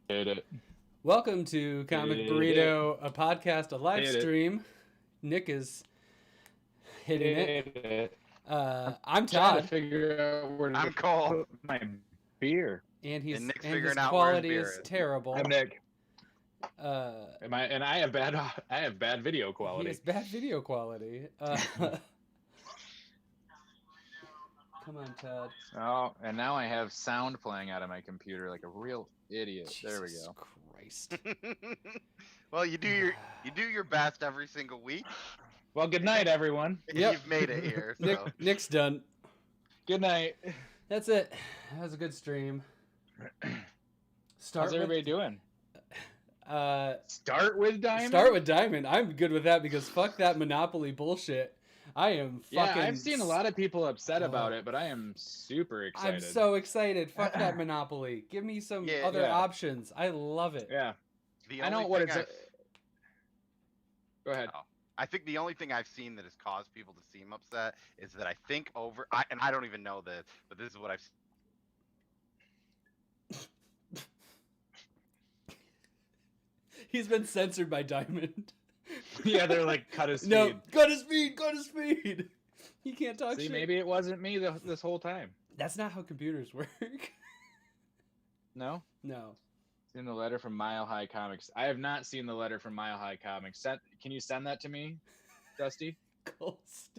Hit it. Welcome to Comic Burrito, a podcast, a live stream. Nick is hitting it. I'm Trying to Todd, figure out where to I'm Cole. put my beer. and Nick's his figuring out where his quality beer is is. terrible. I'm Nick. Uh, And I have bad video he quality. has bad video quality. Come on, Todd. Oh, and now I have sound playing out of my computer like a real idiot. There we Jesus go. Christ. Well, you do your best every single week. Well, good night, everyone. Yep. You've made it here. So. Nick's done. Good night. That's it. That was a good stream. How's everybody doing? Start with Diamond? Start with Diamond. I'm good with that because fuck that Monopoly bullshit. I am fucking... Yeah, I've seen a lot of people upset about it, but I am super excited. I'm so excited. Fuck that Monopoly. Give me some other options. I love it. Yeah. I know what it's... Go ahead. Oh. I think the only thing I've seen that has caused people to seem upset is that I think and I don't even know this, but this is what I've He's been censored by Diamond. Yeah, they're like, cut his feed. No, cut his feed, cut his feed. He can't talk shit. See, maybe it wasn't me this whole time. That's not how computers work. No? No. Seen the letter from Mile High Comics. I have not seen the letter from Mile High Comics. Can you send that to me, Dusty? Cole's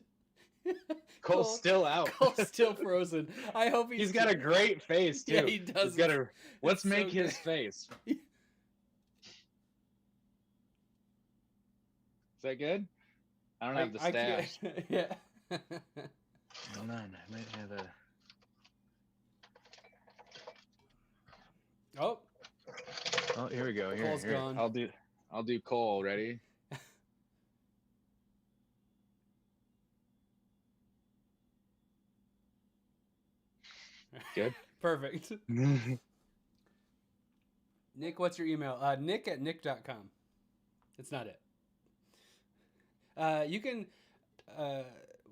still out. Cole's still frozen. I hope he's got a great face too. Yeah, he does. Let's make his face. Is that good? I don't have the stash. Yeah. Hold on, I might have a. Oh, here we go. Cole's gone. I'll do Cole. Ready? Good. Perfect. Nick, what's your email? Nick@nick.com. It's not it. You can.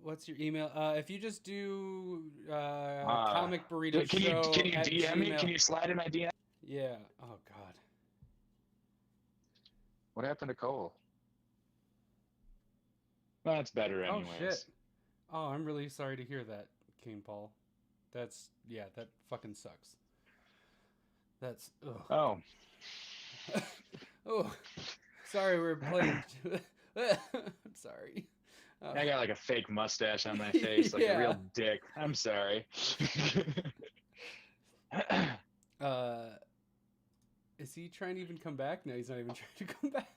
What's your email? If you just do Comic Burrito Show. Can you DM me? Can you slide in my DM? Yeah. Oh God. What happened to Cole? Well, that's better anyways. Oh shit. Oh, I'm really sorry to hear that, King Paul. That fucking sucks. That's ugh. Oh. Oh. Sorry, we're playing. I'm sorry. I got like a fake mustache on my face, like a real dick. I'm sorry. Is he trying to even come back? No, he's not even trying to come back.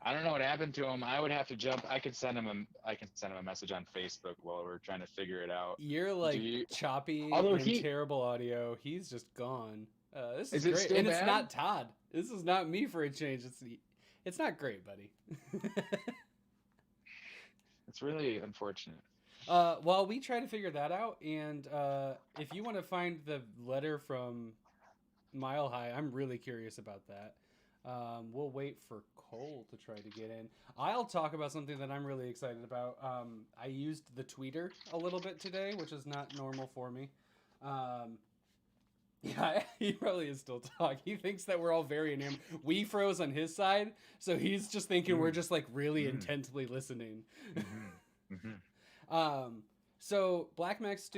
I don't know what happened to him. I would have to jump. I can send him a message on Facebook while we're trying to figure it out. You're like choppy and terrible audio. He's just gone. This is great, and it's not Todd. This is not me for a change. It's not great, buddy. It's really unfortunate. Well, we try to figure that out, and if you want to find the letter from Mile High, I'm really curious about that. We'll wait for Cole to try to get in. I'll talk about something that I'm really excited about. I used the tweeter a little bit today, which is not normal for me. Yeah, he probably is still talking. He thinks that we're all very enamored. We froze on his side, so he's just thinking we're just like really intently listening. So Black Mask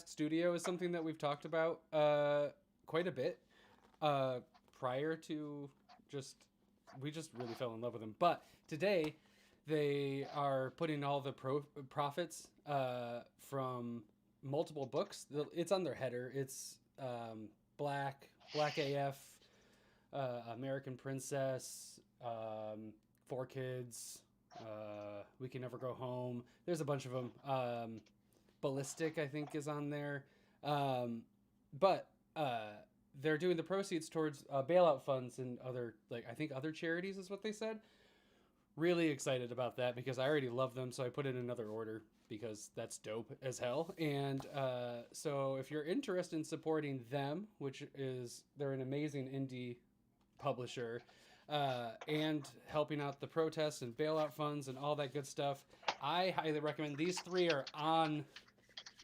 Studio is something that we've talked about quite a bit prior to we just really fell in love with them. But today they are putting all the profits from multiple books. It's on their header. It's Black AF, American Princess, 4 Kids, We Can Never Go Home. There's a bunch of them. Ballistic, I think, is on there. But they're doing the proceeds towards bailout funds and other charities is what they said. Really excited about that because I already love them, so I put in another order because that's dope as hell. And so if you're interested in supporting them, they're an amazing indie publisher, and helping out the protests and bailout funds and all that good stuff, I highly recommend. These 3 are on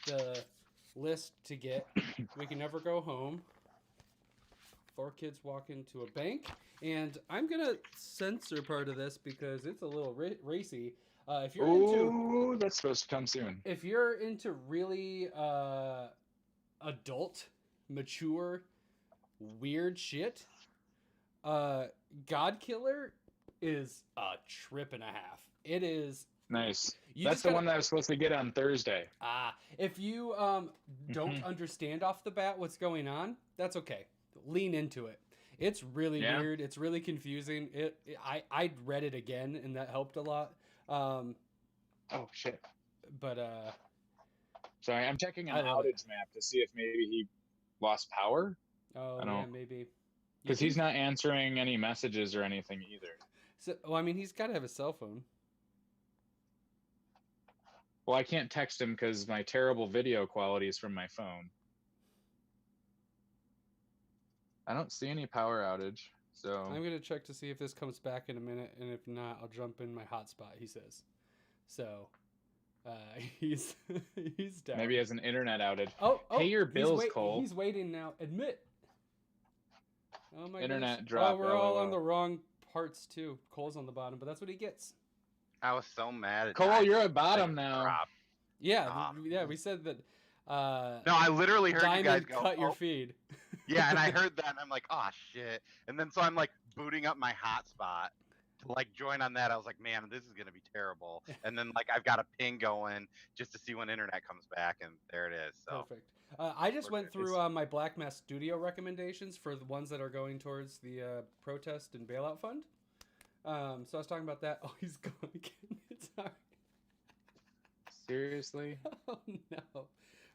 the list to get. We Can Never Go Home, Four kids walk into a bank, and I'm gonna censor part of this because it's a little racy. If you're into, Ooh, that's supposed to come soon. if you're into really adult, mature, weird shit, God Killer is a trip and a half. It is. Nice. You That's just the gotta- one that I was supposed to get on Thursday. If you don't understand off the bat what's going on, that's okay. Lean into it. It's really weird. It's really confusing. I read it again, and that helped a lot. Oh shit. But sorry, I'm checking an I love it. outage map to see if maybe he lost power. Oh I yeah, don't- maybe. Because he's not answering any messages or anything either. So, well, I mean, he's got to have a cell phone. Well, I can't text him because my terrible video quality is from my phone. I don't see any power outage, so I'm gonna check to see if this comes back in a minute, and if not, I'll jump in my hotspot. He says. So, he's he's down. maybe he has an internet outage. Oh, Pay your bills, he's Cole. He's waiting now. Admit. Oh my Internet goodness. drop, Oh, we're all on LOL. the wrong parts too. Cole's on the bottom, but that's what he gets. I was so mad at Cole, you're at Nightfall, bottom like, now. dropped. Yeah, Ah. yeah. We said that. No, I literally heard Diamond you guys go. cut your "Oh." feed. Yeah, and I heard that, and I'm like, oh shit. And then so I'm like booting up my hotspot to like join on that. I was like, man, this is gonna be terrible. And then like I've got a ping going just to see when internet comes back, and there it is. So Perfect. I just We're went good. through my Black Mass Studio recommendations for the ones that are going towards the protest and bailout fund. So I was talking about that. Oh, he's going again. Sorry. Seriously? Oh no.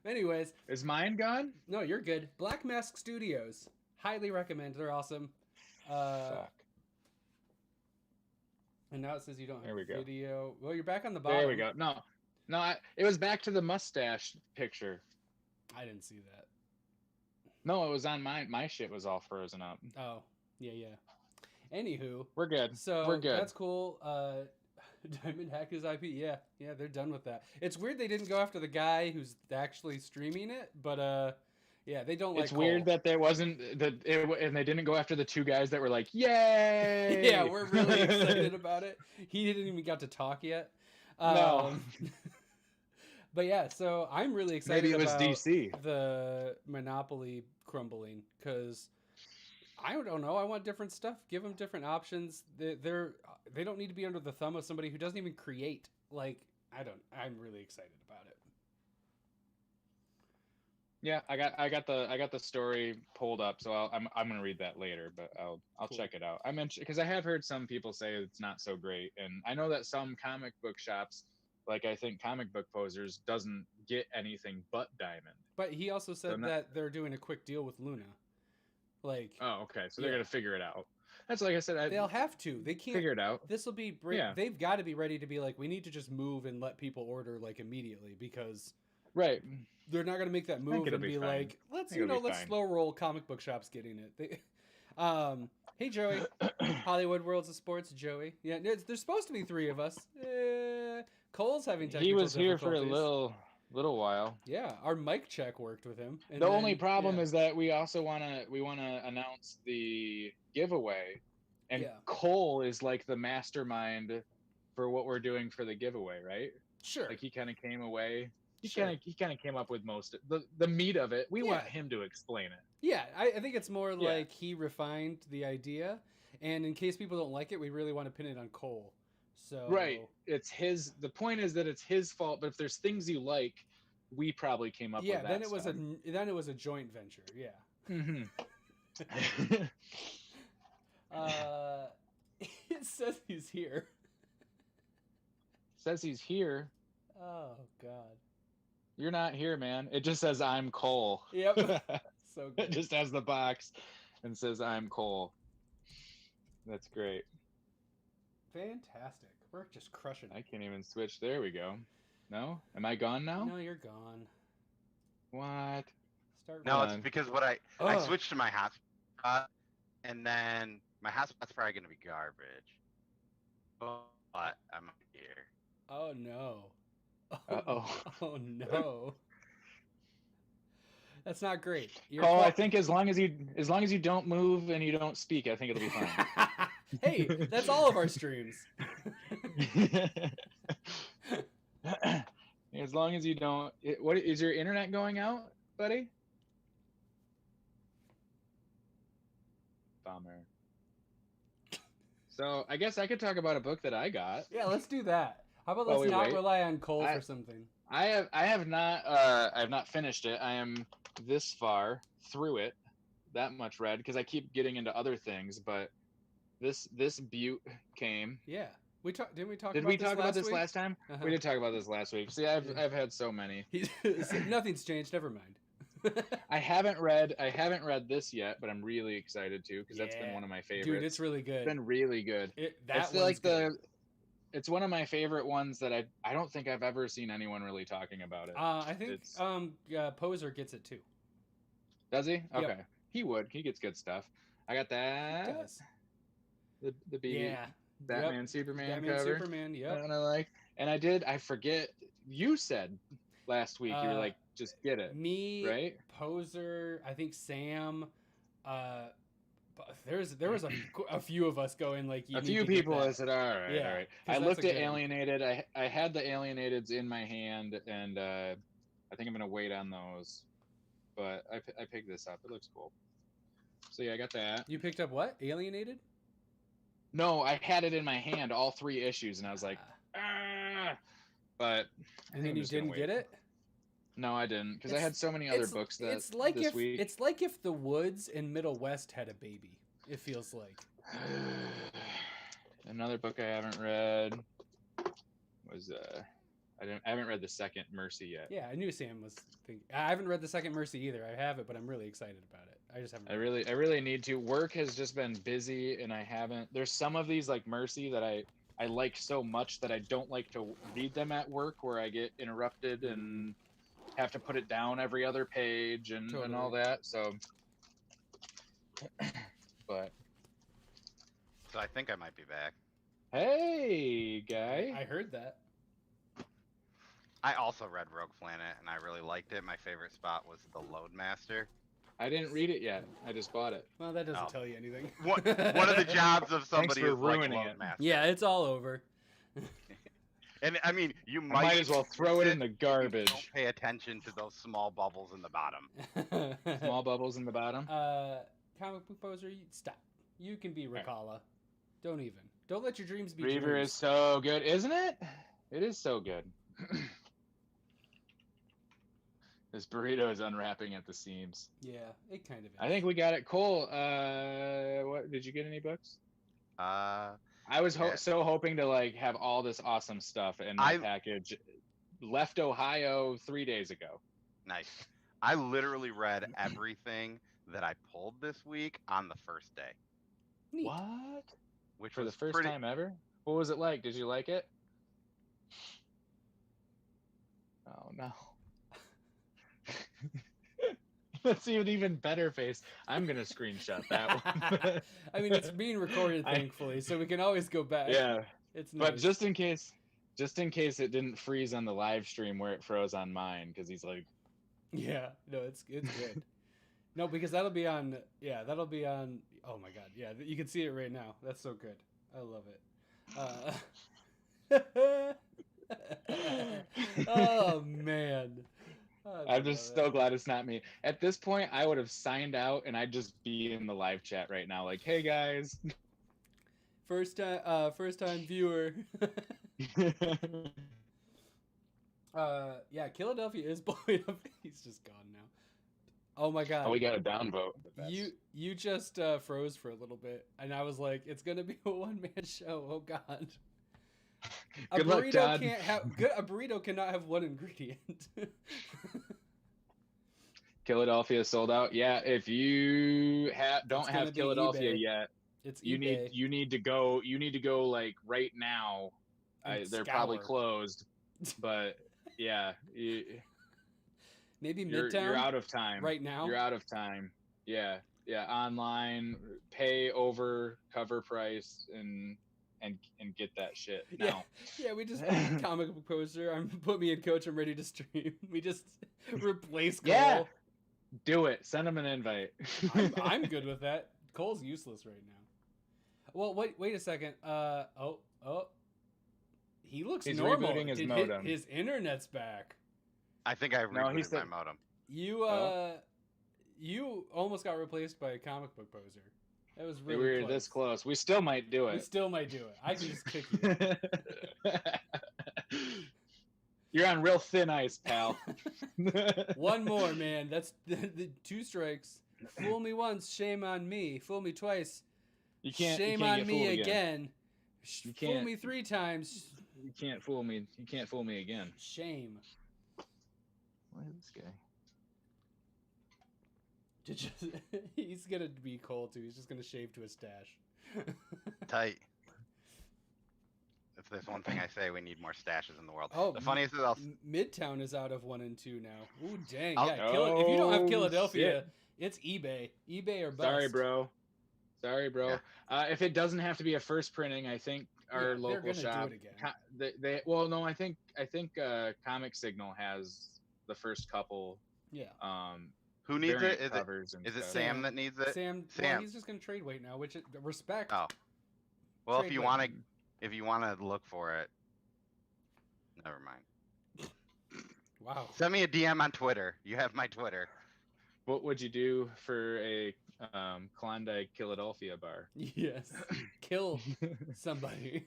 Anyways, Is mine gone? no, you're good. Black Mask Studios. Highly recommend. They're awesome. Fuck. And now it says you don't have There we go. video. Well, you're back on the bottom. There we go. No, it was back to the mustache picture. I didn't see that. No, it was on mine. My shit was all frozen up. Oh, yeah. Anywho, We're good. so We're good. that's cool. Diamond hacked his IP. Yeah, they're done with that. It's weird they didn't go after the guy who's actually streaming it, but yeah, they don't like. It's weird that there wasn't and they didn't go after the two guys that were like, "Yay!" Yeah, we're really excited about it. He didn't even got to talk yet. No. But yeah, so I'm really excited. Maybe it was about DC. the Monopoly crumbling because I don't know. I want different stuff. Give them different options. They don't need to be under the thumb of somebody who doesn't even create. Like I'm really excited about it. Yeah, I got the story pulled up, so I'm gonna read that later, but I'll Cool. check it out. I mentioned because I have heard some people say it's not so great, and I know that some comic book shops, like I think Comic Book Posers, doesn't get anything but Diamond. But he also said So not- that they're doing a quick deal with Luna. Like Oh, okay, so they're Yeah. gonna figure it out. That's like I said, they'll have to. They can't. figure it out. This will be. Yeah. They've got to be ready to be like, we need to just move and let people order like immediately because Right. they're not going to make that move it'll and be be fine. like, let's think it'll be let's fine. slow roll comic book shops getting it. Hey Joey, Hollywood Worlds of Sports, Joey. Yeah, there's supposed to be 3 of us. Cole's having technical He was here for a difficulties. little while. Yeah, our mic check worked with him. And The only then- problem yeah. is that we also wanna announce the giveaway, and Yeah. Cole is like the mastermind for what we're doing for the giveaway, right? Sure. Like he kind of came away. He Sure. kind of came up with most of the meat of it. We want Yeah. him to explain it. Yeah, I think it's more Yeah. like he refined the idea, and in case people don't like it, we really want to pin it on Cole. So Right. It's his. The point is that it's his fault. But if there's things you like, we probably came up Yeah, with that. then it was stuff. a joint venture. Yeah. Mhm. It says he's here. Says he's here. Oh God. You're not here, man. It just says I'm Cole. Yep. So It good. just has the box and says I'm Cole. That's great. Fantastic. We're just crushing I it. can't even switch. There we go. No? Am I gone now? No, you're gone. What? Start. No, Hold it's on. because what I Ugh. switched to my hotspot, and then my hotspot's probably gonna be garbage. But I'm here. Oh no. Uh-oh. Oh no. That's not great. Cole, I think as long as you don't move and you don't speak, I think it'll be fine. Hey, that's all of our streams. As long as you don't. What is your internet going out, buddy? Bummer. So I guess I could talk about a book that I got. Yeah, let's do that. How about let's not rely on Cole for something? I have not finished it. I am this far through it, that much read, because I keep getting into other things. But this Butte came. Yeah, didn't we talk? Did about we talk about this week? last time? We did talk about this last week. See, I've had so many. Nothing's changed. Never mind. I haven't read this yet, but I'm really excited to, because that's been one of my favorites. Dude, it's really good. It's been really good. Good. It's one of my favorite ones that I don't think I've ever seen anyone really talking about it. I think Poser gets it too. Does he? Okay. Yep. He gets good stuff. I got that. He does. The Batman Superman Batman cover. Superman, That one I like. And I forget, you said last week you were like, just get it. Me, right? Poser, I think Sam, there was a few of us going like, a few people I said, all right. I looked at Alienated. I had the Alienateds in my hand, and I think I'm gonna wait on those. But I picked this up. It looks cool. So yeah, I got that. You picked up what? Alienated? No, I had it in my hand, all 3 issues, and I was like, But and then you didn't get it. No, I didn't, because I had so many other books that this week. It's like if the Woods and Middle West had a baby. It feels like. Another book I haven't read was I haven't read the second Mercy yet. Yeah, I knew Sam was thinking. I haven't read the second Mercy either. I have it, but I'm really excited about it. I just haven't. I really need to. Work has just been busy, and I haven't. There's some of these like Mercy that I like so much that I don't like to read them at work, where I get interrupted and have to put it down every other page and all that. So, but. So I think I might be back. Hey, guy. I heard that. I also read Rogue Planet, and I really liked it. My favorite spot was the Loadmaster. I didn't read it yet. I just bought it. Well, that doesn't tell you anything. One of the jobs of somebody is like ruining it. Loadmaster. Yeah, it's all over. And I mean, you might as well throw it in the garbage. Don't pay attention to those small bubbles in the bottom. Small bubbles in the bottom. Comic book poser, stop. You can be Rakala. Don't even. Don't let your dreams be Reaver dreams. is so good, isn't it? It is so good. This burrito is unwrapping at the seams. Yeah, it kind of is. I think we got it. Cole, what did you get any books? I was so hoping to like have all this awesome stuff in my package. Left Ohio 3 days ago. Nice. I literally read everything that I pulled this week on the first day. Neat. What? Which for was the first time ever? What was it like? Did you like it? Oh no. That's an even better face. I'm gonna screenshot that one. I mean, it's being recorded, thankfully, so we can always go back. Yeah, it's nice. But just in case it didn't freeze on the live stream where it froze on mine, because he's like, yeah, no, it's good. No, because that'll be on. Yeah, that'll be on. Oh my god, yeah, you can see it right now. That's so good. I love it. Oh man. I'm just so glad it's not me. At this point, I would have signed out and I'd just be in the live chat right now, like, "Hey guys, first time viewer." Yeah, Philadelphia is blowing up. He's just gone now. Oh my god. Oh, we got a downvote. You just froze for a little bit, and I was like, "It's gonna be a one-man show." Oh god. Good luck, Todd. A burrito cannot have one ingredient. Philadelphia sold out. Yeah, if you don't have Philadelphia yet, you need to go. You need to go like right now. They're probably closed, but yeah, maybe Midtown. You're out of time right now. You're out of time. Yeah. Online, pay over cover price and get that shit now. Yeah, we just comic book poster. Put me in, coach. I'm ready to stream. We just replace Cole. Do it. Send him an invite. I'm good with that. Cole's useless right now. Well, wait a second. He looks He's normal. rebooting his Did modem. his internet's back. I think I No, he rebooted said- my modem. You Oh. you almost got replaced by a comic book poser. That was really we were close. this close. We still might do We it. still might do it. I can just kick you. You're on real thin ice, pal. One more, man. That's the 2 strikes. Fool me once, shame on me. Fool me twice, You can't. shame you can't on get me fooled again. You Fool can't. me 3 times. You can't fool me. You can't fool me again. Shame. What is this guy? He's gonna be Cole too. He's just gonna shave to a stash. Tight. If there's one thing I say, we need more stashes in the world. Oh, The funniest is I'll Midtown is out of 1 and 2 now. Ooh, dang! Oh, Yeah, if you don't have oh, Philadelphia, shit. it's eBay. eBay or bust. Sorry, bro. Sorry, bro. If it doesn't have to be a first printing, I think Yeah, our they're local gonna do shop. it again. They well, no, I think Comic Signal has the first couple. Yeah. who needs variant it? covers and Is it stuff. Sam that needs it? Sam. Well, Sam. he's just gonna trade weight now, which is respect. Oh. Well, Trade weight. if you want to look for it, never mind. Wow. Send me a DM on Twitter. You have my Twitter. What would you do for a Klondike Philadelphia bar? Yes. Kill somebody.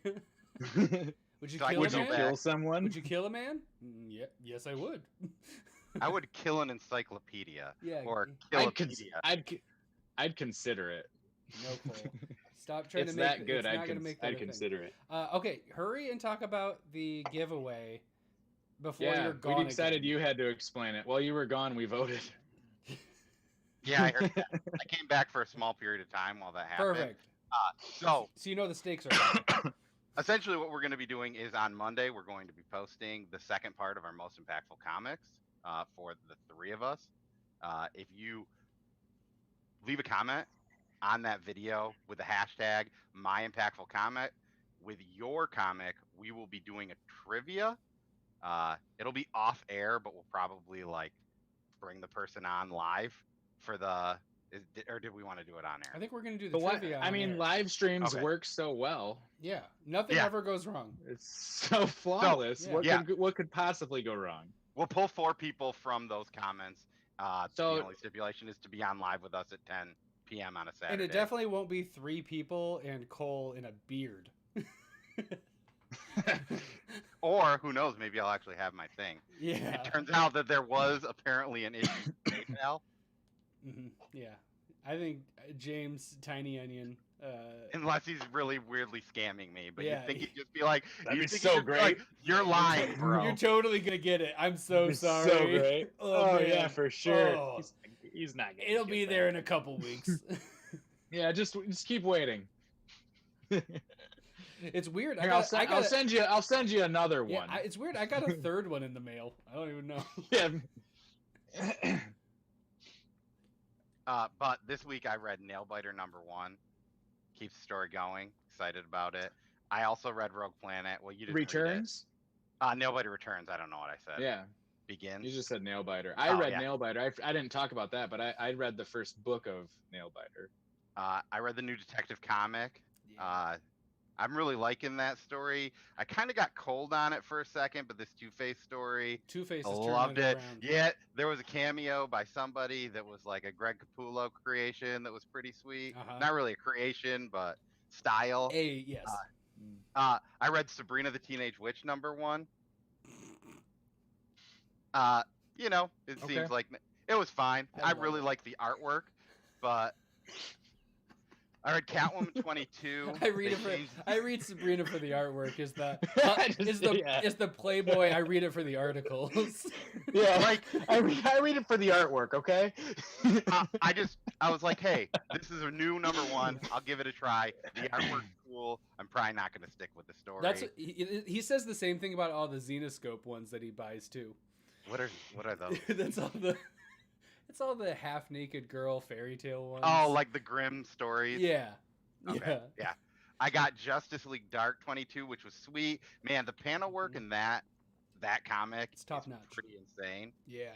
Would you So I kill would a you man? back. Kill someone? Would you kill a man? Yeah. Yes, I would. I would kill an encyclopedia Yeah. or I'd, Killapedia. I'd consider it. No, Cole. Stop trying It's to make that good. It's not gonna make that I'd a thing. consider it. Okay, hurry and talk about the giveaway before Yeah, you're gone. we decided again. you had to explain it. While you were gone, we voted. Yeah, I heard that. I came back for a small period of time while that happened. Perfect. So So you know the stakes are high. essentially what we're going to be doing is on Monday, we're going to be posting the second part of our most impactful comics for the 3 of us. If you leave a comment on that video with the hashtag #MyImpactfulComic with your comic, we will be doing a trivia. It'll be off air, but we'll probably like bring the person on live for the. Or did we want to do it on air? I think we're gonna do the But what? trivia. I on mean, air. live streams Okay. work so well. Yeah, nothing Yeah. ever goes wrong. It's so flawless. yeah. What could possibly go wrong? We'll pull 4 people from those comments. So- the only stipulation is to be on live with us at 10 p.m. on a Saturday. And it definitely won't be 3 people and Cole in a beard. Or who knows? Maybe I'll actually have my thing. Yeah. It turns out that there was apparently an issue with PayPal. Yeah. I think James Tiny Onion. Unless he's really weirdly scamming me, but Yeah, you think he'd just be like, That'd you be think so he'd just be like, great. you're lying, bro. You're totally gonna get it. I'm so It's sorry. So great. Oh, yeah, man. for sure. Oh. He's not. Gonna It'll get be that. there in a couple weeks. Yeah, just keep waiting. It's weird. Here, I'll send you another one. It's weird. I got a third one in the mail. I don't even know. Yeah. But this week I read Nailbiter #1. Keeps the story going. Excited about it. I also read Rogue Planet. Well, you didn't Returns. read it. Nailbiter Returns. I don't know what I said. Yeah. Begins. You just said Nailbiter. I Oh, read yeah. Nailbiter. I didn't talk about that, but I read the first book of Nailbiter. I read the new Detective comic. I'm really liking that story. I kind of got cold on it for a second, but this Two-Face story, Two-Face I is loved turning it. around. Yeah, there was a cameo by somebody that was like a Greg Capullo creation that was pretty sweet. Uh-huh. Not really a creation, but style. Yes. I read Sabrina the Teenage Witch #1. You know, it Okay. seems like it was fine. I I love really it. like the artwork, but I read Catwoman 22. I read They it for. changed- I read Sabrina for the artwork. Is the I just- yeah. is the Playboy? I read it for the articles. Yeah, Like- I read it for the artwork. Okay. I was like, hey, this is a new #1. I'll give it a try. The artwork's cool. I'm probably not going to stick with the story. That's he says the same thing about all the Xenoscope ones that he buys too. What are those? That's all the. It's all the half-naked girl fairy tale ones. Oh, like the Grimm stories. Yeah. Okay. Yeah. I got Justice League Dark 22, which was sweet. Man, the panel work in that comic It's top is notch. pretty insane. Yeah.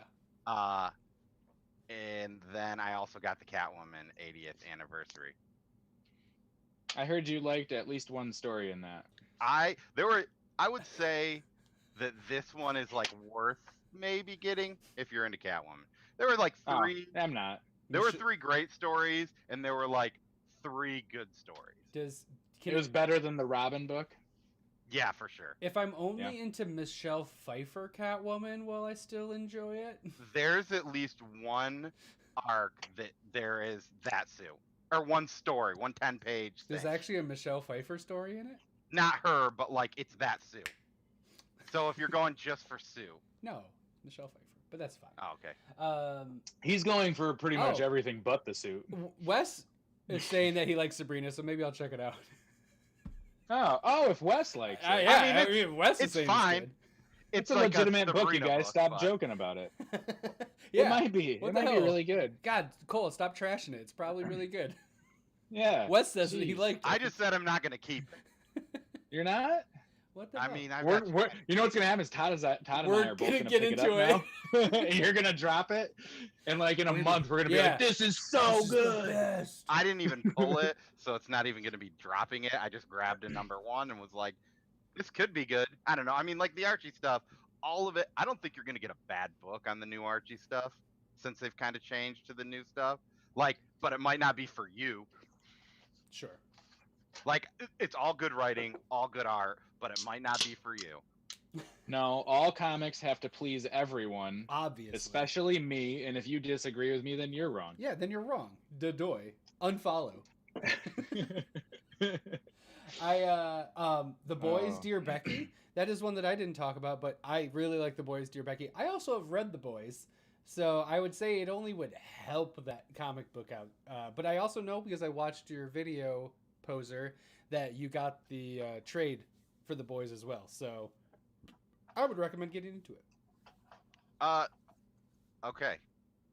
And then I also got the Catwoman 80th anniversary. I heard you liked at least one story in that. I would say that this one is like worth maybe getting if you're into Catwoman. There were like Oh, three. I'm not. There were three great stories, and there were like three good stories. It was better than the Robin book. Yeah, for sure. If I'm only into Michelle Pfeiffer Catwoman, will I still enjoy it? There's at least one arc that there is that Sue. Or one story, one 10-page thing. There's actually a Michelle Pfeiffer story in it? Not her, but like it's that Sue. So if you're going just for Sue. No, Michelle Pfeiffer, but that's fine. Oh, okay. He's going for pretty much everything but the suit. Wes is saying that he likes Sabrina, so maybe I'll check it out. If Wes likes it. I mean, Wes is saying fine. It's a like legitimate book, you guys. Stop but... joking about it. Yeah. It might be. It might be really good. God, Cole, stop trashing it. It's probably really good. Yeah. Wes says that he liked it. I just said I'm not going to keep it. You're not? What the I hell? mean, you know what's gonna happen is Todd and I are both gonna get pick into it up now. And you're gonna drop it, and like in a month we're gonna be like, "This is so good." I didn't even pull it, so it's not even gonna be dropping it. I just grabbed a number one and was like, "This could be good." I don't know. I mean, like the Archie stuff, all of it. I don't think you're gonna get a bad book on the new Archie stuff since they've kind of changed to the new stuff. Like, but it might not be for you. Sure. Like, it's all good writing, all good art, but it might not be for you. No, all comics have to please everyone. Obviously. Especially me, and if you disagree with me, then you're wrong. Yeah, then you're wrong. Dodoy. Unfollow. The Boys, Dear Becky, that is one that I didn't talk about, but I really like The Boys, Dear Becky. I also have read The Boys, so I would say it only would help that comic book out. But I also know, because I watched your video, Poser, that you got the trade for The Boys as well, so I would recommend getting into it. Okay.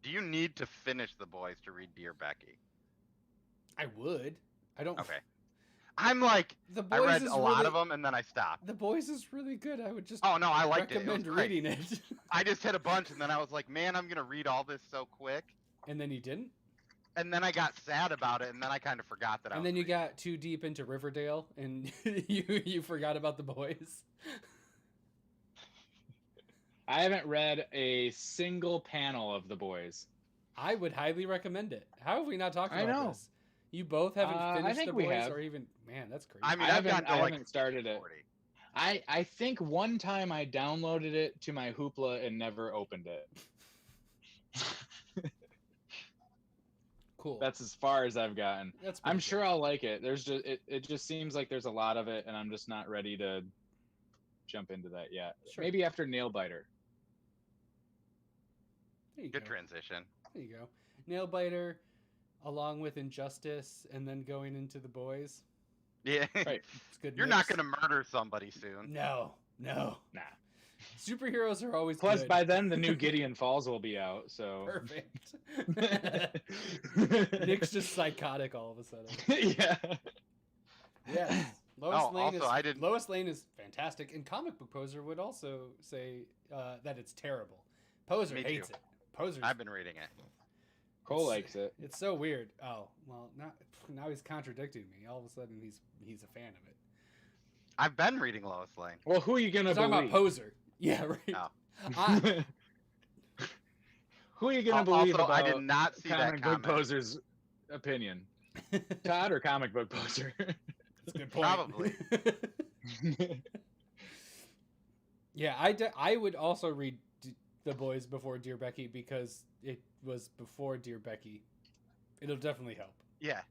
Do you need to finish The Boys to read Dear Becky? I would. I don't. Okay. I'm like, The Boys I read is a lot really, of them and then I stopped. The Boys is really good. I would just I liked recommend it. It was great. reading it. I just hit a bunch and then I was like, man, I'm going to read all this so quick. And then you didn't? And then I got sad about it and then I kind of forgot that I was And then you reading. got too deep into Riverdale and you forgot about The Boys. I haven't read a single panel of The Boys. I would highly recommend it. How have we not talked about this? You both haven't finished The Boys, or even, man, that's crazy. I mean, I I've gotten to like haven't started 40. it. I think one time I downloaded it to my Hoopla and never opened it. Cool. That's as far as I've gotten. I'm sure cool. I'll like it. There's just it just seems like there's a lot of it, and I'm just not ready to jump into that yet. Sure. Maybe after Nailbiter. Good transition. There you go. Nailbiter, along with Injustice, and then going into The Boys. Yeah. Right. It's good. You're not going to murder somebody soon. No. Nah. Superheroes are always Plus, good. by then, the new Gideon Falls will be out, so... Perfect. Nick's just psychotic all of a sudden. Yeah. Yes. Lois Lane is fantastic, and Comic Book Poser would also say that it's terrible. Poser hates it. I've been reading it. Cole likes it. It's so weird. Oh, well, now he's contradicting me. All of a sudden, he's a fan of it. I've been reading Lois Lane. Well, who are you gonna believe? Talking about Poser. Yeah, right. Oh. Who are you gonna believe also, about I did not see Comic that Book comment. Poser's opinion? Todd or Comic Book Poser? That's a good point. Probably. Yeah, I would also read The Boys before Dear Becky because it was before Dear Becky. It'll definitely help. Yeah.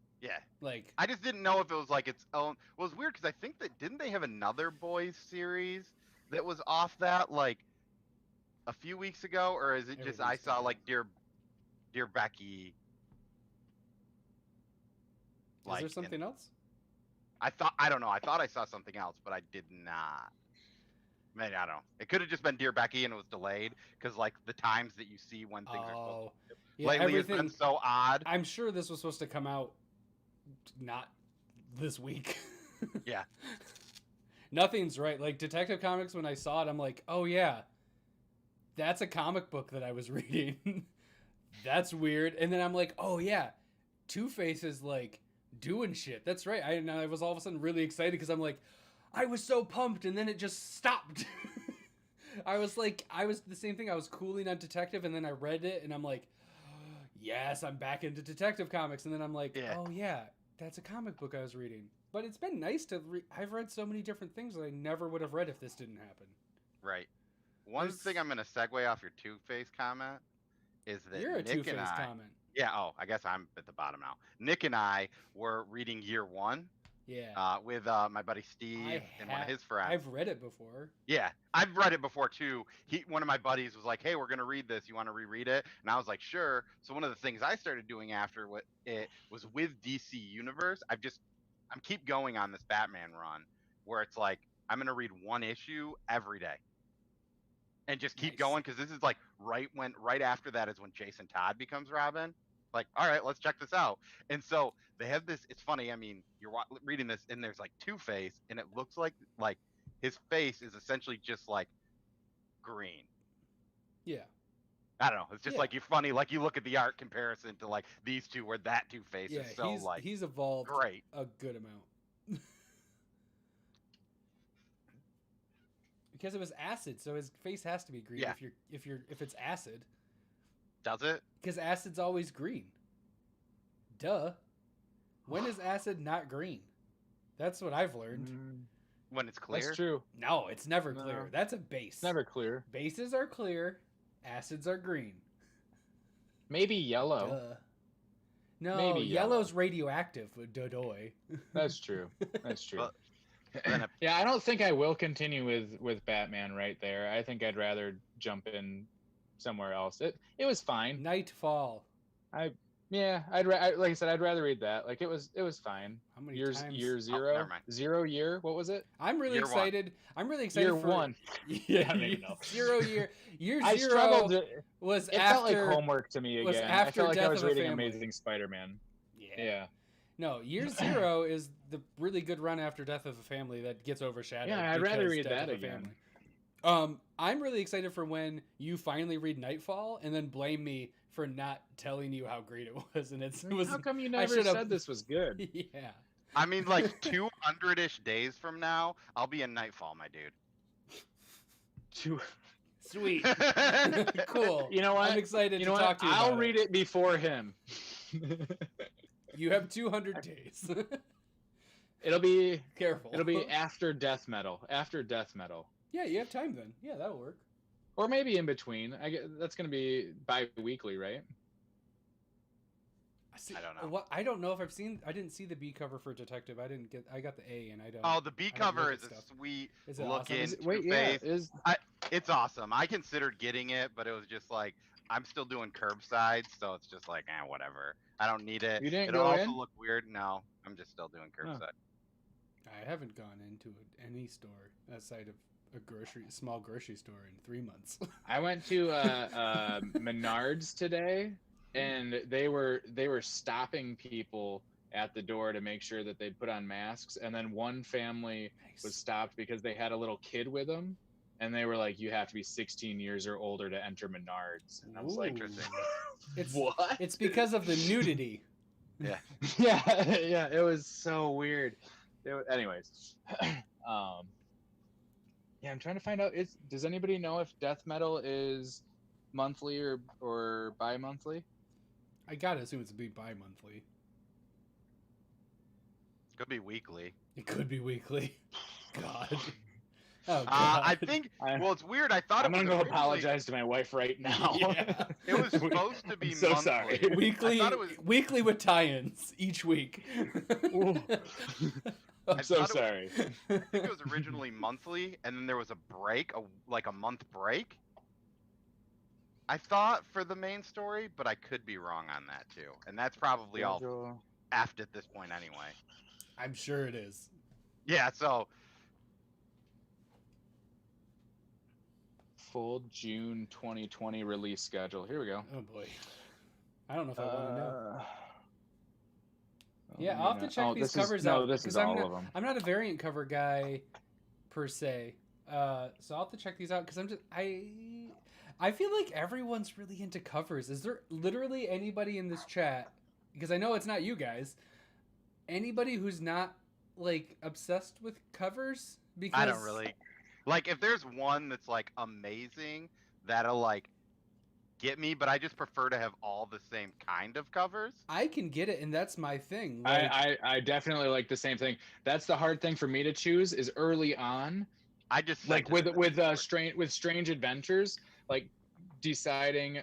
Like, I just didn't know if it was like its own. Well, it's weird because I think that didn't they have another Boys series that was off that like a few weeks ago, or is it just I saw like Dear Becky? Is there something else? I don't know. I thought I saw something else, but I did not. Maybe I don't know. It could have just been Dear Becky and it was delayed because like the times that you see when things are supposed to lately has been so odd. I'm sure this was supposed to come out not this week. Yeah. Nothing's right. Like Detective Comics, when I saw it, I'm like, oh yeah, that's a comic book that I was reading that's weird. And then I'm like, oh yeah, Two-Face is like doing shit. That's right. I was all of a sudden really excited because I'm like, I was so pumped, and then it just stopped. I was the same thing. I was cooling on Detective, and then I read it, and I'm like, yes, I'm back into Detective Comics. And then I'm like, oh yeah, that's a comic book I was reading. But it's been nice to I've read so many different things that I never would have read if this didn't happen. Right. One thing I'm going to segue off your Two-Face comment is that You're a Nick Two-Face and I, comment. yeah, oh, I guess I'm at the bottom now. Nick and I were reading Year One. Yeah. With my buddy Steve and one of his friends. I've read it before. Yeah, I've read it before too. One of my buddies was like, "Hey, we're gonna read this. You want to reread it?" And I was like, "Sure." So one of the things I started doing after it was with DC Universe. I'm keep going on this Batman run where it's like I'm gonna read one issue every day, and just keep going because this is like right after that is when Jason Todd becomes Robin. Like, all right, let's check this out. And so they have this. It's funny. I mean, you're reading this, and there's like Two-Face, and it looks like his face is essentially just like green. Yeah. I don't know. It's just like you're funny. Like you look at the art comparison to like these two, where that Two-Face is so he's evolved great. A good amount. Because it was acid, so his face has to be green. Yeah. If it's acid. Does it? Because acid's always green. Duh. When is acid not green? That's what I've learned. When it's clear? That's true. No, it's never clear. That's a base. It's never clear. Bases are clear. Acids are green. Maybe yellow. Duh. No, Maybe yellow's radioactive. Dodoy. That's true. That's true. Well, yeah, I don't think I will continue with Batman right there. I think I'd rather jump in somewhere else. It was fine. Nightfall. Like I said, I'd rather read that. Like it was fine. How many Year zero? never mind. 0 year? What was it? I'm really Year excited. I'm really excited Year for one. Yeah, I don't even know. 0 year. Year I zero struggled to, was it after felt like homework to me was again. I after felt like I Death was of a reading Family. Amazing Spider-Man. Yeah. No, Year Zero is the really good run after Death of a Family that gets overshadowed. Yeah, I'd rather because read Death that of a again. Family. I'm really excited for when you finally read Nightfall and then blame me for not telling you how great it was. And it was. How come you never said this was good? Yeah. I mean, like 200-ish days from now, I'll be in Nightfall, my dude. Sweet. Cool. You know what? I'm excited to what? talk to you I'll about read it before him. You have 200 days. It'll be Careful. It'll be after Death Metal. After Death Metal. Yeah, you have time then. Yeah, that'll work. Or maybe in between. That's going to be bi-weekly, right? I don't know. What I don't know if I've seen. I didn't see the B cover for Detective. I got the A, and I don't. Oh, the B I don't cover look is at a stuff. sweet Is it look awesome? in Wait, it's awesome. I considered getting it, but it was just like I'm still doing curbside, so it's just like, whatever. I don't need it. You didn't It'll go also in? look weird. No, I'm just still doing curbside. I haven't gone into any store outside of a small grocery store in 3 months. I went to Menards today, and they were stopping people at the door to make sure that they'd put on masks. And then one family was stopped because they had a little kid with them, and they were like, "You have to be 16 years or older to enter Menards." And I was like, "What?" It's because of the nudity. Yeah. yeah. It was so weird. Anyways, yeah, I'm trying to find out. Does anybody know if Death Metal is monthly or bi-monthly? I gotta assume it's bi-monthly. Could be weekly. It could be weekly. God. Oh, God. I think. Well, it's weird. I thought I'm it was gonna go originally- apologize to my wife right now. Yeah. It was supposed to be I'm so monthly. sorry. Weekly, I thought it was- weekly with tie-ins each week. I'm so thought it was- sorry. I think it was originally monthly, and then there was a break, like a month break. I thought for the main story, but I could be wrong on that too. And that's probably all effed at this point anyway. I'm sure it is. Yeah, so Full June 2020 release schedule. Here we go. Oh boy. I don't know if I want to know. Yeah, I'll have to check these covers out. No, this is I'm all not, of them. I'm not a variant cover guy, per se. So I'll have to check these out because I feel like everyone's really into covers. Is there literally anybody in this chat? Because I know it's not you guys. Anybody who's not like obsessed with covers? Because I don't really like if there's one that's like amazing that'll like get me, but I just prefer to have all the same kind of covers. I can get it, and that's my thing. Like, I definitely like the same thing. That's the hard thing for me to choose is early on, I just like sent it in the Discord. with Strange Adventures, like deciding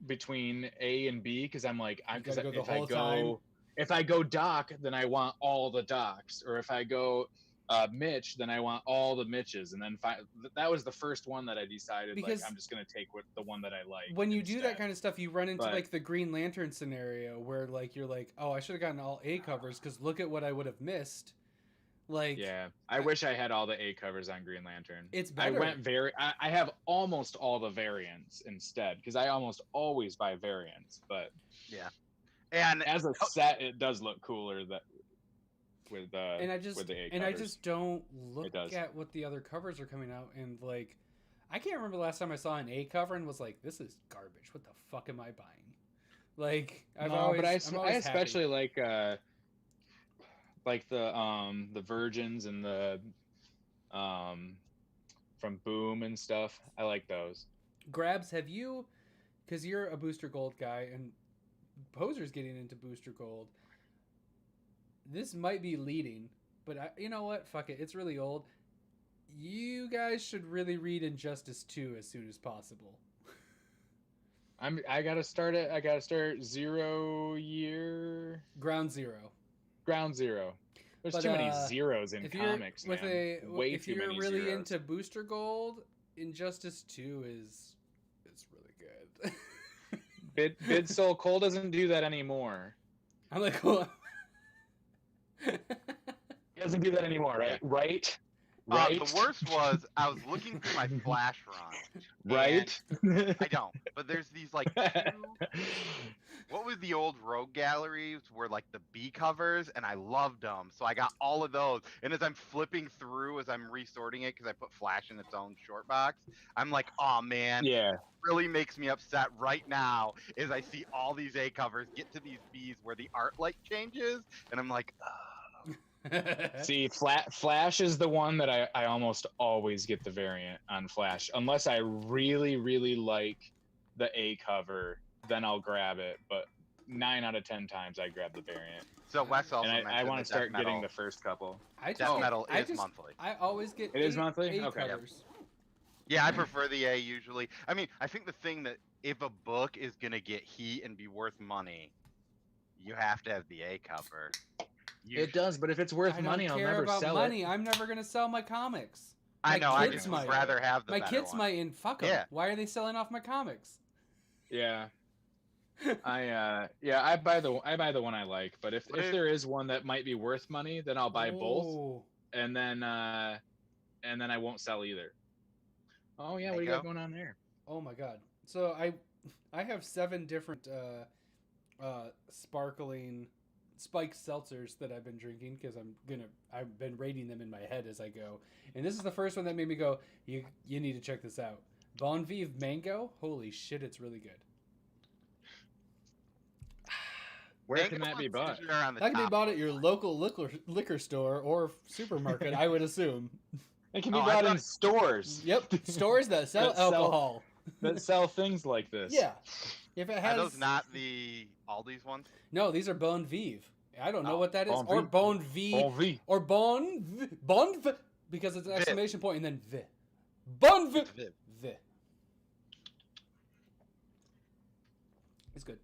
between A and B because I'm like You gotta go the whole time. if I go Doc, then I want all the Docs, or if I go Mitch, then I want all the Mitches, and then that was the first one that I decided Because- like I'm just gonna take the one that I like. when you do that instead. kind of stuff, you run into But- like the Green Lantern scenario where like you're like, oh, I should have gotten all A covers because look at what I would have missed. Like, Yeah, I wish I had all the A covers on Green Lantern. it's I better. went I have almost all the variants instead because I almost always buy variants, but And as a set, it does look cooler that with and I just with the A and I covers. just don't look does. at what the other covers are coming out and like I can't remember the last time I saw an A cover and was like, this is garbage. What the fuck am I buying? Like I'm always I happy. especially like the Virgins and the from Boom and stuff. I like those. Grabs, have you, because you're a Booster Gold guy and Poser's getting into Booster Gold, this might be leading, but you know what? Fuck it. It's really old. You guys should really read Injustice 2 as soon as possible. I gotta start 0 year Ground Zero. Ground Zero. There's But, too many zeros in If you're comics, man. if too you're many really zeros. into Booster Gold, Injustice 2 is really good. Bid Soul Cole doesn't do that anymore. I'm like, cool. He doesn't do that anymore, right? Right? the worst was I was looking through my Flash run. Right? I don't, but there's these like two. What was the old Rogue galleries were like the B covers, and I loved them. So I got all of those. And as I'm flipping through, as I'm resorting it, because I put Flash in its own short box, I'm like, oh man, Yeah. really makes me upset right now is I see all these A covers get to these Bs where the art like changes, and I'm like, See, Flash is the one that I almost always get the variant on Flash. Unless I really, really like the A cover, then I'll grab it. But 9 out of 10 times I grab the variant. so Wes also And I mentioned want the to start Death Metal. getting the first couple. Death Metal is monthly. I always get It is A- monthly? A Okay. covers. Yeah, I prefer the A usually. I mean, I think the thing that if a book is gonna get heat and be worth money, you have to have the A cover. It does, but if it's worth I money, don't I'll care never about sell money. it. I'm never gonna sell my comics. I My know. I kids just might. would rather have the My better kids one. might, and fuck 'em. Yeah. Why are they selling off my comics? Yeah. I buy the one I like, but if there is one that might be worth money, then I'll buy both, Oh. and then I won't sell either. Oh yeah, what do you got going on there? Oh my god. So I have 7 different sparkling spiked seltzers that I've been drinking because I've been rating them in my head as I go. And this is the first one that made me go, you need to check this out. Bon Vive Mango. Holy shit, it's really good. Where can that be bought? That can be bought at your local liquor store or supermarket, I would assume. It can be Oh, I bought in thought- stores. Yep, stores that sell That sell- alcohol. That sell things like this. Yeah. If it Are has those not the Aldi's ones? No, these are Bon Vive. I don't know Oh, what that is. Bon Or Vive. Bon V. Bon vie. Or Bon V. Because it's an Viv. exclamation point and then V. Bon V. Viv. V. It's good.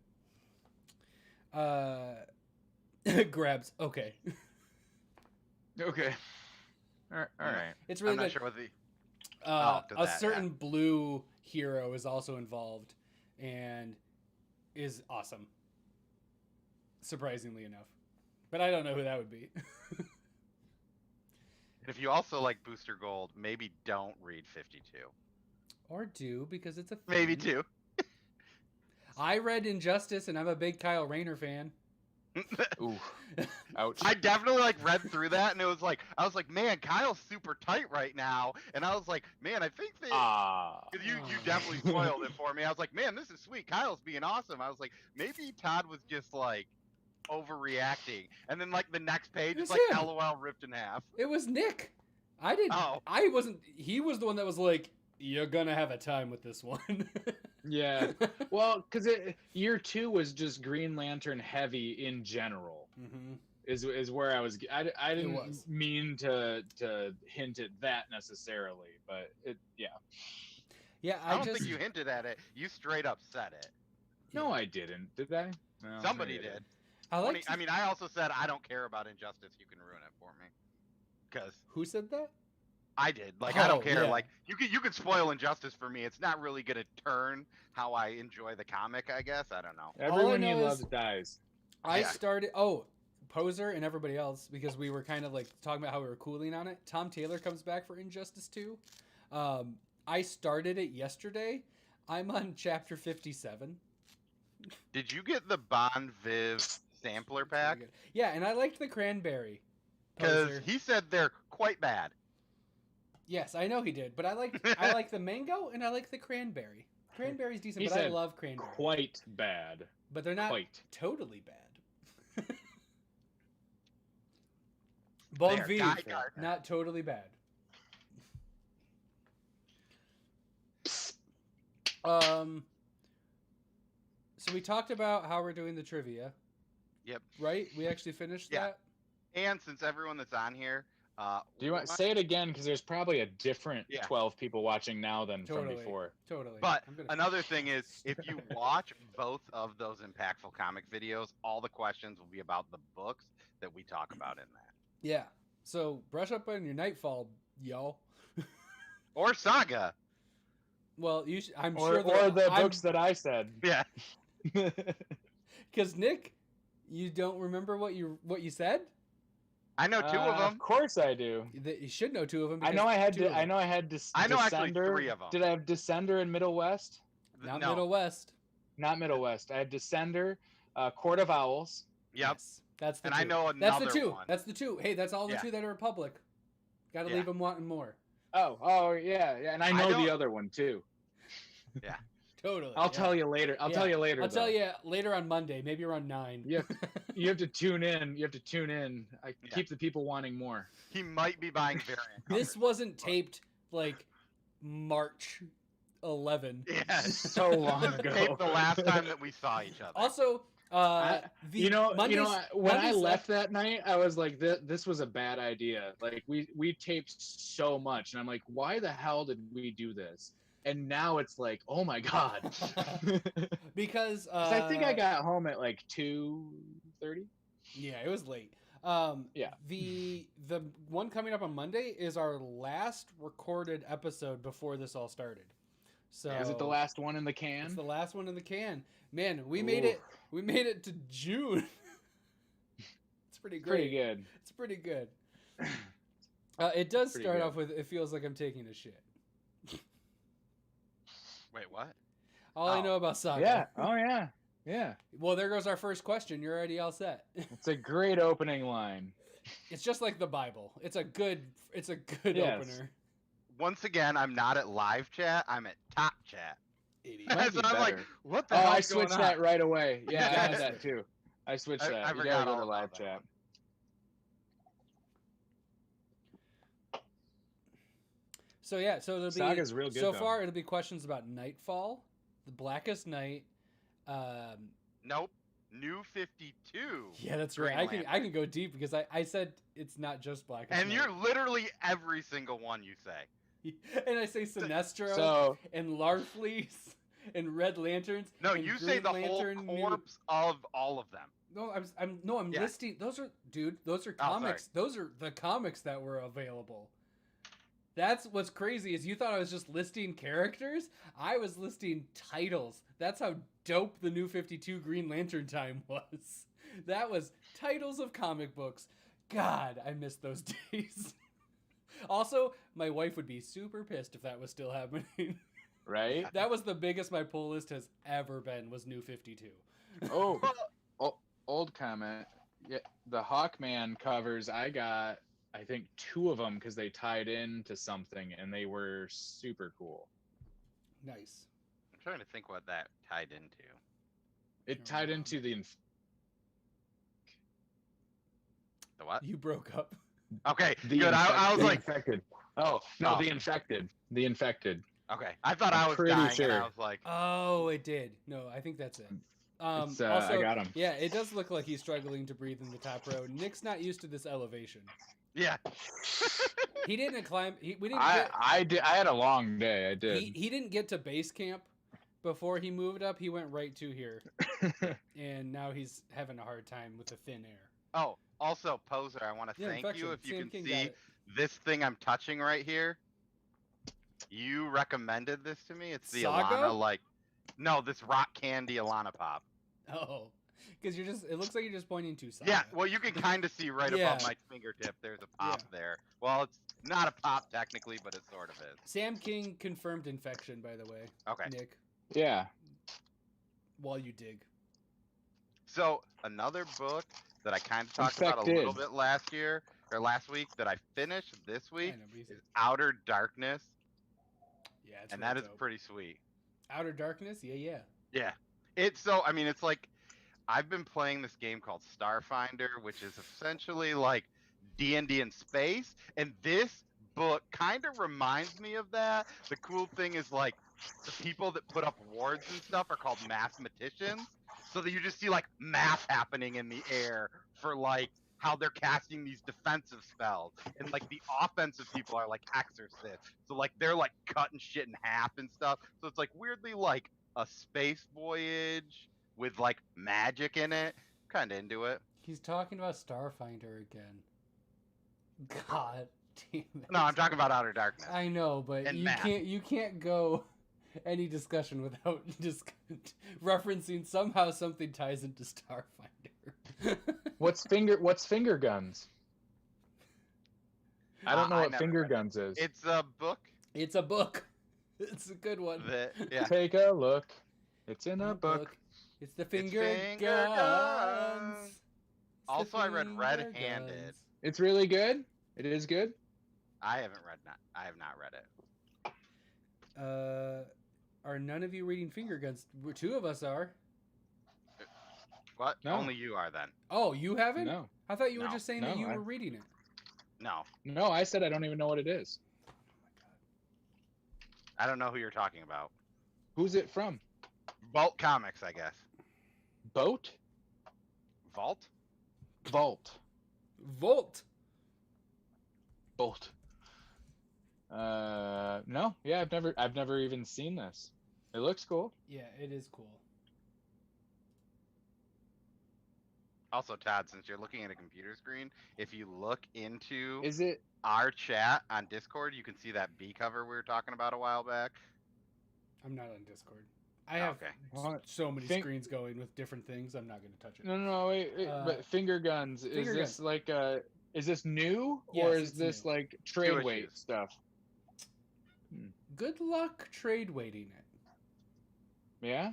Grabs. Okay. Okay. All right. It's really I'm not good. sure what the. to A that, certain blue hero is also involved and is awesome. Surprisingly enough. But I don't know who that would be. And if you also like Booster Gold, maybe don't read 52. Or do, because it's a thing. Maybe 2. I read Injustice and I'm a big Kyle Rayner fan. Ooh, ouch. I definitely like read through that, and it was like I was like, man, Kyle's super tight right now, and I was like, man, I think they. Ah. 'Cause you definitely spoiled it for me. I was like, man, this is sweet. Kyle's being awesome. I was like, maybe Todd was just like overreacting, and then like the next page It is was like him. LOL ripped in half. It was Nick. I didn't. Oh. I wasn't. He was the one that was like, "You're gonna have a time with this one." Yeah. Well, because year 2 was just Green Lantern heavy in general. Mm-hmm. Is where I was. I didn't was. mean to hint at that necessarily, but yeah. Yeah, I don't think you hinted at it. You straight up said it. No, I didn't. Did I? No, Somebody maybe I did. I like. I mean, I also said I don't care about injustice. You can ruin it for me. Because Who said that? I did. Like I Oh, don't care. yeah. Like you could spoil injustice for me. It's not really gonna turn how I enjoy the comic. I guess I don't know. Everyone you know love is- dies. I Yeah. started. Poser and everybody else, because we were kind of like talking about how we were cooling on it. Tom Taylor comes back for Injustice 2. I started it yesterday. I'm on chapter 57. Did you get the Bon Viv sampler It's really pack? good. Yeah, and I liked the cranberry. Because Poser. he said they're quite bad. Yes, I know he did, but I like the mango and I like the cranberry. Cranberry's decent, He but I said love cranberry. Quite bad. But they're not Quite. totally bad. Bon There, Viv, Guy Gardner. not totally bad. So we talked about how we're doing the trivia. Yep. Right? We actually finished Yeah. that. And since everyone that's on here, Do you want to say it again? Because there's probably a different Yeah. 12 people watching now than Totally. from before. Totally. But I'm gonna- another thing is, if you watch both of those impactful comic videos, all the questions will be about the books that we talk about in that. Yeah. So brush up on your Nightfall, y'all. Or Saga. Well, I'm Or, sure or the books that I said. Yeah. Because Nick, you don't remember what you said? I know two of Of them. course I do. You should know two of them. I know I had to. I know I had to. I know actually Descender. 3 of them. Did I have Descender in Middle West? Not No. Middle West. Not Middle West. I had Descender, Court of Owls. Yep. Yes, that's the And two. I know That's another the two. one. That's the two. Hey, that's all the Yeah. two that are public. Got to Yeah. leave them wanting more. Oh yeah, and I I know don't- the other one too. Totally. I'll tell you later. I'll tell you later. I'll tell though. you later on Monday, maybe around 9. Yeah. You have to tune in. You have to tune in. I Yeah. keep the people wanting more. He might be buying variant This covers. wasn't taped like March 11. Yeah. So long This was ago. taped the last time that we saw each other. Also, When I Mondays- left that night, I was like, "This was a bad idea." Like we taped so much, and I'm like, "Why the hell did we do this?" And now it's like, "Oh my god!" because 'Cause I think I got home at like 2:30. Yeah, it was late. Yeah. The one coming up on Monday is our last recorded episode before this all started. So Is it the last one in the can? It's the last one in the can. Man, we made it. We made it to June. It's pretty great. Pretty good. It's pretty good. It does Pretty start good. off with "It feels like I'm taking a shit." Wait, what? All I Oh. know about Saga. Yeah. Oh yeah. Yeah. Well, there goes our first question. You're already all set. It's a great opening line. It's just like the Bible. It's a good Yes. opener. Once again, I'm not at live chat. I'm at top chat. Idiot. Might so be I'm like, better. what the Oh, hell's I switched going that on? right away. Yeah, I had Yes. that too. I switched I that. You forgot gotta all go to about live that chat. one. So yeah, so it'll be Saga's real good, so though. far it'll be questions about Nightfall, the Blackest Night. Nope. New 52. Yeah, that's Green right. I Lantern. can go deep because I said it's not just Blackest And Night. you're literally every single one you say. and I say Sinestro So and Larfleeze and Red Lanterns. No, and you say Green the Lantern, whole corpse of all of them. No, I'm Yeah. listing. Those are sorry. comics. Those are the comics that were available. That's what's crazy is you thought I was just listing characters. I was listing titles. That's how dope the New 52 Green Lantern time was. That was titles of comic books. God, I miss those days. Also, my wife would be super pissed if that was still happening. right? That was the biggest my pull list has ever been was New 52. Oh, old comment. Yeah, the Hawkman covers. I got, I think, 2 of them because they tied into something, and they were super cool. Nice. I'm trying to think what that tied into. It tied into the The what? You broke up. Okay, the good. I was the like, infected. Oh no, Oh. the infected. The infected. okay. I thought I'm I was pretty dying, and sure. I was like, Oh, it did. No, I think that's it. It's, Also, I got him. yeah, it does look like he's struggling to breathe in the top row. Nick's not used to this elevation. yeah. He didn't climb. We didn't I did. I had a long day. I did. He didn't get to base camp before he moved up. He went right to here, and now he's having a hard time with the thin air. Oh, also, Poser, I want to Yeah, thank you infection. if you Sam can King see got it. this thing I'm touching right here. You recommended this to me. It's the Saga? Alana, no, this rock candy Alana pop. Oh, because it looks like you're just pointing to Saga. Yeah, well, you can kind of see right Yeah. above my fingertip. There's a pop there. Well, it's not a pop technically, but it sort of is. Sam King confirmed infection, by the way. Okay. Nick, Yeah. while you dig. So another book that I kind of talked about a little bit last week that I finished this week is Outer Darkness, Yeah, it's and really that is dope. pretty sweet. Outer Darkness. Yeah. Yeah, it's like I've been playing this game called Starfinder, which is essentially like D&D in space, and this book kind of reminds me of that. The cool thing is like the people that put up wards and stuff are called mathematicians, so that you just see like math happening in the air for like how they're casting these defensive spells, and like the offensive people are like exorcists, so like they're like cutting shit in half and stuff. So it's like weirdly like a space voyage with like magic in it. Kind of into it. He's talking about Starfinder again. God damn it. No, I'm talking about Outer Darkness. I know, but And you math. can't go any discussion without just referencing somehow something ties into Starfinder. What's finger guns? I don't know I what never finger read it. guns is. It's a book It's a book. It's a good one. that yeah. Take a look. It's in a book. It's the finger, finger guns. guns. It's the Also, I read finger Red-Handed. guns. It's really good. It is good. I have not read it. Are none of you reading finger guns? 2 of us are. What? No. Only you are then. Oh, you haven't? No. I thought you were No. just saying that No, you I- were reading it. No, No, I said I don't even know what it is. I don't know who you're talking about. Who's it from? Vault Comics, I guess. Boat? Vault? Vault. Volt. Bolt. No. Yeah, I've never even seen this. It looks cool. Yeah, it is cool. Also, Todd, since you're looking at a computer screen, if you look into Is it? our chat on Discord, you can see that B cover we were talking about a while back. I'm not on Discord. I have Okay. What? so many Think- screens going with different things. I'm not going to touch it. No, wait. But finger guns. Is finger this guns. like is this new Yes, or is it's this new. like trade New weight issues. stuff? Good luck trade weighting it. Yeah.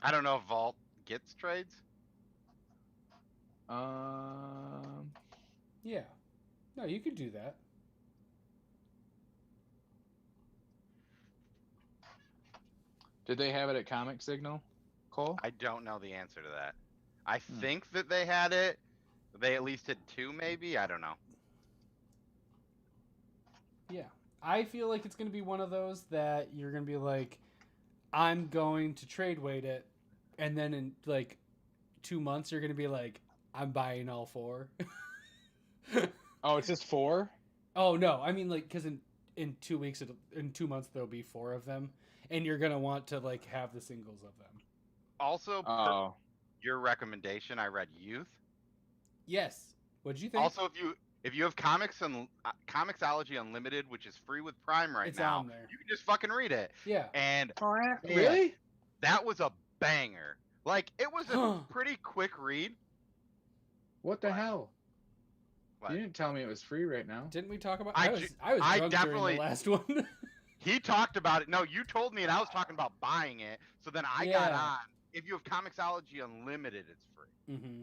I don't know if Vault gets trades. Yeah. No, you could do that. Did they have it at Comic Signal, Cole? I don't know the answer to that. I think that they had it. They at least had 2, maybe. I don't know. Yeah. I feel like it's going to be one of those that you're going to be like, I'm going to trade weight it. And then in like 2 months, you're going to be like, I'm buying all 4. Oh, it's just 4? Oh, no. I mean, like, because in 2 weeks, in 2 months, there'll be 4 of them. And you're going to want to like have the singles of them. Also, per Oh. your recommendation, I read Youth. Yes. What'd you think? Also, if you have Comics and Comixology Unlimited, which is free with Prime right It's now, on there. you can just fucking read it. Yeah. And Really? that was a banger. Like, it was a pretty quick read. What the What? hell? What? You didn't tell me it was free right now. Didn't we talk about? I I was ju- drunk I during definitely- the last one. He talked about it. No, you told me, and I was talking about buying it. So then I got Yeah. on. If you have Comixology Unlimited, it's free. Mm-hmm.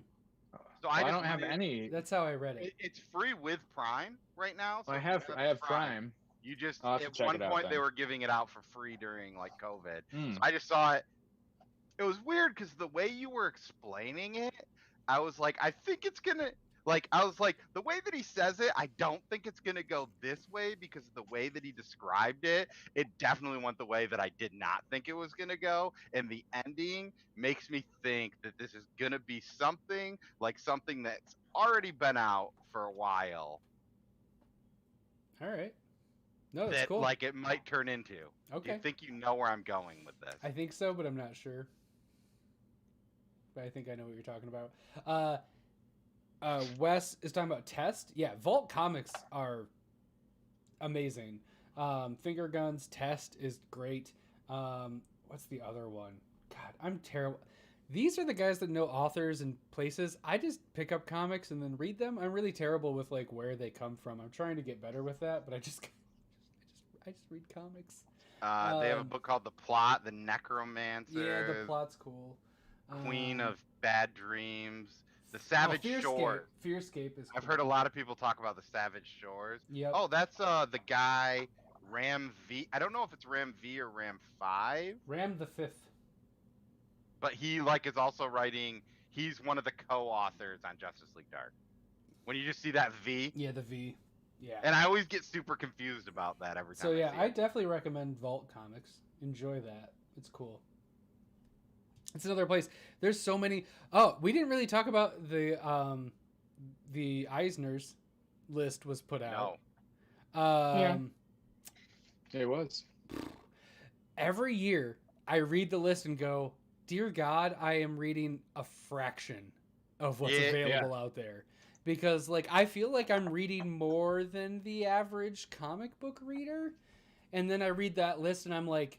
So I just don't have went in- any. That's how I read it. It's free with Prime right now. So I if you have Prime. You just I'll have to at check one it out point they then. were giving it out for free during like COVID. Hmm. So I just saw it. It was weird because the way you were explaining it, I was like, I think it's gonna I was like, the way that he says it, I don't think it's gonna go this way because of the way that he described it. It definitely went the way that I did not think it was gonna go. And the ending makes me think that this is gonna be something that's already been out for a while. All right. No, that's That cool. it might turn into. Okay. Do you think you know where I'm going with this? I think so, but I'm not sure. But I think I know what you're talking about. Wes is talking about Test. Yeah, Vault comics are amazing. Finger Guns Test is great. What's the other one? God, I'm terrible. These are the guys that know authors and places. I just pick up comics and then read them. I'm really terrible with where they come from. I'm trying to get better with that, but I just read comics. They have a book called The Plot, The Necromancer. Yeah, the plot's cool. Queen of Bad Dreams, The Savage Shores. Fearscape is cool. I've heard a lot of people talk about The Savage Shores. Yep. Oh, that's the guy Ram V. I don't know if it's Ram V or Ram 5. Ram the 5th. But he is also writing. He's one of the co-authors on Justice League Dark. When you just see that V. Yeah, the V. Yeah. And I always get super confused about that every time. So yeah, I it. definitely recommend Vault Comics. Enjoy that. It's cool. It's another place. There's so many. Oh, we didn't really talk about the Eisners list was put out. Yeah. It was. Every year I read the list and go, dear God, I am reading a fraction of what's available out there. Because I feel like I'm reading more than the average comic book reader. And then I read that list and I'm like,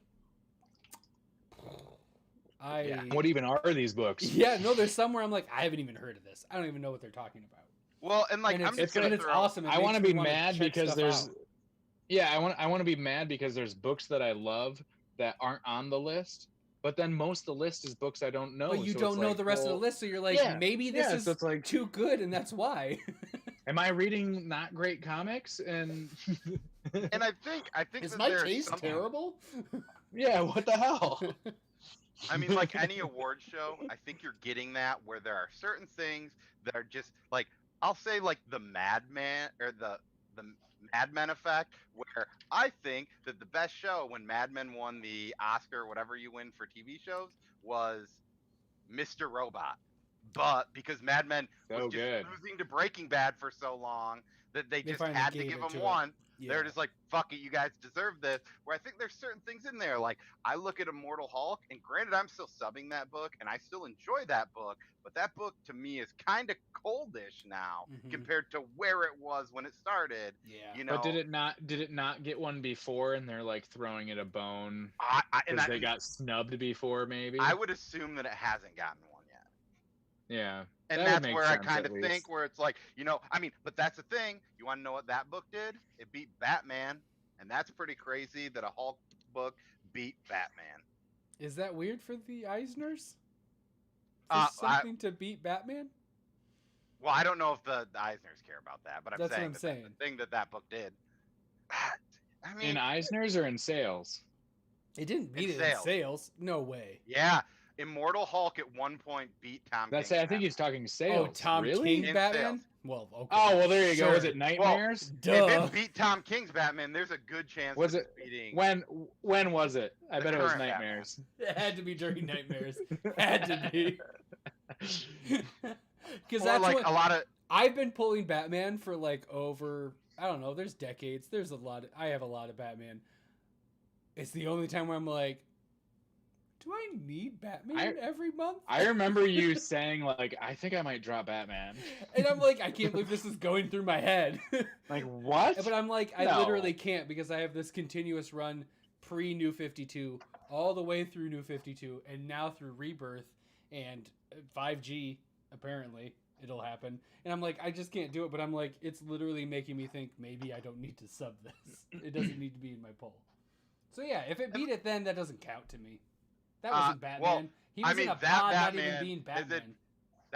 what even are these books? Yeah, no, there's somewhere I'm like, I haven't even heard of this. I don't even know what they're talking about. Well, and it's awesome. I want to be mad because there's I want to be mad because there's books that I love that aren't on the list. But then most of the list is books I don't know. But you don't know the rest of the list, so you're like, maybe this is too good, and that's why. Am I reading not great comics? And I think is my taste terrible? Yeah, what the hell? I mean, any award show, I think you're getting that where there are certain things that are just I'll say the Mad Men or the Mad Men effect, where I think that the best show when Mad Men won the Oscar, whatever you win for TV shows, was Mr. Robot. But because Mad Men was just losing to Breaking Bad for so long that they just had to give them one. Yeah. They're just like, fuck it, you guys deserve this. Where I think there's certain things in there. I look at Immortal Hulk, and granted, I'm still subbing that book, and I still enjoy that book, but that book to me is kind of coldish now compared to where it was when it started. Yeah. But did it not get one before, and they're throwing it a bone because they got snubbed before? Maybe I would assume that it hasn't gotten one yet. Yeah. And that's where I kind of think where it's but that's the thing. You want to know what that book did? It beat Batman, and that's pretty crazy that a Hulk book beat Batman. Is that weird for the Eisners? For something to beat Batman? Well, I don't know if the Eisners care about that, but that's saying what I'm saying. The thing that book did. I mean, in Eisners or in sales? It didn't beat it in sales. No way. Yeah. Immortal Hulk at one point beat Tom King's I think he's talking sales. Oh, Tom King's Batman? Sales. Well, okay. Oh, well, there you go. Was it Nightmares? Well, if it beat Tom King's Batman, there's a good chance was it beating... When was it? I bet it was Nightmares. Batman. It had to be during Nightmares. Had to be. Because that's a lot of... I've been pulling Batman for over... I don't know. There's decades. There's I have a lot of Batman. It's the only time where I'm like, do I need Batman every month? I remember you saying I think I might drop Batman. And I'm like, I can't believe this is going through my head. What? But I'm like, I literally can't because I have this continuous run pre-New 52 all the way through New 52 and now through Rebirth and 5G, apparently. It'll happen. And I'm like, I just can't do it. But I'm like, it's literally making me think maybe I don't need to sub this. It doesn't need to be in my poll. So yeah, if it beat it then, that doesn't count to me. That wasn't Batman. Well, he was in a pod not even being Batman.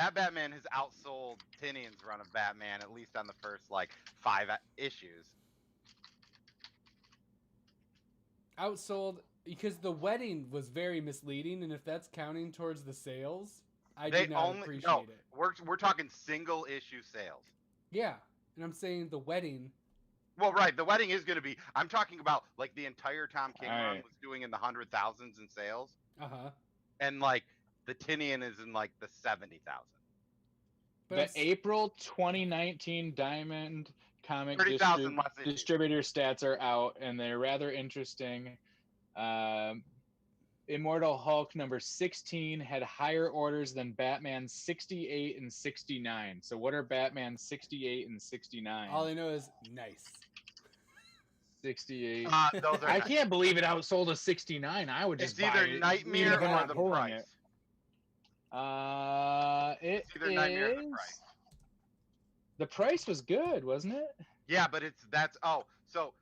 that Batman has outsold Tinian's run of Batman, at least on the first like 5 issues. Outsold because the wedding was very misleading, and if that's counting towards the sales, I They do not only appreciate no, it. we're talking single issue sales. Yeah, and I'm saying the wedding. Well, right, the wedding is going to be. I'm talking about like the entire Tom King All run right. was doing in the 100,000s in sales, Uh-huh. and like the Tinian is in like the 70,000. But The I'm April 2019 Diamond Comic 30,000 was issued. distributor stats are out, and they're rather interesting. Immortal Hulk number 16 had higher orders than Batman 68 and 69. So what are Batman 68 and 69? all I know is nice. 68. Those are I nice. can't believe it outsold a 69. I would just It's buy either it, Nightmare even if I'm or not the pulling price. it. It's either Nightmare or the price. The price was good, wasn't it? Yeah, but so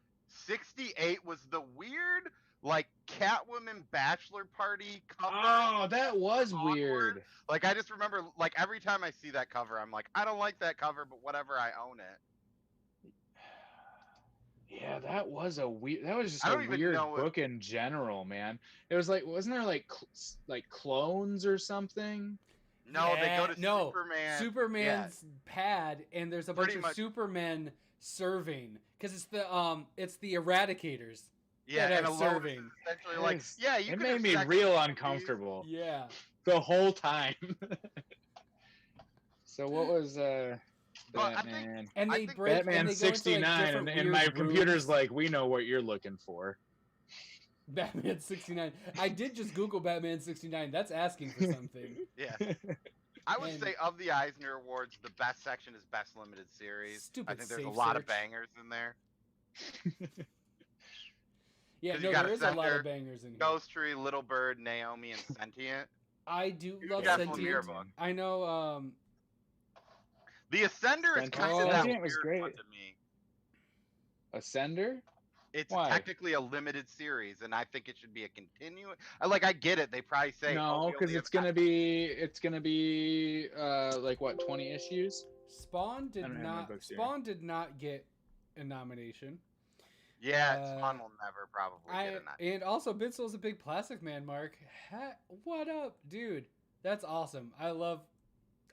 68 was the weird like Catwoman bachelor party cover. Oh, that was Awkward. weird. Like I just remember like every time I see that cover, I'm like, I don't like that cover, but whatever, I own it. Yeah, that was just I a don't even weird know book in general, man. It was like, wasn't there like clones or something? No, they go to no. Superman. Superman's pad, and there's a bunch Pretty of much. Supermen serving because it's the Eradicators. Yeah, that and are a serving. Lois is essentially like, Yes. yeah, you It can made have me sex real with uncomfortable Yeah. the whole time. So what was But I think- Batman? And I they think break Batman and they go into, like, 69, different and my weird computer's rooms. like, we know what you're looking for. Batman 69. I did just Google Batman 69. That's asking for something. Yeah. I would And- say of the Eisner Awards, the best section is Best Limited Series. Stupid I think there's a safe lot of search. bangers in there. Yeah, 'Cause no, you got there is a lot Ascender, of bangers in here. Ghost Tree, Little Bird, Naomi, and Sentient. I do love Jeff Sentient. Lemire book. I know. The Ascender is Sentient- kind Oh. of that Sentient was weird one great. to me. Ascender? It's Why? technically a limited series, and I think it should be a continuing. I get it. They probably say No, we because only it's have gonna be like what, 20 issues? Spawn I don't have my books here. Spawn did not get a nomination. Yeah, Spawn will never probably get a nod. And also, Bitsel's a big Plastic Man, Mark. What up, dude? That's awesome. I love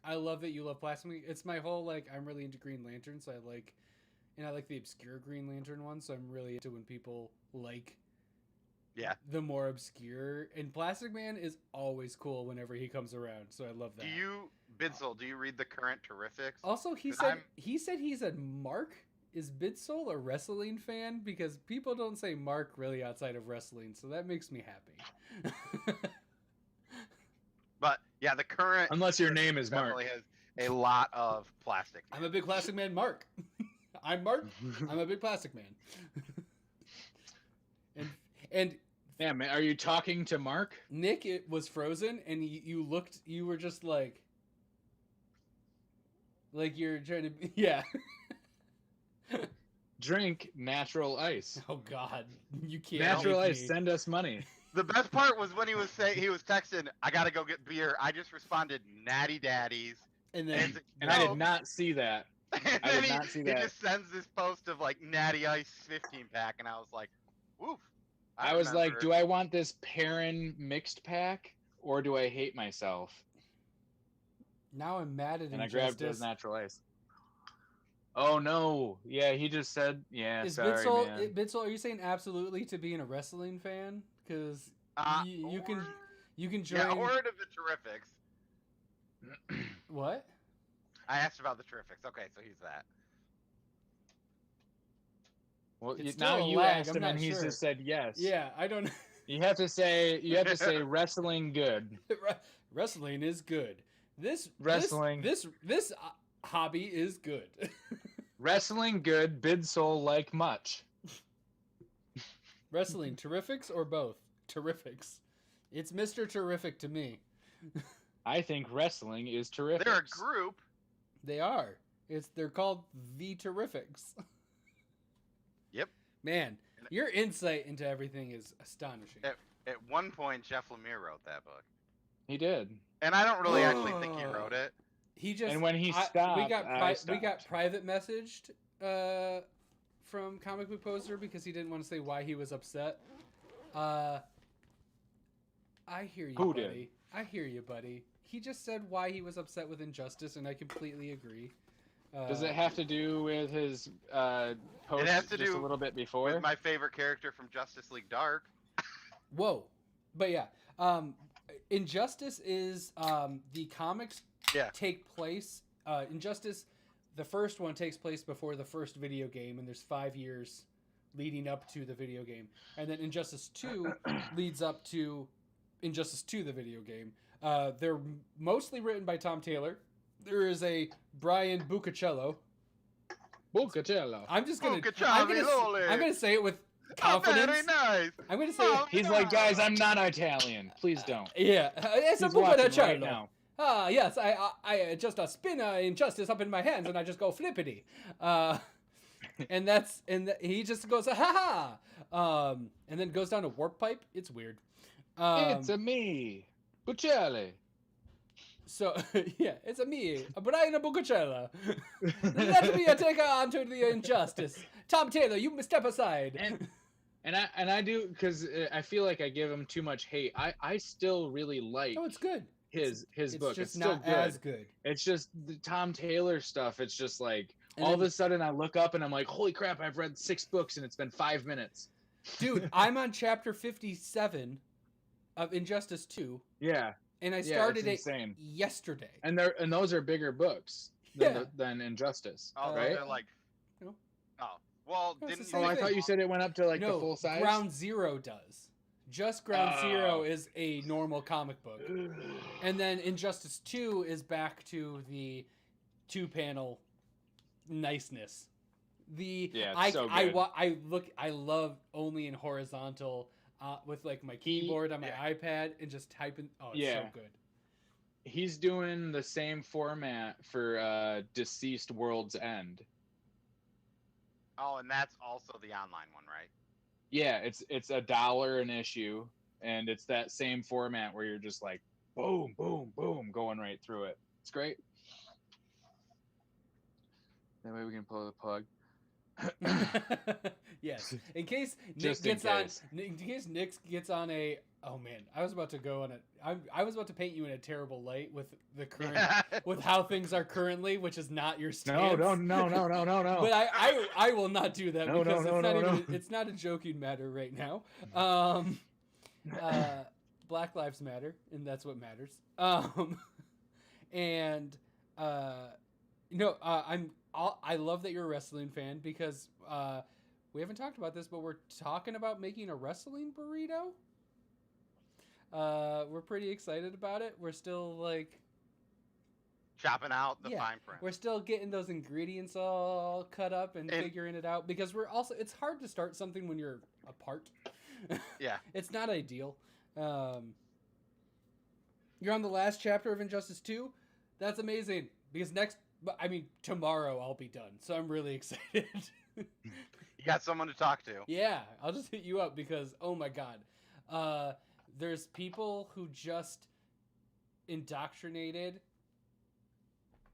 that you love Plastic Man. It's my whole like I'm really into Green Lantern, so I like the obscure Green Lantern one. So I'm really into when people like the more obscure. And Plastic Man is always cool whenever he comes around. So I love that. Bidsel, do you read the current Terrifics? Also, he 'Cause said he's a Mark. Is Bidsole a wrestling fan? Because people don't say Mark really outside of wrestling, so that makes me happy. But yeah, the current Unless your name is Mark. definitely has a lot of plastic. I'm a big Plastic Man Mark. I'm Mark. I'm a big Plastic Man. and Yeah, man, are you talking to Mark? Nick, it was frozen, and you were just like you're trying to be, yeah. Drink natural ice. Oh God, you can't. Natural make ice, me. send us money. The best part was when he was texting, "I gotta go get beer." I just responded, "Natty Daddies," And then And I did not see that. And I then did not see he that. just sends this post of like Natty Ice 15 pack, and I was like, "Woof." I was like, remember. do I want this Perrin mixed pack or do I hate myself? now I'm mad at And I grabbed Injustice. his natural ice. Oh no! Yeah, he just said, "Yeah, Is sorry, man." Bitzel, are you saying absolutely to being a wrestling fan? Because you can join. Yeah, or to the Terrifics. What? I asked about the Terrifics. Okay, so he's that. Well, It's now still a you lag, asked I'm him, and not he's sure. just said yes. Yeah, I don't. You have to say wrestling good. Wrestling is good. Wrestling. This hobby is good. Wrestling good. Bid soul like much. Wrestling terrifics or both? Terrifics. It's Mr. Terrific to me. I think wrestling is terrific. They're a group. They are. They're called the Terrifics. Yep. Man, your insight into everything is astonishing. At one point, Jeff Lemire wrote that book, He did. and I don't really actually think he wrote it. He just And when he stopped, we got I we got stopped. private messaged from Comic Book Poster because he didn't want to say why he was upset. I hear you, Who buddy. did? I hear you, buddy. He just said why he was upset with Injustice, and I completely agree. Does it have to do with his post has to just do a little bit before? With my favorite character from Justice League Dark. Whoa, but yeah, Injustice is the comics take place. Injustice, the first one takes place before the first video game, and there's 5 years leading up to the video game, and then Injustice 2 leads up to Injustice 2, the video game. They're mostly written by Tom Taylor. There is a Brian Buccicello. Buccicello. I'm Buccicello. gonna say it with confidence. Very nice. I'm gonna say it. He's like, guys, I'm not Italian. Please don't. Yeah, it's a He's watching right Buccicello. now. Ah, yes, I just spin Injustice up in my hands and I just go flippity. And he just goes, ha ha! And then goes down to Warp Pipe. It's weird. It's a me, Buccicelli. So, yeah, it's a me, Brian Buccicello. Let me take on to the Injustice. Tom Taylor, you step aside. And I do, because I feel like I give him too much hate. I still really like No, it's good. his book. Just It's still not good. as good. It's just the Tom Taylor stuff. It's just like And all of then- a sudden I look up and I'm like, holy crap! I've read 6 books and it's been 5 minutes. Dude, I'm on chapter 57 of Injustice 2, Yeah, and I it's started it insane. yesterday. And those are bigger books than Injustice, Oh, right? they're like. No. Oh, well, No, it's didn't the Oh, same I thing. thought you said it went up to like no, the full size. Ground Zero does. Just Ground Oh. Zero is a normal comic book. And then Injustice 2 is back to the 2-panel niceness. Yeah, it's I so I, good. wa- I love only in horizontal with like my keyboard on my iPad and just typing. Oh, it's so good. He's doing the same format for Deceased World's End. Oh, and that's also the online one, right? Yeah, it's $1 an issue, and it's that same format where you're just like boom, boom, boom, going right through it. It's great. That way we can pull the plug. Yes. In case Nick Just in gets on, case. in case Nick gets on a. Oh man, I was about to go on a. I was about to paint you in a terrible light with the current, with how things are currently, which is not your stance. No. But I will not do that No, because no, it's no, not no, even. no. It's not a joking matter right now. Black Lives Matter, and that's what matters. I love that you're a wrestling fan because we haven't talked about this, but we're talking about making a wrestling burrito. We're pretty excited about it. We're still like Chopping out the fine print. we're still getting those ingredients all cut up and figuring it out because we're also it's hard to start something when you're apart. Yeah. It's not ideal. You're on the last chapter of Injustice 2. That's amazing because tomorrow I'll be done. So I'm really excited. You got someone to talk to. Yeah, I'll just hit you up because oh my god. There's people who just indoctrinated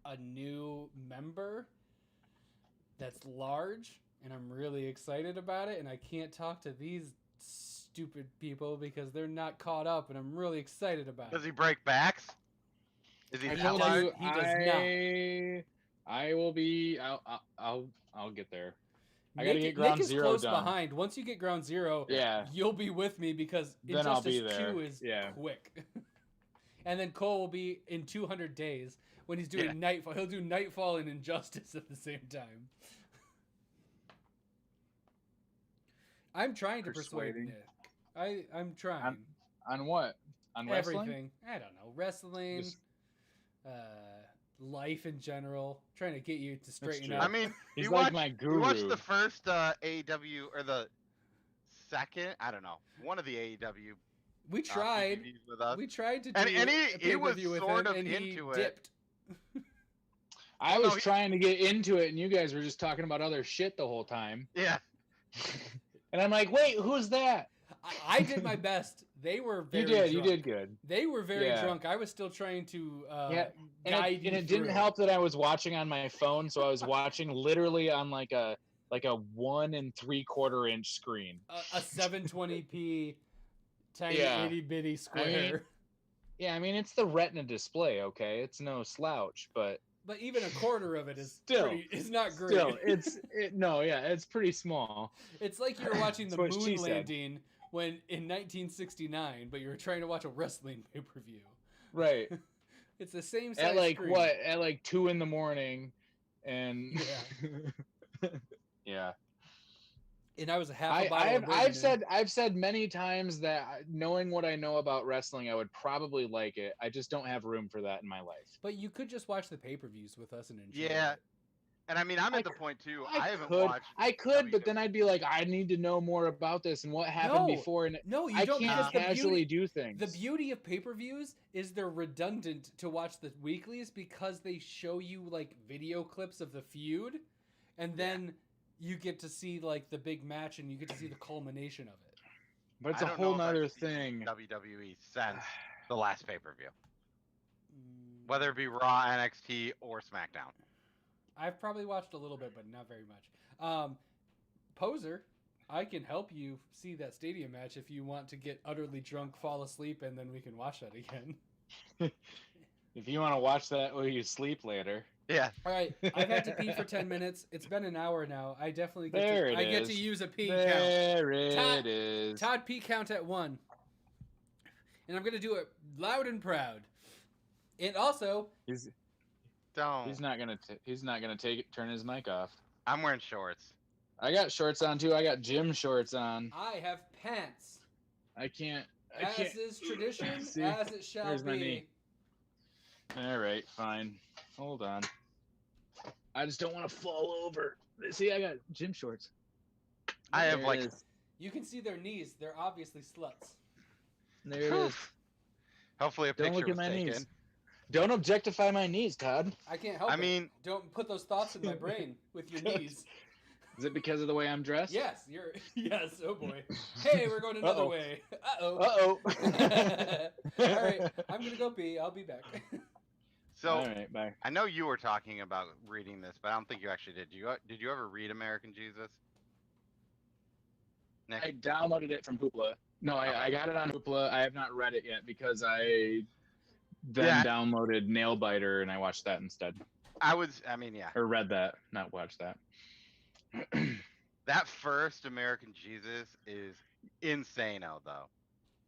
a new member that's large, and I'm really excited about it, and I can't talk to these stupid people because they're not caught up, and I'm really excited about Does it. he break backs? Is he I that told large? you He does I will be. I'll get there. I gotta Nick- get Ground Nick is Zero close done. behind. Once you get Ground Zero, Yeah. you'll be with me because Then I'll Injustice be there. 2 is Yeah. quick. And then Cole will be in 200 days when he's doing Yeah. Nightfall. He'll do Nightfall and Injustice at the same time. I'm trying to persuade Persuading. Nick. I'm trying. On what? On wrestling? Everything. I don't know. Wrestling, Just- life in general. Trying to get you to straighten true. up. I mean, He's you like watched, my you guru. watched the first AEW or the second, I don't know, one of the AEW we tried. DVDs with us. We tried to do And a he was pay-per-view with sort him, of and he into it. dipped. I No, was he- trying to get into it, and you guys were just talking about other shit the whole time. Yeah. And I'm like, wait, who's that? I did my best They were You very did. drunk. You did good. They were very Yeah. drunk. I was still trying to Yeah, guide you and it didn't through. help that I was watching on my phone, so I was watching literally on like a 1 3/4 inch screen. A 720p tiny Yeah. itty bitty square. I mean it's the Retina display, okay? It's no slouch, but even a quarter of it is Still, it's not great. still, it's pretty small. It's like you were watching the That's what she moon said. landing when in 1969, but you were trying to watch a wrestling pay-per-view. Right. It's the same size At like screen. what? At like 2 a.m, and Yeah. yeah. And I was a half a bottle of bourbon I've said many times that knowing what I know about wrestling, I would probably like it. I just don't have room for that in my life. But you could just watch the pay-per-views with us and enjoy Yeah. it. And I mean, I'm I at the c- point too. I haven't could, watched. I could, but WWE. then I'd be like, I need to know more about this and what happened No, before, and No, you I don't can't because casually do things. the beauty of pay-per-views is they're redundant to watch the weeklies because they show you like video clips of the feud, and then you get to see like the big match and you get to see the culmination of it. But it's I a don't know whole if I've nother seen thing. WWE since the last pay-per-view, whether it be Raw, NXT, or SmackDown. I've probably watched a little bit, but not very much. Poser, I can help you see that stadium match if you want to get utterly drunk, fall asleep, and then we can watch that again. If you want to watch that while you sleep later. Yeah. All right, I've had to pee for 10 minutes. It's been an hour now. I definitely get There to. it I get to is. use a pee count. There it is. Todd pee count at 1, and I'm gonna do it loud and proud. And also, He's Don't. not gonna turn his mic off. I'm wearing shorts. I got shorts on too. I got gym shorts on. I have pants. I can't. As is tradition, See? as it shall Here's be. my knee. All right, fine. Hold on. I just don't want to fall over. See, I got gym shorts. I have There like. it is. You can see their knees. They're obviously sluts. There it is. Hopefully a Don't picture look at was my taken. knees. Don't objectify my knees, Todd. I can't help I it. mean- Don't put those thoughts in my brain with your knees. Is it because of the way I'm dressed? Yes, you're. Yes, oh boy. Hey, we're going another Uh-oh. way. Uh-oh. Uh-oh. All right, I'm going to go pee. I'll be back. So All right, bye. I know you were talking about reading this, but I don't think you actually did. Did you ever read American Jesus? Nick? I downloaded it from Hoopla. No, I got it on Hoopla. I have not read it yet because I then Yeah. downloaded Nailbiter and I watched that instead. I mean, yeah. Or read that, not watched that. That first American Jesus is insane, though.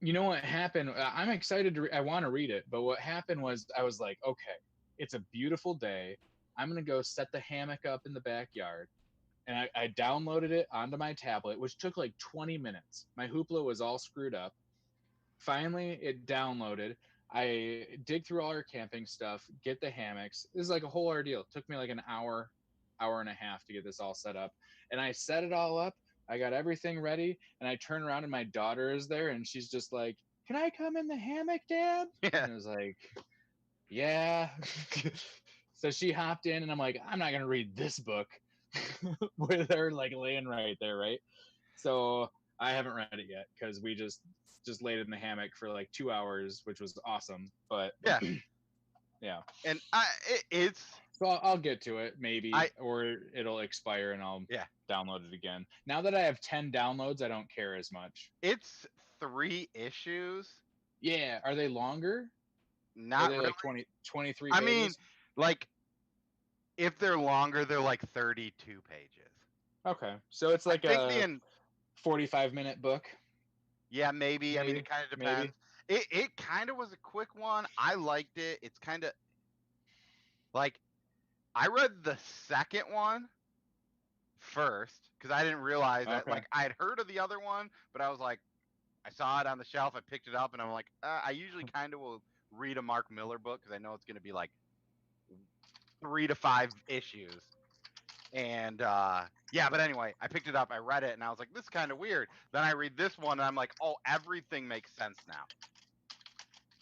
You know what happened? I'm excited to. I want to read it, but what happened was I was like, okay, it's a beautiful day. I'm gonna go set the hammock up in the backyard, and I downloaded it onto my tablet, which took like 20 minutes. My Hoopla was all screwed up. Finally, it downloaded. I dig through all our camping stuff, get the hammocks. This is like a whole ordeal. It took me like an hour and a half to get this all set up, and I set it all up. I got everything ready, and I turn around and my daughter is there, and she's just like, "Can I come in the hammock, Dad?" Yeah. And I was like, "Yeah." So she hopped in, and I'm like, "I'm not gonna read this book with her like laying right there, right?" So I haven't read it yet because we just laid in the hammock for like 2 hours, which was awesome. But Yeah. yeah. And it's So I'll get to it maybe, or it'll expire and I'll download it again. Now that I have 10 downloads, I don't care as much. It's 3 issues. Yeah, are they longer? Not are they really. like 23 I pages? mean, like, if they're longer, they're like 32 pages. Okay, so it's like I a think 45-minute book. Yeah, maybe. I mean, Maybe. it kind of depends. It kind of was a quick one. I liked it. It's kind of like I read the second one first because I didn't realize that. Okay. Like I had heard of the other one, but I was like, I saw it on the shelf. I picked it up, and I'm like, I usually kind of will read a Mark Miller book because I know it's going to be like 3 to 5 issues. And yeah, but anyway, I picked it up, I read it, and I was like, this is kind of weird. Then I read this one, and I'm like, oh, everything makes sense now.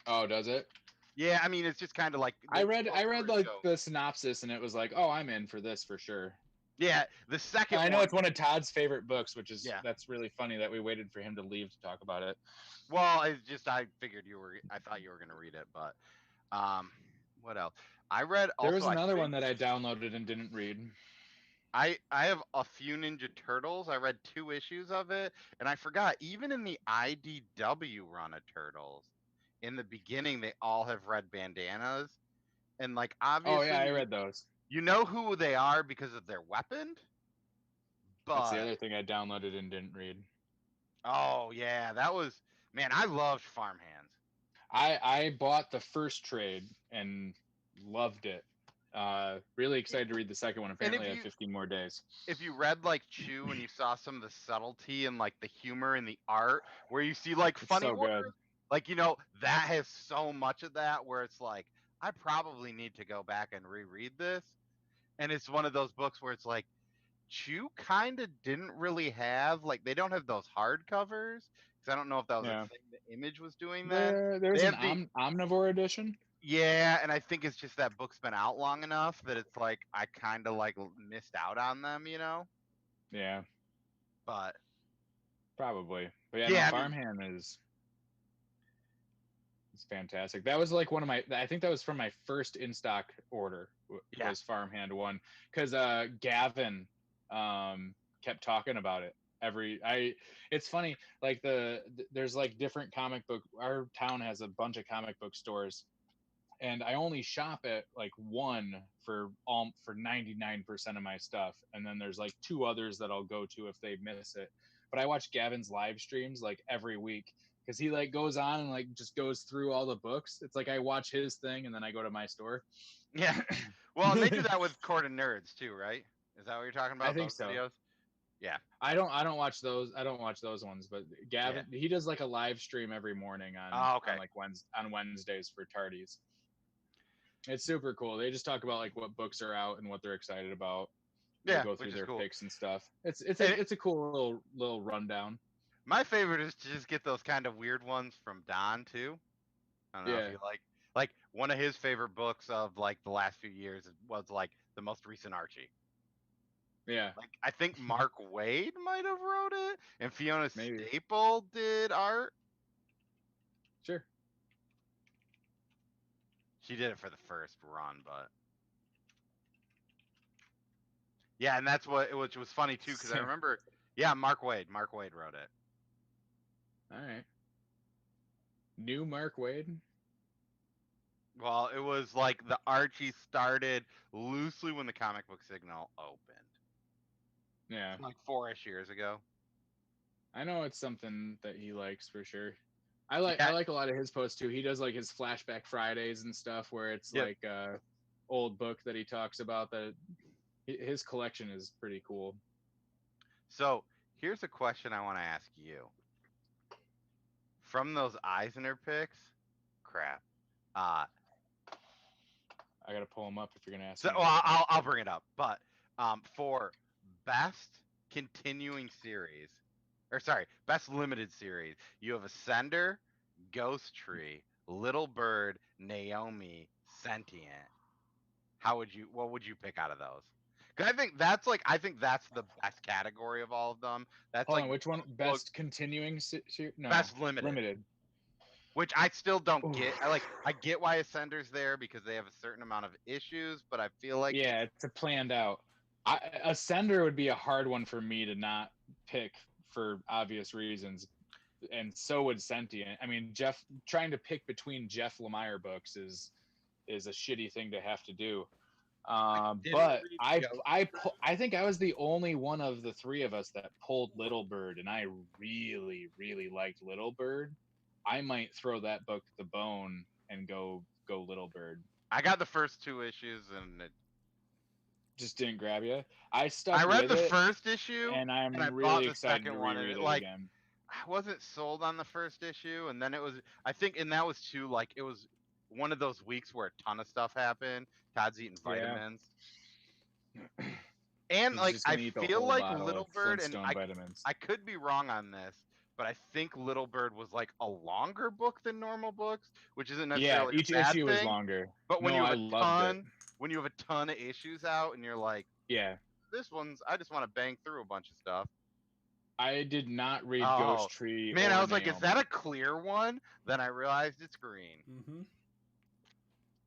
Oh, does it? Yeah, I mean, it's just kind of like I read like the synopsis, and it was like, oh, I'm in for this for sure. Yeah, the second I know one. it's one of Todd's favorite books, which is Yeah. that's really funny that we waited for him to leave to talk about it. Well, it's just I figured you were. I thought you were gonna read it, but what else? I read There also. was I another think one that I downloaded and didn't read. I have a few Ninja Turtles. I read 2 issues of it, and I forgot. Even in the IDW run of Turtles, in the beginning, they all have red bandanas, and like Oh yeah, I obviously read those. you know who they are because of their weapon. That's the But other thing I downloaded and didn't read. oh yeah, that was man. I loved Farmhands. I bought the first trade and loved it. Really excited to read the second one. And Apparently, I have 15 more days. if you read like Chew and you saw some of the subtlety and like the humor and the art, where you see like It's funny so words, good. like that has so much of that where it's like I probably need to go back and reread this. And it's one of those books where it's like Chew kind of didn't really have like they don't have those hardcovers because I don't know if that was a Yeah. thing the Image was doing then. There's They an have the omnivore edition. yeah, and I think it's just that book's been out long enough that it's like I kind of like missed out on them, Yeah, But probably. But yeah, no, yeah, I mean, Farmhand is it's fantastic. That was like one of my. I think that was from my first in stock order. Yeah. Was Farmhand one because Gavin kept talking about it. It's funny like there's like different comic book. Our town has a bunch of comic book stores, and I only shop at like one for 99% of my stuff, and then there's like 2 others that I'll go to if they miss it. But I watch Gavin's live streams like every week because he like goes on and like just goes through all the books. It's like I watch his thing and then I go to my store. Yeah. Well, and they do that with Court of Nerds too, right? Is that what you're talking about? I think Those so. videos? Yeah. I don't watch those. I don't watch those ones. But Gavin, he does like a live stream every morning on on Wednesdays for Tardies. It's super cool. They just talk about like what books are out and what they're excited about. They go through their picks and stuff. It's a cool little rundown. My favorite is to just get those kind of weird ones from Don too. I don't know if you like one of his favorite books of like the last few years was like the most recent Archie. Yeah. Like I think Mark Waid might have wrote it, and Fiona Maybe. Staple did art. Sure. She did it for the first run, but yeah, and that's which was funny too because I remember, Mark Waid wrote it. All right. New Mark Waid? Well, it was like the Archie started loosely when the comic book signal opened. Yeah. Like 4-ish years ago. I know it's something that he likes for sure. I like a lot of his posts too. He does like his flashback Fridays and stuff where it's like a old book that he talks about that his collection is pretty cool. So here's a question I want to ask you. From those Eisner picks, I gotta pull them up if you're gonna ask. So me I'll bring it up. But for best continuing series, or sorry, best limited series, you have Ascender, Ghost Tree, Little Bird, Naomi, Sentient. What would you pick out of those? Because I think that's the best category of all of them. That's Hold on, which one? Best continuing no, best limited. Which I still don't get. I get why Ascender's there because they have a certain amount of issues, but I feel like it's a planned out. Ascender would be a hard one for me to not pick for obvious reasons, and so would Sentient. I mean, Jeff trying to pick between Jeff Lemire books is a shitty thing to have to do. But I think I was the only one of the 3 of us that pulled Little Bird, and I really, really liked Little Bird. I might throw that book to the bone and go Little Bird. I got the first 2 issues and it just didn't grab you. I read the first issue and I'm really bought the second one and it like again. I wasn't sold on the first issue, and then it was and that was too like it was one of those weeks where a ton of stuff happened. Todd's eating vitamins. Yeah. And like I feel like Little Bird and I could be wrong on this, but I think Little Bird was like a longer book than normal books, which isn't necessarily each a bad issue is longer. But when you have a ton of issues out and you're like, this one's. I just want to bang through a bunch of stuff. I did not read Oh, Ghost Tree. Man, or I was like, is Naomi. that a clear one? Then I realized it's green. Mm-hmm.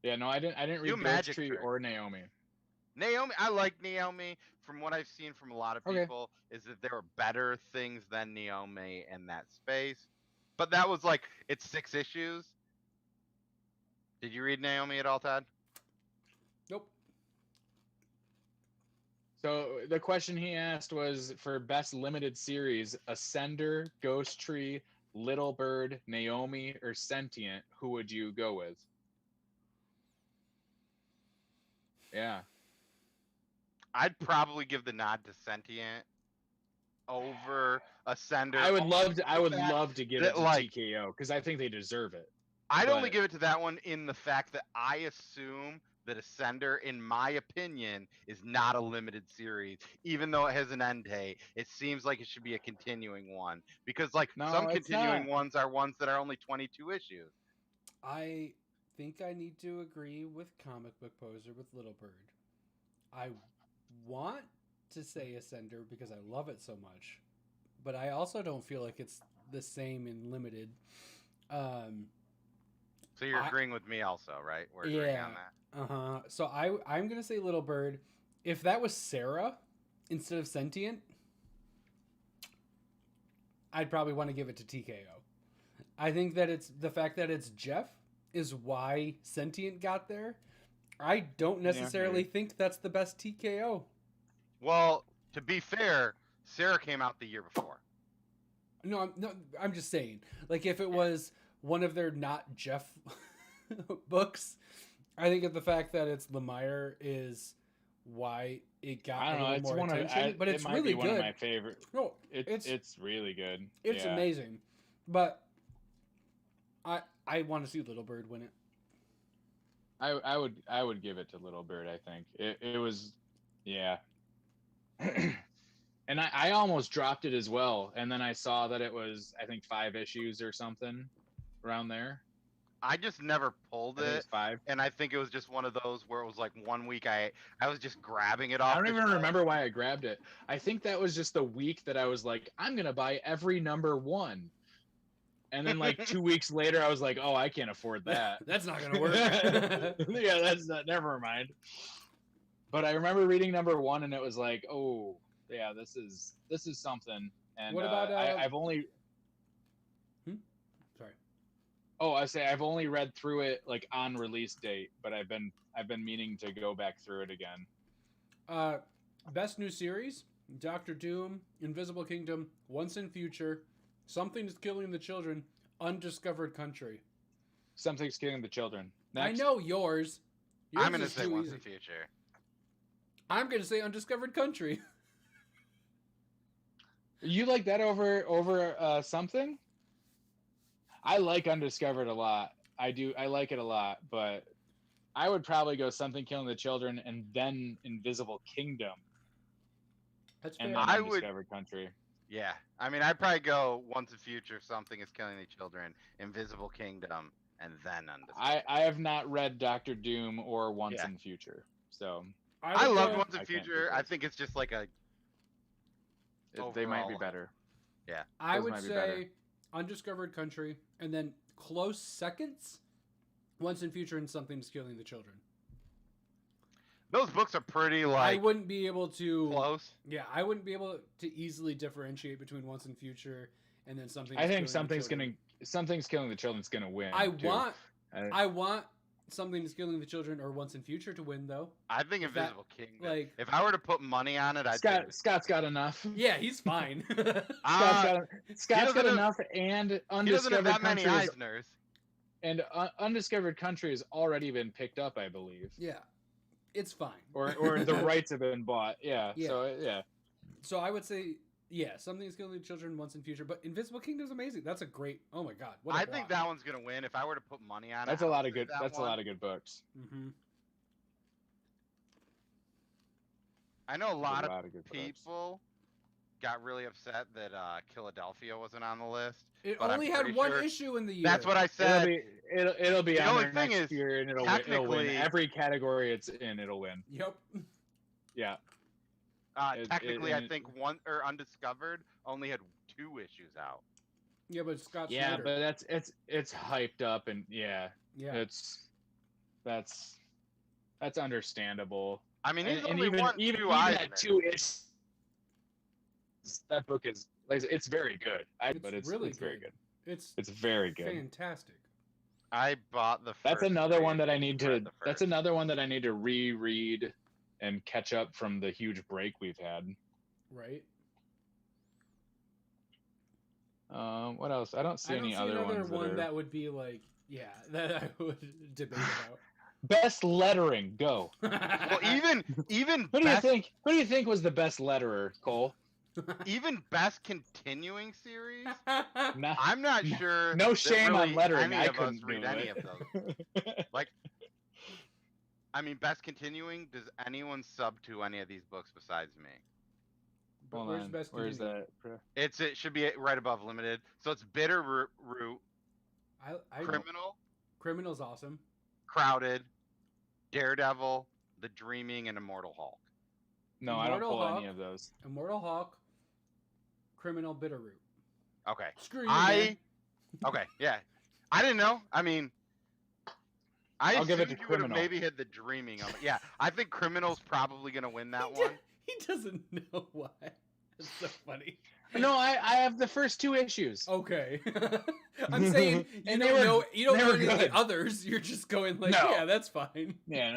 Yeah, no, I didn't Do read Ghost magic Tree trick. or Naomi. Naomi, I like Naomi. From what I've seen from a lot of Okay. people, is that there are better things than Naomi in that space. But that was like, it's 6 issues. Did you read Naomi at all, Todd? Nope. So the question he asked was for best limited series: Ascender, Ghost Tree, Little Bird, Naomi, or Sentient. Who would you go with? Yeah. I'd probably give the nod to Sentient over Ascender. I would love to. I would The fact love to give that, it to like, TKO because I think they deserve it. I'd only but- give it to that one in the fact that I assume that Ascender, in my opinion, is not a limited series, even though it has an end date. It seems like it should be a continuing one because, like, No, some it's continuing not. ones are ones that are only 22 issues. I think I need to agree with Comic Book Poser with Little Bird. I want to say Ascender because I love it so much, but I also don't feel like it's the same in limited. So you're agreeing with me also, right? We're agreeing on that. So I'm gonna say Little Bird. If that was Sarah instead of Sentient, I'd probably want to give it to TKO. I think that it's the fact that it's Jeff is why Sentient got there. I don't necessarily think that's the best TKO. Well, to be fair, Sarah came out the year before. No, I'm just saying. Like, if it was one of their not Jeff books, I think of the fact that it's Lemire is why it got I don't a know. little It's more one attention. of. But it's it might really be one good. of my favorite. No, It's really good. It's Yeah. amazing. But I want to see Little Bird win it. I would give it to Little Bird. I think it was, yeah. And I almost dropped it as well, and then I saw that it was, I think, 5 issues or something around there. I just never pulled I think it it, was 5. and I think it was just one of those where it was like one week I was just grabbing it off. I don't the even shelf. remember why I grabbed it. I think that was just the week that I was like, I'm gonna buy every number 1. And then like 2 weeks later, I was like, oh, I can't afford that. That's not gonna work. Yeah, that's not. Never mind. But I remember reading number 1, and it was like, oh, yeah, this is something. And What about I've only. Sorry. Oh, I say I've only read through it like on release date, but I've been meaning to go back through it again. Best new series: Doctor Doom, Invisible Kingdom, Once and Future, Something's Killing the Children, Undiscovered Country. Something's Killing the Children. Next. I know yours. I'm gonna is say too Once easy. in Future. I'm gonna say Undiscovered Country. You like that over something? I like Undiscovered a lot. I do. I like it a lot, but I would probably go Something Killing the Children and then Invisible Kingdom That's and fair. then Undiscovered Country. Yeah, I mean, I'd probably go Once in Future, Something is Killing the Children, Invisible Kingdom, and then Undiscovered. I have not read Doctor Doom or Once Yeah. in Future, so I would loved go- Once in I can't Future. pick I those. think it's just like a. they might be Overall, better. Yeah. I those would might be better. say Undiscovered Country, and then close seconds, Once in Future and Something's Killing the Children. Those books are pretty I like wouldn't be able to. close. Yeah, I wouldn't be able to easily differentiate between Once in Future and then Something's. I think Killing the Children. Something's Killing the Children's gonna win. I too. I want Something's Killing the Children or Once in Future to win, though. I think If that- Invisible Kingdom. like- if I were to put money on it, I'd say Scott's got enough. Yeah, he's fine. Scott's got doesn't have- enough, and he doesn't have Undiscovered that many Country is, Eisners. and Undiscovered Country has already been picked up, I believe, Yeah, it's fine. or the rights have been bought. Yeah. Yeah. So yeah. So I would say, yeah, Something's Killing the Children, Once in Future, but Invisible Kingdom's amazing. That's a great. Oh my god, what a I think block. that one's gonna win. If I were to put money on That's it, a I lot would of say good. that That's one. a lot of good books. Mm-hmm. I know a lot of good books. people got really upset that Philadelphia wasn't on the list. It But I'm only had pretty one sure- issue in the year. That's what I It'll said. be it'll be The on only there thing next is, year, and it'll win. technically- Every category it's in, it'll win. Yep. Yeah. Technically, I it- think one or Undiscovered only had 2 issues out. Yeah, but Scott yeah, Snyder. but it's hyped up, and yeah, Yeah. that's understandable. I mean, he's And only even won even 2 even Eisners. at 2 issues, that book is like it's very good. It's really very good. It's very good. fantastic. I bought the first. That's another 3 one that I need to. read the That's first. another one that I need to reread and catch up from the huge break we've had. Right. What else? I don't see I don't any see other another ones one that are... that would be like, yeah, that I would debate about. Best lettering, go. Well, even Who do you best, think? Who do you think was the best letterer, Cole? even best continuing series. Not, I'm not sure. no that shame on really lettering. Any I of us couldn't read do any it. of those. I mean, best continuing. Does anyone sub to any of these books besides me? But Hold where's on. best Where's continuing? that? It should be right above limited. So it's Bitter Root, I Criminal, Criminal's awesome. Crowded, Daredevil, The Dreaming, and Immortal Hulk. No, I don't pull any of those. Immortal Hulk, Criminal, Bitterroot. Okay. Screw you, man. Okay, yeah. I didn't know. I mean, I'll give it to assumed you would have Criminal. maybe had The Dreaming on it. Yeah, I think Criminal's probably gonna win that one. He doesn't know why. That's so funny. No, I have the first 2 issues. Okay. I'm saying you And don't know any of good. the others. You're just going like, No. yeah, that's fine. Yeah,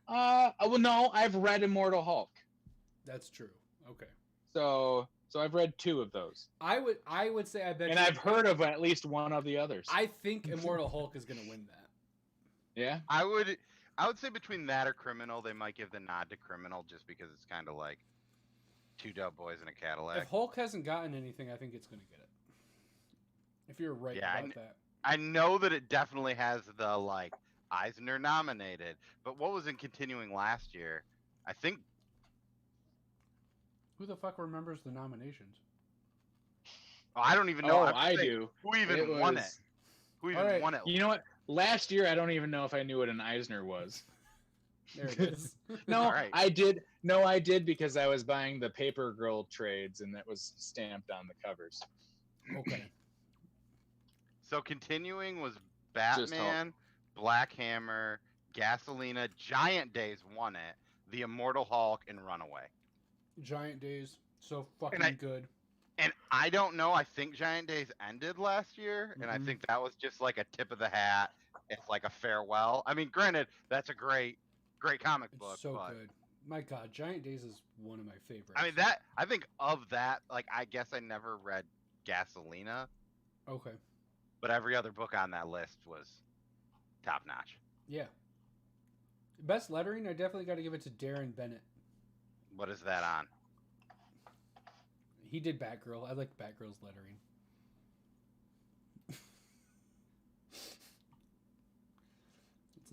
no. Well, no, I've read Immortal Hulk. That's true. Okay. So I've read 2 of those. I would say I bet. And I've heard of at least one of the others. I think Immortal Hulk is gonna win that. Yeah. I would say between that or Criminal, they might give the nod to Criminal just because it's kind of like 2 dope boys in a Cadillac. If Hulk hasn't gotten anything, I think it's gonna get it. If you're right about that. I know that it definitely has the like Eisner nominated, but what was in continuing last year? I think. Who the fuck remembers the nominations? Oh, I don't even know. Oh, I'm I saying, do. Who even won it? Who even Alright. won it? You know what? Last year, I don't even know if I knew what an Eisner was. There it is. No, Alright. I did. No, I did because I was buying the Paper Girl trades, and that was stamped on the covers. Okay. So continuing was Just Batman, Black Hammer, Gasolina, Giant Days won it, The Immortal Hulk, and Runaway. Giant Days, so fucking I- good. And I don't know. I think Giant Days ended last year, and I Mhm. think that was just like a tip of the hat. It's like a farewell. I mean, granted, that's a great comic It's book. so but, good. My God, Giant Days is one of my favorites. I mean, I think of that. Like, I guess I never read Gasolina, Okay. but every other book on that list was top notch. Yeah. Best lettering, I definitely got to give it to Darren Bennett. What is that on? He did Batgirl. I like Batgirl's lettering. It's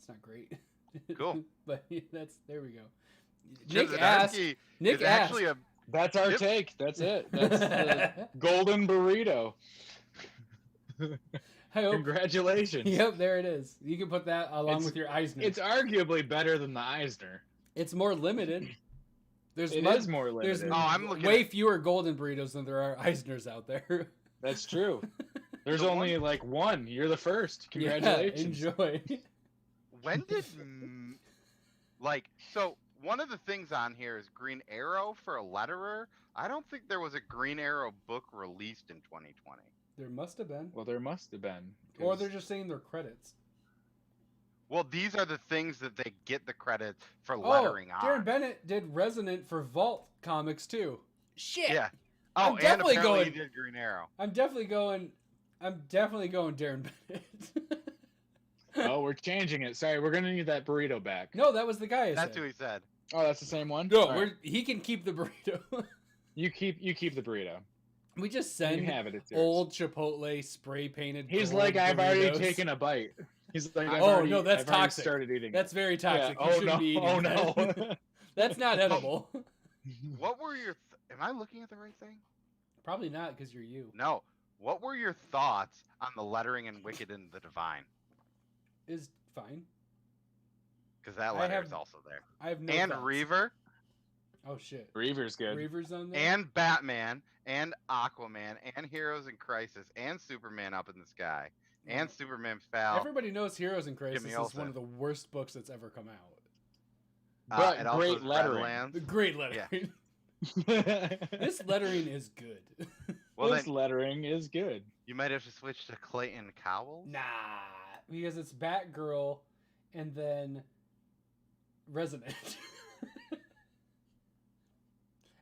not great. Cool. But there we go. Jim Nick asked. Zdarsky Nick is actually asked. That's our Yep. take. That's it. That's the golden burrito. I hope. Congratulations. Yep, there it is. You can put that along It's- with your Eisner. It's arguably better than the Eisner. It's more limited. There's It much- is more There's limited. Oh, I'm looking way at- fewer golden burritos than there are Eisners out there. That's true. There's The only like one. You're the first. Yeah, Congratulations. enjoy. When did so one of the things on here is Green Arrow for a letterer. I don't think there was a Green Arrow book released in 2020. There must have been. Well, there must have been. Or 'cause- they're just saying their credits. Well, these are the things that they get the credit for Oh, lettering on. Darren Bennett did Resonant for Vault Comics too. Shit. Yeah. I'm Oh, and definitely apparently going- he did Green Arrow. I'm definitely going Darren Bennett. Oh, we're changing it. Sorry, we're gonna need that burrito back. No, that was the guy I That's said. who he said. Oh, that's the same one. No, All right. he can keep the burrito. You keep the burrito. We just You send have it. It's yours. old Chipotle spray painted. He's gold like, I've already burritos. taken a bite. He's like, I've Oh, already, no, that's I've already toxic. started eating. That's very it. toxic. Yeah. You Oh shouldn't no! be eating Oh that. no! That's not edible. What were your am I looking at the right thing? Probably not because you're you. No. What were your thoughts on the lettering in Wicked and the Divine? Is fine. Because that I letter have is also there. I have no and thoughts. Reaver. Oh shit. Reaver's good. Reaver's on there. and Batman, and Aquaman, and Heroes in Crisis, and Superman Up in the Sky, and Superman Fell. Everybody knows Heroes in Crisis Jimmy is Olsen. one of the worst books that's ever come out. But it also great is lettering. Redlands. Great lettering. This lettering is good. Well, this then lettering is good. you might have to switch to Clayton Cowles. Nah, because it's Batgirl and then Resonant.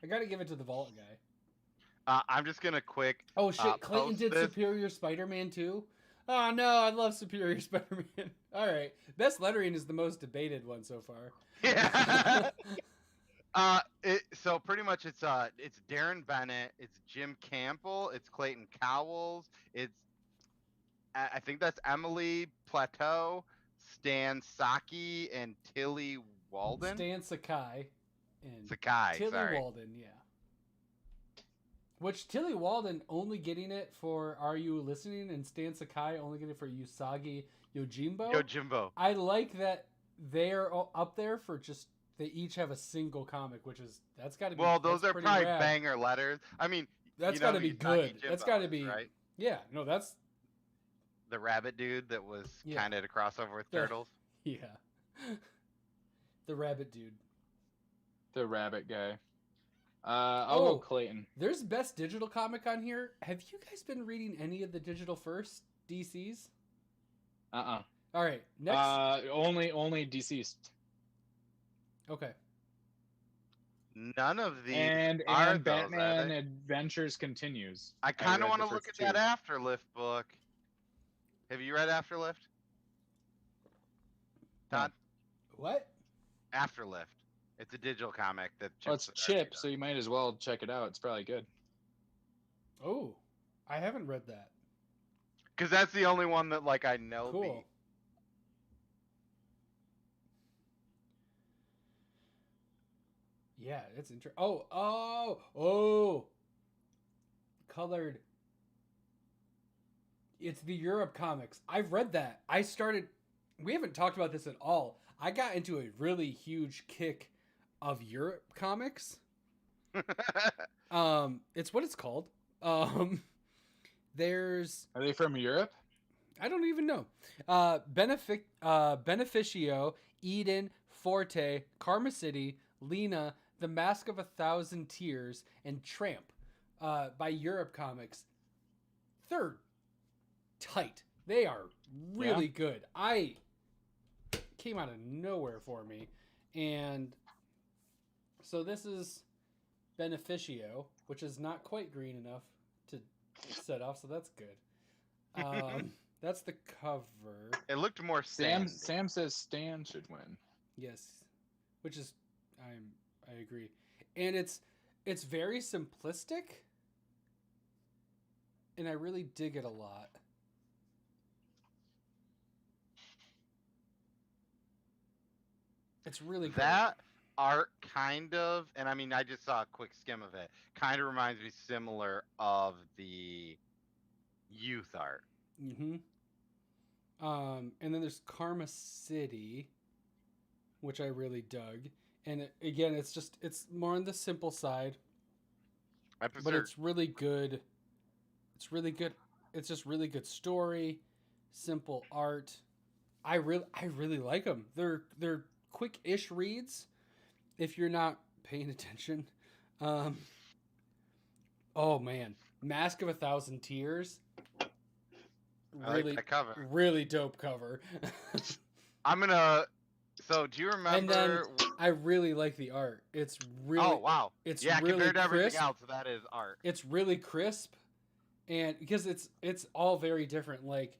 I gotta give it to the Vault guy. I'm just gonna quick. Oh shit, Clayton post did this. Superior Spider-Man too? Oh no, I love Superior Spider-Man. Alright. Best lettering is the most debated one so far. Yeah. So pretty much it's Darren Bennett, it's Jim Campbell, it's Clayton Cowles, it's I think that's Emily Plateau, Stan Saki, and Tilly Walden. Stan Sakai and Sakai, Tilly sorry. Walden, yeah. Which Tilly Walden only getting it for Are You Listening, and Stan Sakai only getting it for Usagi Yojimbo. Yojimbo. I like that they're up there for just they each have a single comic, which is that's got to be Well, those that's are pretty probably rad. banger letters. I mean, That's you know got to who be Usagi good. That's Jimbo got to is, be right. Yeah, no, that's The rabbit dude that was Yeah. kind of a crossover with The- Turtles. yeah. The rabbit dude. The rabbit guy. I'll go Oh. Clayton. There's best digital comic on here. Have you guys been reading any of the digital first DCs? All right, next. Only deceased. Okay. None of these And are those, are Batman they? Adventures continues. I kind of read want the to look first at two. that Afterlift book. Have you read Afterlift? No. Todd? What? Afterlift. It's a digital comic that Well, it's Chips Chip, so you might as well check it out. It's probably good. Oh, I haven't read that. because that's the only one that like I know. Cool. Yeah, it's interesting. Oh! Colored. It's the Europe comics. I've read that. We haven't talked about this at all. I got into a really huge kick of Europe comics. It's what it's called. There's Are they from Europe? I don't even know. Beneficio, Eden, Forte, Karma City, Lena, The Mask of a Thousand Tears, and Tramp by Europe Comics. They're tight. They are really good. I came out of nowhere for me. And so this is Beneficio, which is not quite green enough to set off, so that's good. That's the cover. It looked more Sam sand. Sam says Stan should win. Yes, which is I agree, and it's very simplistic, and I really dig it a lot. It's really good. That art kind of, and I mean, I just saw a quick skim of it. Kind of reminds me similar of the youth art. Mm-hmm. And then there's Karma City, which I really dug. And again, it's more on the simple side, I but prefer, it's really good. It's really good. It's just really good story, simple art. I really like them. They're quick-ish reads if you're not paying attention. Oh man, Mask of a Thousand Tears. I like that cover. Really dope cover. I'm gonna. So, do you remember? And then I really like the art. It's really oh wow! it's Yeah, really compared to everything crisp. else, that is art. It's really crisp, and because it's all very different. Like,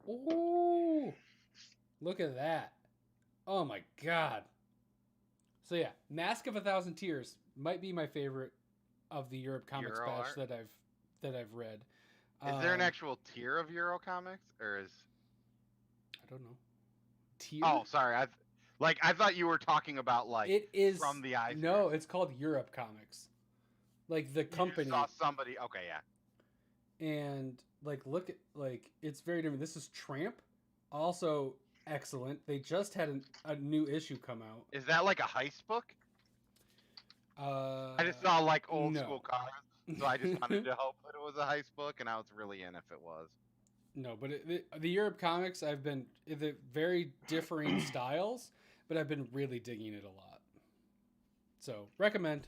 ooh, look at that! Oh my god! So yeah, Mask of a Thousand Tears might be my favorite of the Europe Comics Euro batch art? that I've read. Is there an actual tier of Euro comics, or is? I don't know. Tier? Oh, sorry. I thought you were talking about like it is from the Eisners. No, it's called Europe Comics, like the You just company. saw somebody. Okay, yeah. And like look at like it's very different. This is Tramp, also excellent. They just had a new issue come out. Is that like a heist book? I just saw like old no. school cars, so I just wanted to hope that it was a heist book, and I was really in if it was. No, but the Europe comics, I've been the very differing styles, but I've been really digging it a lot. So recommend.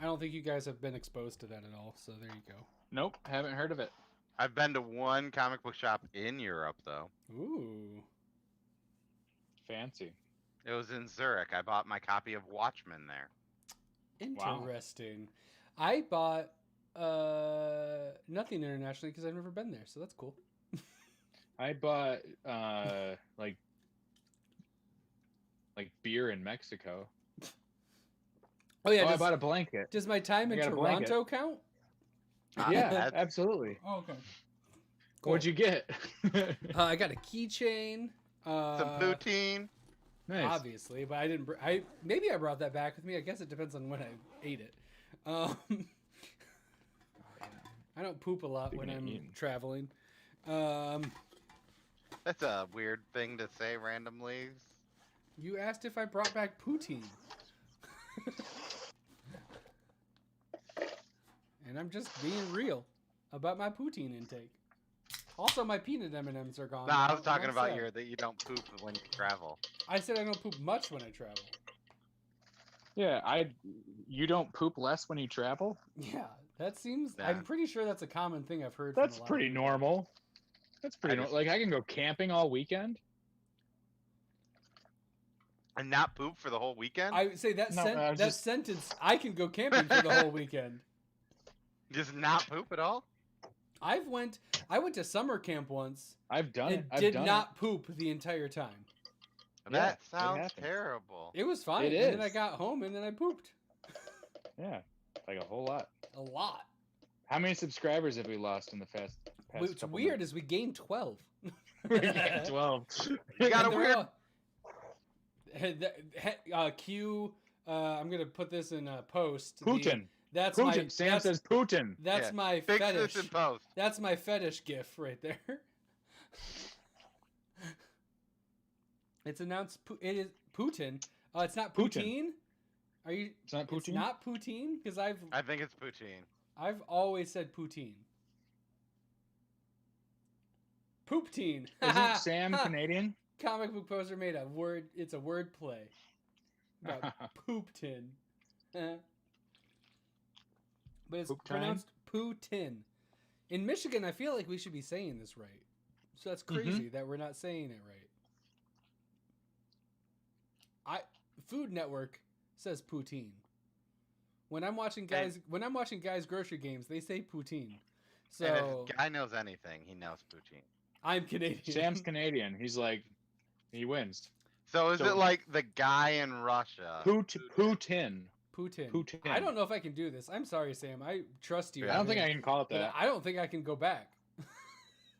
I don't think you guys have been exposed to that at all, so there you go. Nope, haven't heard of it. I've been to one comic book shop in Europe though. Ooh. Fancy. It was in Zurich. I bought my copy of Watchmen there. Interesting. I bought nothing internationally because I've never been there, so that's cool. I bought like beer in Mexico. Oh yeah, I bought a blanket. Does my time in got a blanket. Toronto count? Yeah, That's- absolutely. Oh, okay. Cool. What'd you get? I got a keychain. Some poutine. Nice. Obviously, but I didn't. Maybe I brought that back with me. I guess it depends on when I ate it. I don't poop a lot when I'm traveling. That's a weird thing to say randomly. You asked if I brought back poutine. And I'm just being real about my poutine intake. Also, my peanut M&Ms are gone. No, now, I was talking and about sad. that you don't poop when you travel. I said I don't poop much when I travel. Yeah, you don't poop less when you travel? Yeah, that seems. Yeah. I'm pretty sure that's a common thing I've heard. From That's a lot pretty of people. normal. That's pretty just- normal. Like, I can go camping all weekend. And not poop for the whole weekend? I would say that No, that just- sentence. I can go camping for the whole weekend. Just not poop at all? I went to summer camp once I've done and it. I've did done not poop the entire time. Yeah, That it sounds happens. terrible. It was fine. It And then I is. got home and then I pooped it. Yeah, like a whole lot. a lot. How many subscribers have we lost in the past What's couple weird is we gained 12. months? We got 12. You got a And they're weird. all- Q. I'm gonna put this in a post. Putin. That's Putin. my. Sam that's, says Putin. that's Yeah, my Fix fetish. this in post. That's my fetish gif right there. It's announced. It is Putin. It's not Putin. poutine. Are you? It's not Putin. It's not poutine because I think it's poutine. I've always said poutine. Pooptine. Isn't Sam Canadian? Comic book poster made a word. It's a word play. About pooptin. But it's Poop time? pronounced Putin. In Michigan, I feel like we should be saying this right. So that's crazy that we're not saying it right. Food Network says poutine. When I'm watching guys grocery games, they say poutine. So And if guy knows anything, he knows poutine. I'm Canadian. Sam's Canadian. He's like, he wins. So is So- it like the guy in Russia? Putin. Putin. Putin. I don't know if I can do this. I'm sorry, Sam. I trust you. I don't think I can call it But that. I don't think I can go back.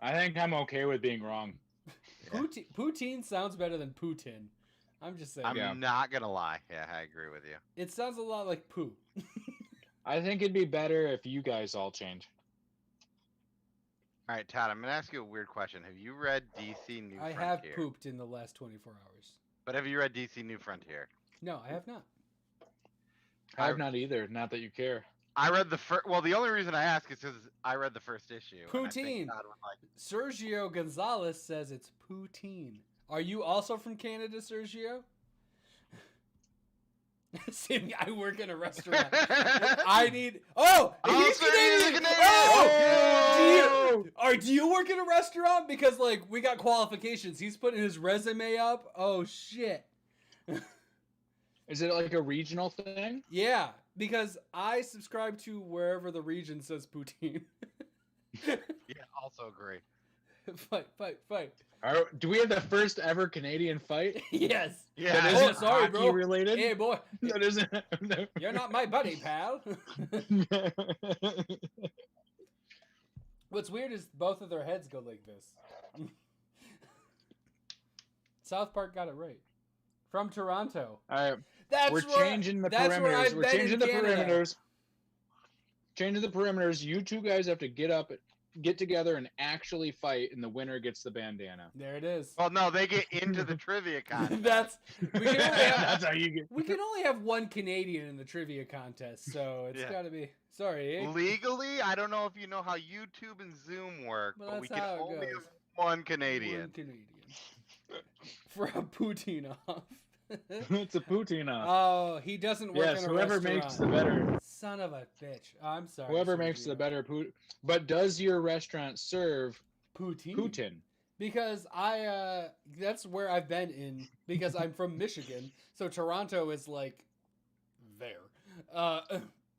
I think I'm okay with being wrong. Yeah. Poutine sounds better than Putin. I'm just saying. I'm Yeah. not gonna lie. Yeah, I agree with you. It sounds a lot like poo. I think it'd be better if you guys all change. All right, Todd. I'm gonna ask you a weird question. Have you read DC New I Frontier? have pooped in the last 24 hours. But have you read DC New Frontier? No, I have not. I've not either. Not that you care. I read the first. Well, the only reason I ask is because I read the first issue. and I think Poutine. Todd would like it. Sergio Gonzalez says it's poutine. Are you also from Canada, Sergio? See, I work in a restaurant. I need. Oh, Oh, he's so he's a Canadian. Canadian! Oh, do you work in a restaurant? Because like we got qualifications. He's putting his resume up. Oh shit. Is it like a regional thing? Yeah, because I subscribe to wherever the region says poutine. Yeah, also agree. Fight. Do we have the first ever Canadian fight? Yes. Yeah. That Oh, isn't sorry, hockey bro. related? Hey, boy. That isn't. You're not my buddy, pal. What's weird is both of their heads go like this. South Park got it right. From Toronto. All right, That's we're where- changing the that's where perimeters. I've We're been changing in the Canada. perimeters. Changing the perimeters. You two guys have to get up get together and actually fight, and the winner gets the bandana. There it is. Well, no, they get into the trivia contest. That's we can only have, That's how you get. we can only have one Canadian in the trivia contest, so it's Yeah. got to be. Sorry, eh? Legally, I don't know if you know how YouTube and Zoom work, Well, but we that's can how it only goes. have one Canadian. One Canadian for a poutine off. It's a poutine off. Oh, he doesn't work Yes, in a whoever restaurant. makes the better. Son of a bitch. I'm sorry. Whoever makes the Sergio. better But does your restaurant serve poutine. Putin? Because that's where I've been in because I'm from Michigan, so Toronto is like there,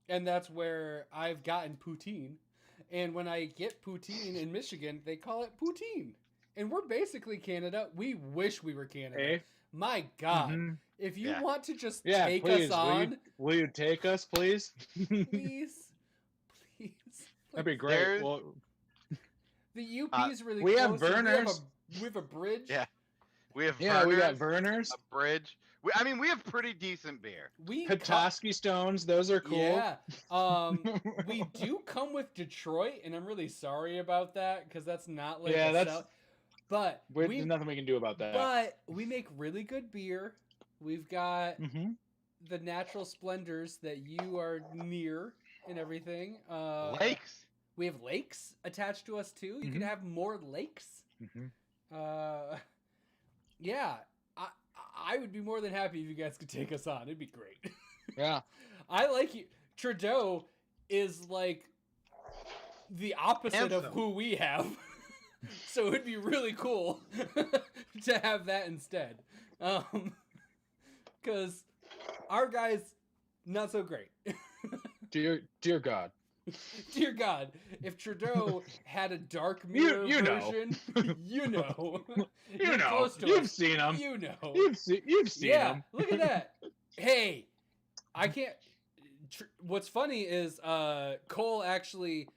and that's where I've gotten poutine. And when I get poutine in Michigan, they call it poutine, and we're basically Canada. We wish we were Canada. Eh? My God, Mhm. if you Yeah. want to just Yeah, take please. us on, Will you take us, please? please, please. That'd be great. There's- Well, The UP is really we close. have and we have burners. we have a bridge. Yeah. We have yeah, we got burners, Verners, a bridge. I mean, we have pretty decent beer. We Petoskey Stones. Those are cool. Yeah. We do come with Detroit, and I'm really sorry about that because that's not like Yeah, a that's- sell. But There's nothing we can do about that. but we make really good beer. We've got Mhm. the natural splendors that you are near and everything. Lakes. We have lakes attached to us too. You can Mhm. have more lakes. Mhm. Yeah. I would be more than happy if you guys could take us on. It'd be great. Yeah. I like you. Trudeau is like the opposite of Handsome. who we have. So it'd be really cool to have that instead. Because our guy's not so great. Dear God. Dear God, if Trudeau had a dark mirror you know. version, you know. You You're know. close to You've us. seen them. You know. You've seen Yeah, them. look at that. Hey, I can't. What's funny is Cole actually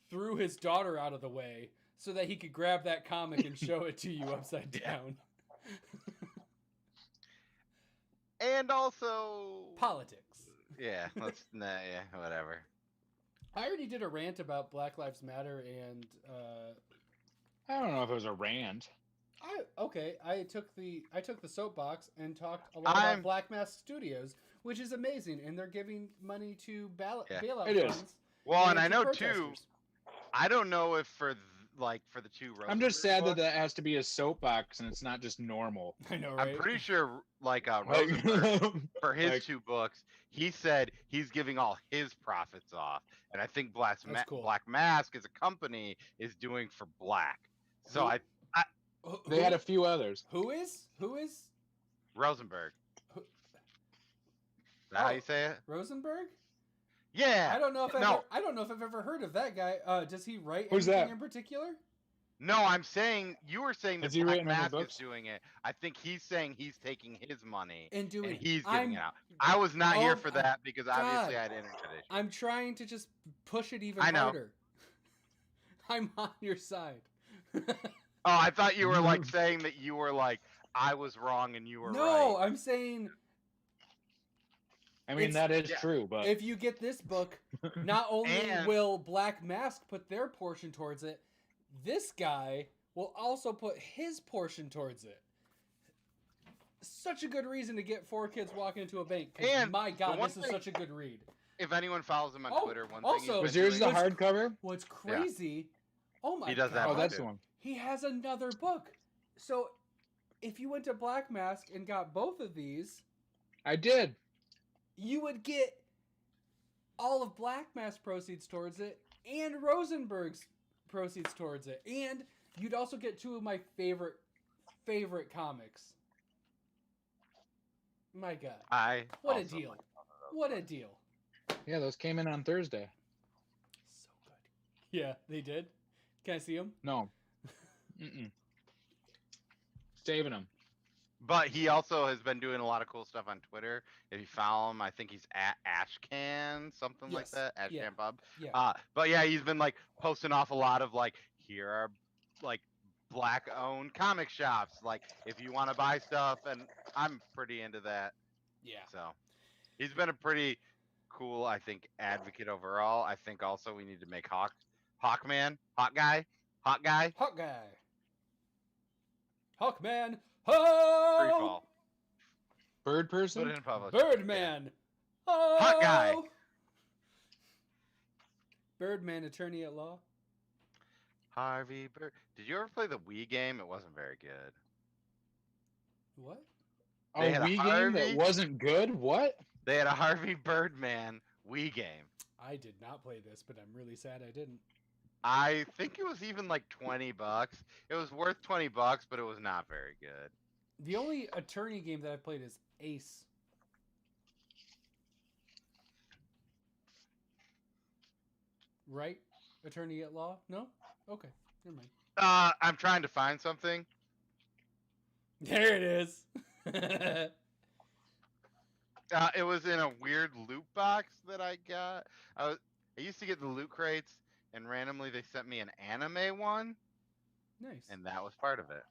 threw his daughter out of the way so that he could grab that comic and show it to you upside down. And also Politics. Yeah, yeah, whatever. I already did a rant about Black Lives Matter and I don't know if it was a rant. I took the soapbox and talked a lot about Black Mask Studios, which is amazing, and they're giving money to bailout It is. funds. Well, and I to know too. protesters. I don't know if for the two. I'm just Rosenberg sad books, that has to be a soapbox and it's not just normal. I know, right? I'm pretty sure Like- Rosenberg for his like- two books, he said he's giving all his profits off, and I think That's cool. Black Mask as a company is doing for Black. So Who- I They had a few others. Who is Rosenberg. Who- Is that how Oh. you say it? Rosenberg? Yeah. I don't know if No. I don't know if I've ever heard of that guy. Does he write Who's anything that? in particular? No, I'm saying you were saying that Has he Black written any Mask books? is doing it. I think he's saying he's taking his money And doing and he's I'm- giving it out. I was not Oh here for my that because obviously God. I had internet issues. I'm trying to just push it even I know. harder. I'm on your side. Oh, I thought you were like saying that you were like I was wrong and you were No, right. I'm saying I mean, It's- that is yeah. true, but if you get this book, not only And- will Black Mask put their portion towards it, this guy will also put his portion towards it. Such a good reason to get 4 kids walking into a bank. 'Cause And my the God, one this is thing- such a good read. If anyone follows him on Oh, Twitter, one also- thing he's was been yours the doing- What's- hardcover? What's crazy? Oh my He does that God. Oh, one that's too. the one. He has another book. So if you went to Black Mask and got both of these, I did. you would get all of Black Mask proceeds towards it and Rosenberg's proceeds towards it. And you'd also get 2 of my favorite comics. My God. What a also deal. like one of those. What a deal. Yeah, those came in on Thursday. So good. Yeah, they did. Can I see them? No. Mm-mm. Saving them. But he also has been doing a lot of cool stuff on Twitter. If you follow him, I think he's at Ashcan, something like Yes. that. Ashcan Yeah. Bob. Yeah. But yeah, he's been like posting off a lot of like, here are like Black owned comic shops. Like if you want to buy stuff, and I'm pretty into that. Yeah. So he's been a pretty cool, I think, advocate overall. I think also we need to make Hawk Hawkman, hot guy, hot guy, Hawk guy. Hawkman. free Ho! fall. Bird Put person. it in public. Birdman. Ho! Hot guy. Birdman, attorney at law. Harvey Bird. Did you ever play the Wii game? It wasn't very good. What? A They had a Wii game that Harvey- wasn't good. What? They had a Harvey Birdman Wii game. I did not play this, but I'm really sad I didn't. I think it was even like $20. It was worth $20, but it was not very good. The only attorney game that I played is Ace. Right? Attorney at law? No? Okay. Never mind. I'm trying to find something. There it is. It was in a weird loot box that I got. I used to get the loot crates, and randomly they sent me an anime one, Nice. and that was part of it.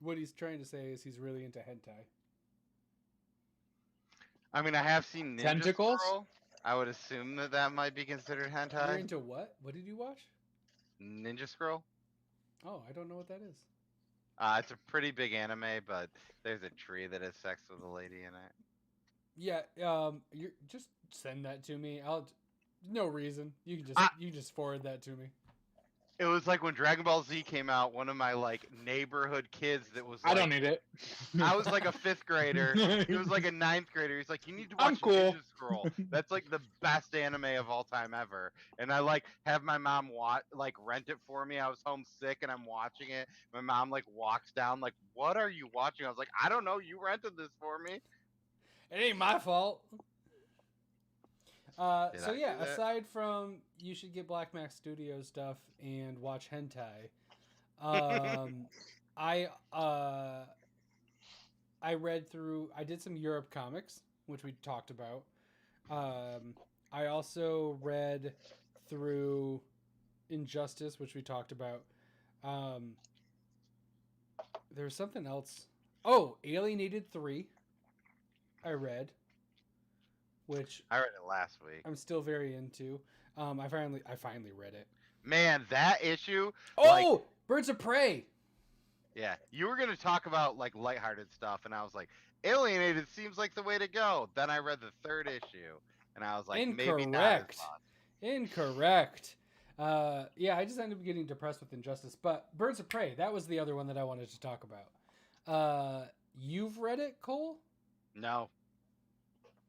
What he's trying to say is he's really into hentai. I mean, I have seen Ninja Tentacles? Scroll. I would assume that that might be considered You're hentai. into what? What did you watch? Ninja Scroll. Oh, I don't know what that is. It's a pretty big anime, but there's a tree that has sex with a lady in it. Yeah, you just send that to me. No reason. You can just forward that to me. It was like when Dragon Ball Z came out. One of my like neighborhood kids that was. I Like, don't need it. I was like a 5th grader. He was like a 9th grader. He's like, you need to I'm watch cool. Ninja Scroll. That's like the best anime of all time ever. And I like have my mom rent it for me. I was homesick and I'm watching it. My mom like walks down like, what are you watching? I was like, I don't know. You rented this for me. It ain't my fault. Did I do that? Aside from you should get Black Max Studio stuff and watch hentai, I did some Europe comics, which we talked about. I also read through Injustice, which we talked about. There was something else. Oh, Alienated 3. I read, which I read it last week. I'm still very into. I finally read it. Man, that issue. Oh, Birds of Prey. Yeah, you were gonna talk about like lighthearted stuff, and I was like, Alienated seems like the way to go. Then I read the 3rd issue, and I was like, maybe not as Incorrect. fun. Incorrect. I just ended up getting depressed with Injustice, but Birds of Prey, that was the other one that I wanted to talk about. You've read it, Cole? No.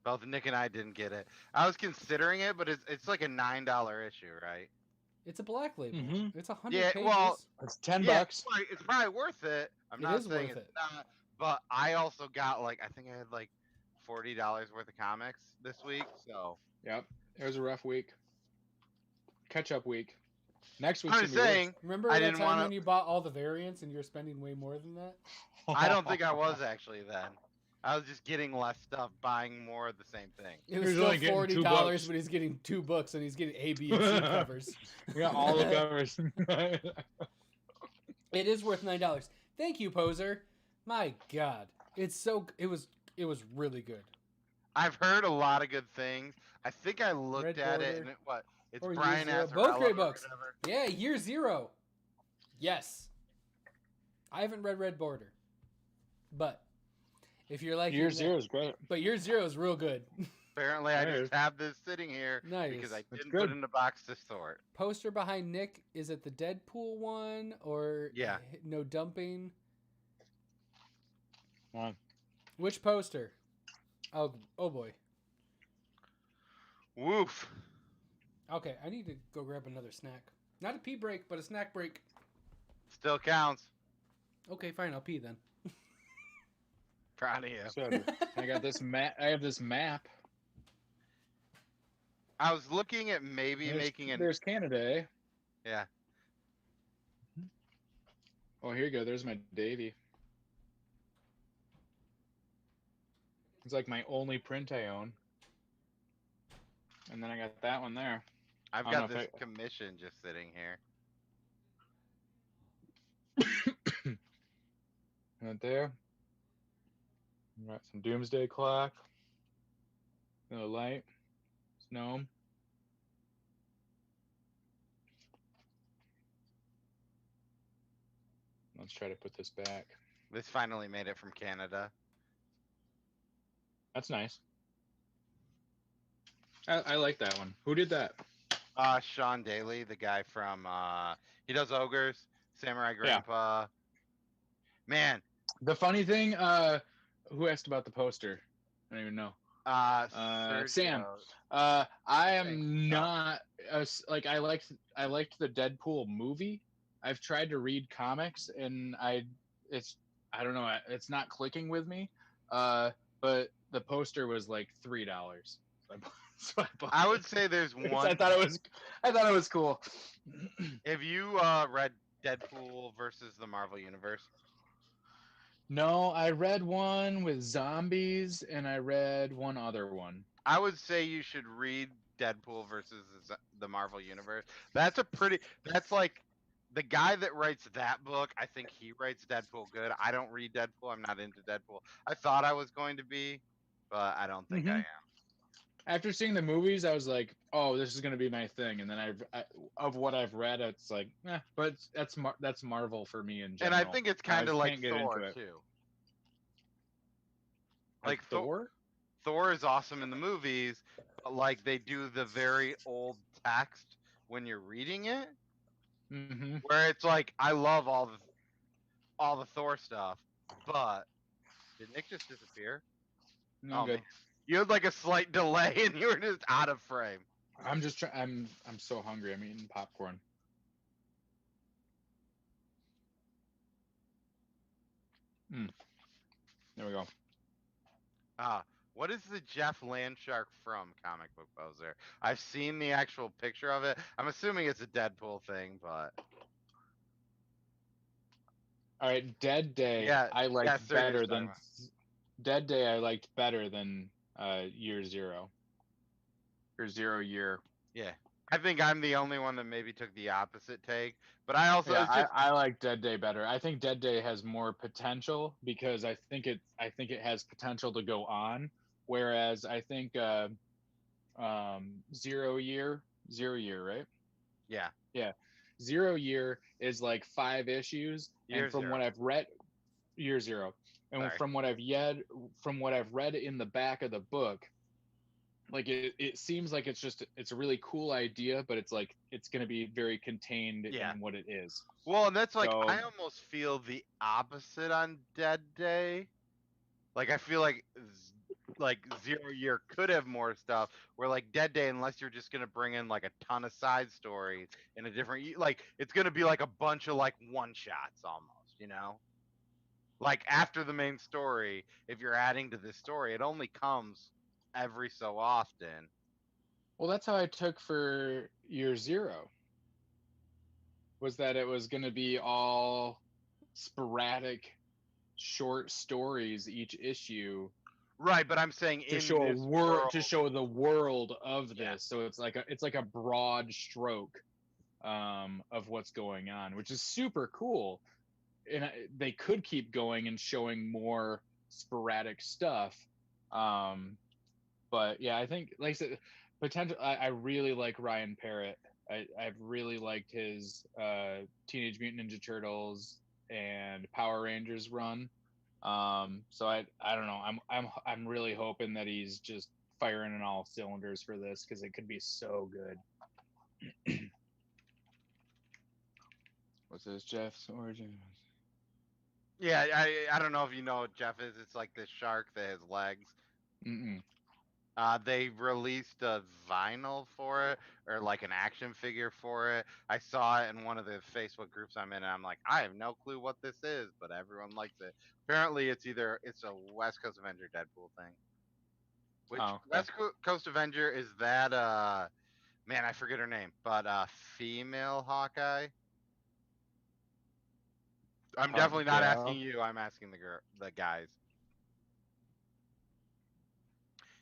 Both Nick and I didn't get it. I was considering it, but it's like a $9 issue, right? It's a black label. Mhm. It's 100 Yeah, pages. well, It's $10. It's probably worth it. I'm It not is saying worth it's it. not, but I also got like I think I had like $40 worth of comics this week, so Yep. It was a rough week. Catch up week. Next week's I'm gonna just be saying. Remember I that didn't time wanna- when you bought all the variants and you're spending way more than that? worse. I don't think I was actually then. I was just getting less stuff, buying more of the same thing. It was He's still only getting $40, 2 bucks. but he's getting 2 books and he's getting A, B, and C covers. We got all the covers. It is worth $9. Thank you, Poser. My God, it was really good. I've heard a lot of good things. I think I looked Red at it Border. and it's Or Brian Year Zero. Azzarello Both great or books. whatever. Yeah, Year Zero. Yes. I haven't read Red Border, but if you're like Year 0 is great. but Year Zero is real good. Apparently, I Nice. just have this sitting here Nice. because I That's didn't good. put it in a box to sort. Poster behind Nick, is it the Deadpool one or Yeah. No Dumping? Wow. Which poster? Oh boy. Woof. Okay, I need to go grab another snack. Not a pee break, but a snack break. Still counts. Okay, fine, I'll pee then. Proud of you. So I got this map. I have this map. I was looking at maybe making an. There's Canada, eh? Yeah. Oh, here you go. There's my Davy. It's like my only print I own. And then I got that one there. I've I don't got know this if commission just sitting here. Right there. Got some Doomsday Clock. No light. Gnome. Let's try to put this back. This finally made it from Canada. That's nice. I like that one. Who did that? Sean Daly, the guy from he does Ogres, Samurai Grandpa. Man, The funny thing, who asked about the poster? I don't even know. Sergio, Sam. I I think. am not like I liked the Deadpool movie. I've tried to read comics and I don't know, it's not clicking with me. But the poster was like $3. So I bought I would it. say there's Because one. I thought it was cool. Have you read Deadpool versus the Marvel Universe? No, I read one with zombies and I read one other one. I would say you should read Deadpool versus the Marvel Universe. That's like the guy that writes that book. I think he writes Deadpool good. I don't read Deadpool. I'm not into Deadpool. I thought I was going to be, but I don't think I am. After seeing the movies, I was like, "Oh, this is gonna be my thing." And then of what I've read, it's like, but that's Marvel for me in And general. I think it's I kind of just like can't get Thor into it. too. Like Thor? Thor is awesome in the movies, but like they do the very old text when you're reading it, Mm-hmm. where it's like I love all the Thor stuff, but did Nick just disappear? No, good. Man, you had like a slight delay and you were just out of frame. I'm just trying. I'm so hungry. I'm eating popcorn. There we go. What is the Jeff Landshark from Comic Book Poser? I've seen the actual picture of it. I'm assuming it's a Deadpool thing, but All right, Dead Day. yeah, I liked Sergio's better talking than about. Dead Day. I liked better than Year Zero or 0 Year. Yeah, I think I'm the only one that maybe took the opposite take, but I also Yeah, it's just I like Dead Day better. I think Dead Day has more potential because I think it has potential to go on. Whereas I think 0 Year, right? yeah, Yeah, 0 Year is like 5 issues, Year and from Zero. what I've read, Year Zero, and Sorry. from what I've read in the back of the book, like it seems like it's a really cool idea, but it's like it's going to be very contained Yeah. in what it is. Well, and that's like So I almost feel the opposite on Dead Day. Like I feel like 0 Year could have more stuff. Where like Dead Day, unless you're just gonna bring in like a ton of side stories in a different like it's gonna be like a bunch of like one shots almost, you know. Like after the main story, if you're adding to this story, it only comes every so often. well, that's how I took for Year Zero. Was that it was going to be all sporadic, short stories each issue Right, but I'm saying to in show this world, to show the world of yeah. this. So it's like a broad stroke of what's going on, which is super cool. And they could keep going and showing more sporadic stuff. But yeah, I think like I said, potential. I really like Ryan Parrott. I've really liked his Teenage Mutant Ninja Turtles and Power Rangers run. So I don't know. I'm really hoping that he's just firing on all cylinders for this because it could be so good. What's this, Jeff's origin? Yeah, I don't know if you know what Jeff is. It's like this shark that has legs. Mm-mm. They released a vinyl for it or like an action figure for it. I saw it in one of the Facebook groups I'm in, and I'm like, I have no clue what this is, but everyone likes it. Apparently, it's a West Coast Avenger Deadpool thing. Which Oh, okay. West Coast Avenger is that? Man, I forget her name, but female Hawkeye. I'm definitely not asking you. I'm asking the guys.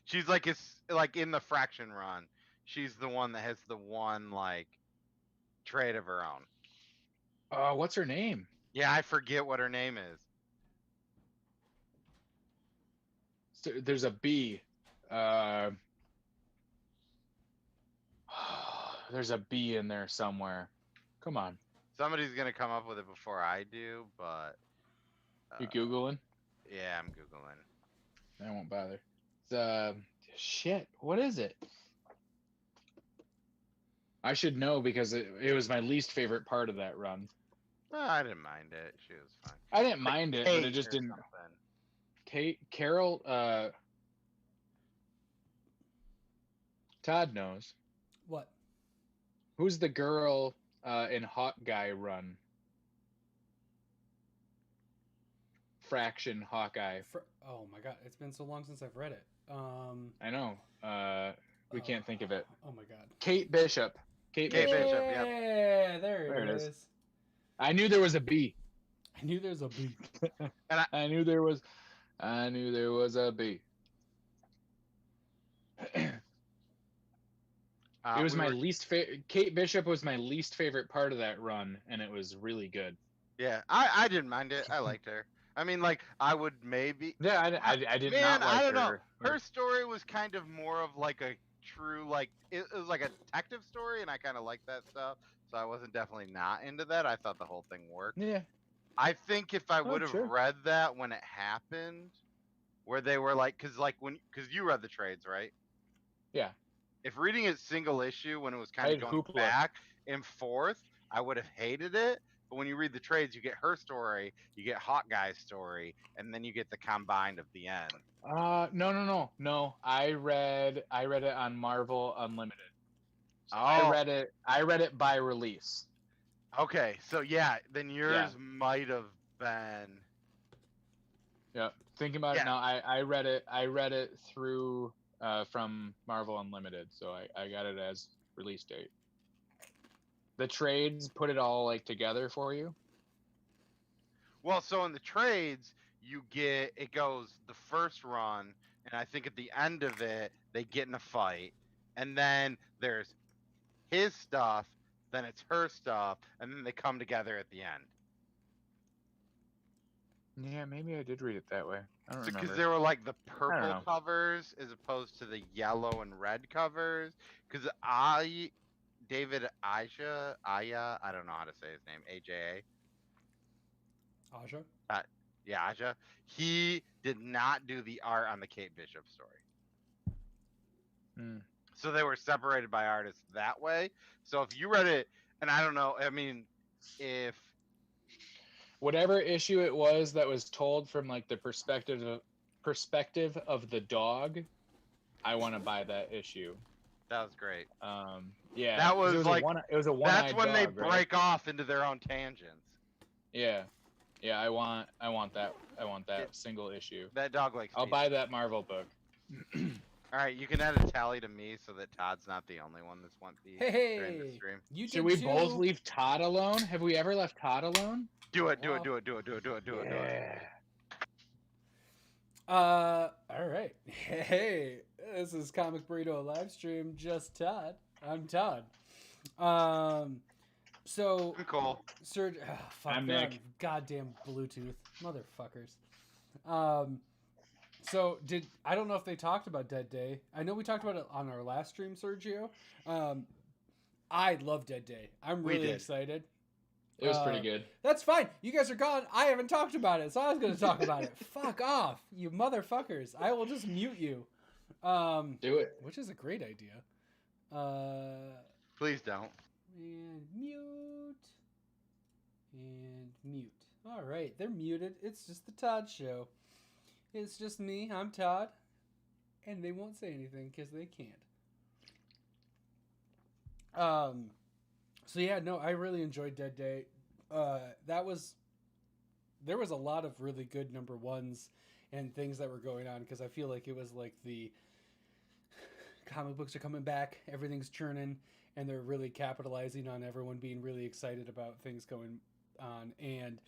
She's like like in the Fraction run. She's the one that has the one like trait of her own. What's her name? Yeah, I forget what her name is. So there's a B. There's a B in there somewhere. Come on. Somebody's gonna come up with it before I do, but You googling? yeah, I'm googling. I won't bother. It's shit. What is it? I should know because it was my least favorite part of that run. I didn't mind it. She was fine. I didn't mind it, but it Kate just or didn't. something. Carol, Todd knows. What? Who's the girl in Hawk Guy run? Fraction Hawkeye. Oh my god, it's been so long since I've read it. I know. We can't think of it. Oh my god. Kate Bishop. Kate Bishop, yep. Yeah, there There it it is. is. I knew there was a B. I knew there's a B. I knew there was a B. It was my least favorite. Kate Bishop was my least favorite part of that run, and it was really good. Yeah, I didn't mind it. I liked her. I mean, like, I would maybe. Yeah, I did Man, not like I don't her. know. Her story was kind of more of like a true, like, it was like a detective story, and I kind of liked that stuff. So I wasn't definitely not into that. I thought the whole thing worked. Yeah. I think if I would have sure. read that when it happened, where they were like, because you read the trades, right? Yeah. If reading it single issue when it was kind of going Hoopla. back and forth, I would have hated it. But when you read the trades, you get her story, you get Hot Guy's story, and then you get the combined of the end. No. I read it on Marvel Unlimited. So Oh. I read it by release. Okay, so yeah, then yours might have been. Yeah. Thinking about it now, I read it through from Marvel Unlimited, so I got it as release date. The trades put it all like together for you. Well, so in the trades, it goes the first run, and I think at the end of it, they get in a fight, and then there's his stuff, then it's her stuff, and then they come together at the end. Yeah, maybe I did read it that way. I don't remember. Because there were like the purple covers as opposed to the yellow and red covers. Because David Aya, I don't know how to say his name, AJA. Aja? Yeah, Aja. He did not do the art on the Kate Bishop story. So they were separated by artists that way. So if you read it, and I don't know, I mean, if whatever issue it was that was told from like the perspective of the dog, I want to buy that issue. That was great. Yeah, that was like it was a one. That's when dog, they break off into their own tangents. Yeah, I want that single issue. That dog likes. I'll buy that Marvel book. All right, you can add a tally to me so that Todd's not the only one that's want these during the stream. Should we both leave Todd alone? Have we ever left Todd alone? Do it. All right. Hey, this is Comic Burrito live stream. Just Todd. I'm Todd. So I'm Cole. Serge, I'm Nick. Goddamn Bluetooth motherfuckers. So I don't know if they talked about Dead Day. I know we talked about it on our last stream, Sergio. I love Dead Day. I'm really excited. It was pretty good. That's fine. You guys are gone. I haven't talked about it, so I was going to talk about it. Fuck off, you motherfuckers. I will just mute you. Do it. Which is a great idea. Please don't. And mute. And mute. All right, they're muted. It's just the Todd Show. It's just me. I'm Todd. And they won't say anything because they can't. So yeah, no, I really enjoyed Dead Day. There was a lot of really good number ones and things that were going on because I feel like it was like the comic books are coming back, everything's churning, and they're really capitalizing on everyone being really excited about things going on. And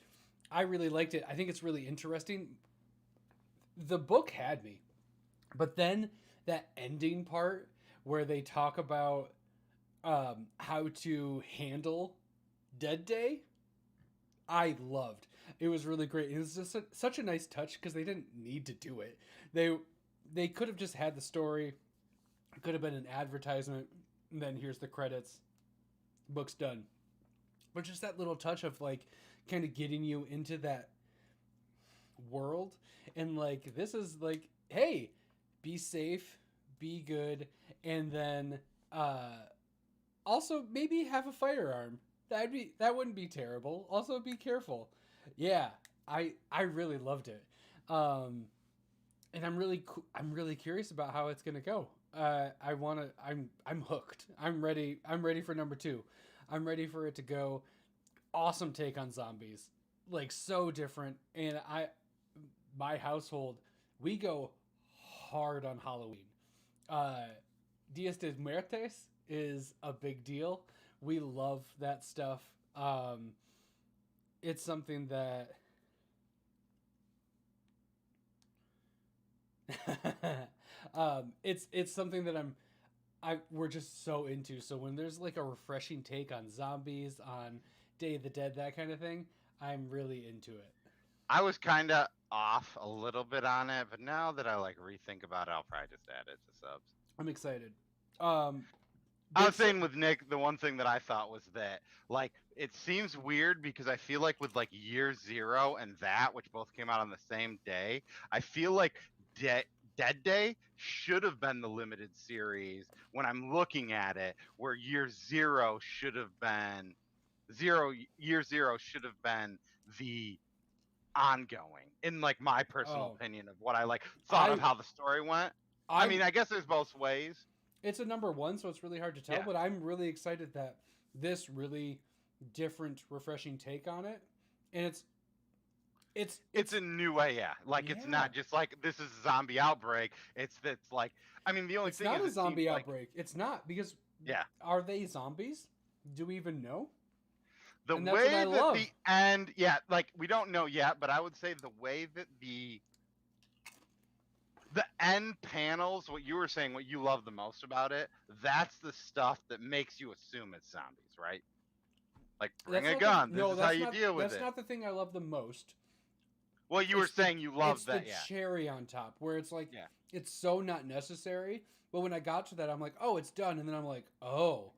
I really liked it. I think it's really interesting. The book had me, but then that ending part where they talk about how to handle Dead Day, I loved. It was really great. It was just such a nice touch because they didn't need to do it. They could have just had the story. It could have been an advertisement, and then here's the credits. Book's done. but just that little touch of like kind of getting you into that world, and like this is like, hey, be safe, be good, and then also maybe have a firearm. That wouldn't be terrible. Also be careful. Yeah, I really loved it. And I'm really curious about how it's gonna go. I'm hooked. I'm ready for number 2. I'm ready for it to go. Awesome take on zombies, like so different. And my household, we go hard on Halloween. Dias de Muertes is a big deal. We love that stuff. It's something that it's something that we're just so into. So when there's like a refreshing take on zombies, on Day of the Dead, that kind of thing, I'm really into it. I was kind of off a little bit on it, but now that I like rethink about it, I'll probably just add it to subs. I'm excited. I was saying with Nick, the one thing that I thought was that, like, it seems weird because I feel like with like Year Zero and that, which both came out on the same day, I feel like Dead Day should have been the limited series when I'm looking at it, where Year Zero should have been Year Zero should have been the ongoing, in like my personal opinion of what I like thought of how the story went. I mean, I guess there's both ways. It's a number 1, so it's really hard to tell, but I'm really excited that this really different, refreshing take on it. And it's a new way, like it's not just like this is a zombie outbreak. It's like, I mean, the only thing not is a zombie outbreak. It's not, because are they zombies? Do we even know? The way that the end, like we don't know yet, but I would say the way that the end panels, what you were saying, what you love the most about it, that's the stuff that makes you assume it's zombies, right? Like, bring a gun. This is how you deal with it. That's not the thing I love the most. Well, you were saying you love that, It's the cherry on top, where it's like, it's so not necessary, but when I got to that, I'm like, oh, it's done, and then I'm like, oh,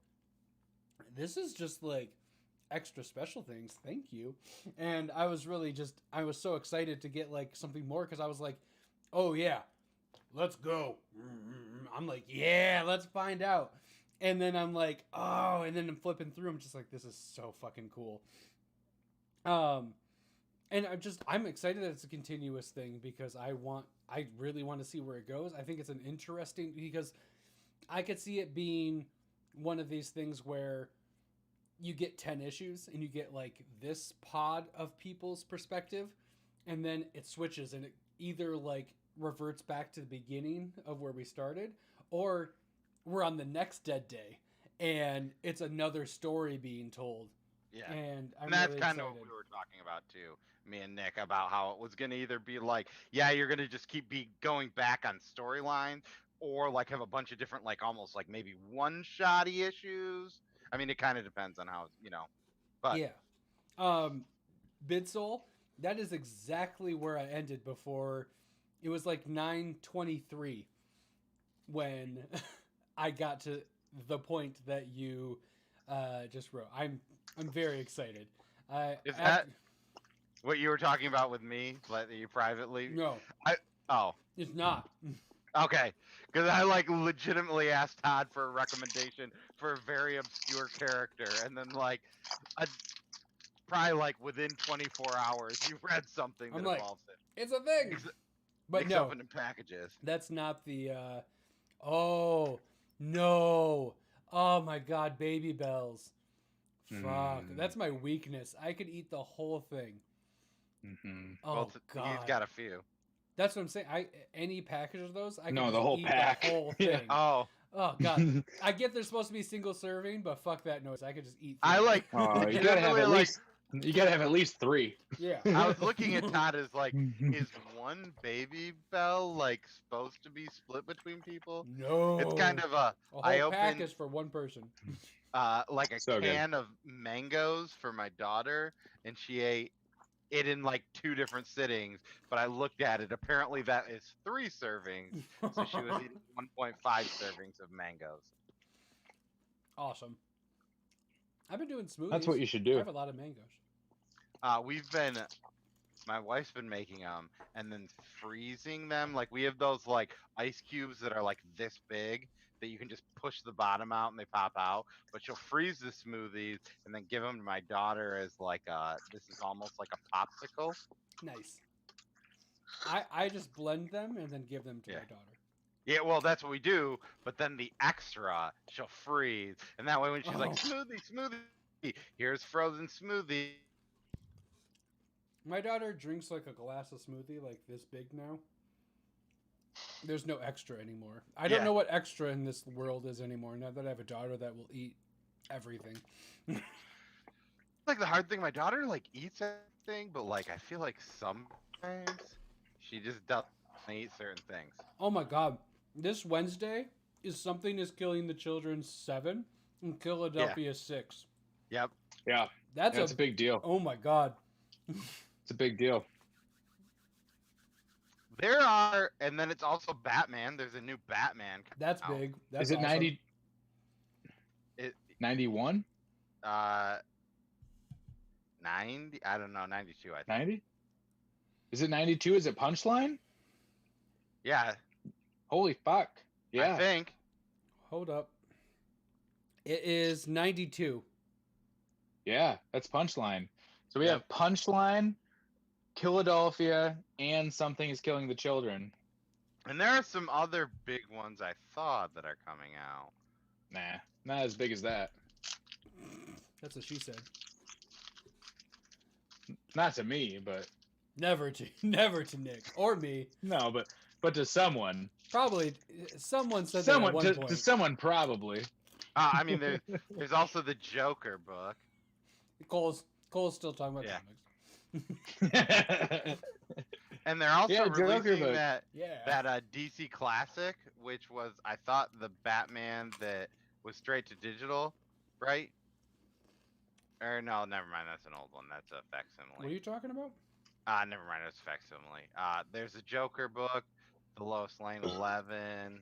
this is just like extra special things, thank you. And I was so excited to get like something more, because I was like, oh yeah, let's go. I'm like, yeah, let's find out. And then I'm like, oh, and then I'm flipping through, I'm just like, this is so fucking cool. And I'm excited that it's a continuous thing, because I really want to see where it goes. I think it's an interesting, because I could see it being one of these things where you get 10 issues and you get like this pod of people's perspective, and then it switches and it either like reverts back to the beginning of where we started, or we're on the next Dead Day and it's another story being told. Yeah. And that's really kind of what we were talking about too, me and Nick, about how it was going to either be like, you're going to just keep going back on storylines, or like have a bunch of different, like almost like maybe one-shotty issues. I mean, it kind of depends on how, but yeah. Bidsole, that is exactly where I ended before. It was like 9:23 when I got to the point that you just wrote. I'm very excited. Is that what you were talking about with me, like you privately? No. It's not. Okay, because I like legitimately asked Todd for a recommendation for a very obscure character, and then like, probably like within 24 hours, you read something that involves it. It's a thing. But no, open in packages. That's not the. Oh no! Oh my God, Baby Bells. Fuck, that's my weakness. I could eat the whole thing. Mm-hmm. Oh God, he's got a few. That's what I'm saying. Any package of those, I the whole pack. The whole thing. Oh God, I get they're supposed to be single serving, but fuck that noise. I could just eat. I like. You gotta have at least. You gotta have at least 3. Yeah. I was looking at Todd as like, is one Baby Bell like supposed to be split between people? No. It's kind of a. Whole pack is for one person. Like a can of mangoes for my daughter, and she ate it in like 2 different sittings. But I looked at it. Apparently, that is 3 servings. So she was eating 1.5 servings of mangoes. Awesome. I've been doing smoothies. That's what you should I do. have a lot of mangoes. My wife's been making them and then freezing them. Like we have those like ice cubes that are like this big that you can just push the bottom out and they pop out. But she'll freeze the smoothies and then give them to my daughter as like this is almost like a popsicle. Nice. I just blend them and then give them to my daughter. Yeah, well, that's what we do. But then the extra, she'll freeze, and that way when she's like smoothie, here's frozen smoothie. My daughter drinks like a glass of smoothie like this big now. There's no extra anymore. I don't know what extra in this world is anymore now that I have a daughter that will eat everything. Like the hard thing, my daughter like eats everything, but like I feel like sometimes she just doesn't eat certain things. Oh my god. This Wednesday is Something is Killing the Children 7 and Philadelphia 6. Yep. Yeah. That's a big deal. Oh my god. It's a big deal. There are, and then it's also Batman. There's a new Batman. That's big. That's Is it awesome. 90? 91? 90? I don't know. 92, I think. 90? Is it 92? Is it Punchline? Yeah. Holy fuck. Yeah. I think. Hold up. It is 92. Yeah, that's Punchline. So we have Punchline, Philadelphia, and Something is Killing the Children. And there are some other big ones I thought that are coming out. Nah, not as big as that. That's what she said. Not to me, but Never to Nick or me. no, but to someone. Probably someone said Someone that at one point. to someone probably. I mean, there's also the Joker book. Cole's still talking about comics. And they're also releasing book. that DC Classic, which was, I thought, the Batman that was straight to digital, right? Or no, never mind. That's an old one. That's a facsimile. What are you talking about? Never mind. It's facsimile. There's a Joker book, the Lois Lane 11.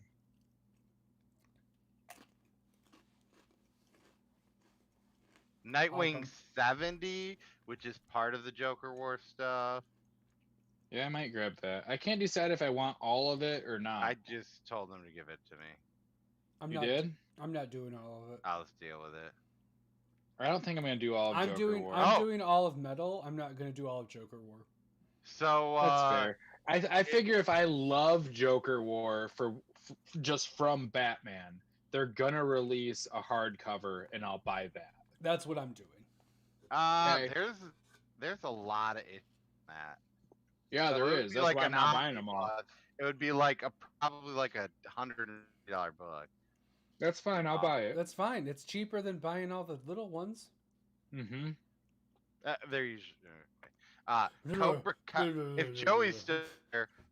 Nightwing 70, which is part of the Joker War stuff. Yeah, I might grab that. I can't decide if I want all of it or not. I just told them to give it to me. You did? I'm not doing all of it. I'll just deal with it. I don't think I'm gonna do all of Joker War. I'm doing all of Metal. I'm not gonna do all of Joker War. So that's fair. I figure if I love Joker War for just from Batman, they're gonna release a hardcover, and I'll buy that. That's what I'm doing. Okay. There's a lot of issues in that. Yeah, So there is. That's why I'm not buying them all. It would be like probably like a $100 book. That's fine. I'll buy it. That's fine. It's cheaper than buying all the little ones. Mm-hmm. They're usually Cobra Kai. If Joey's still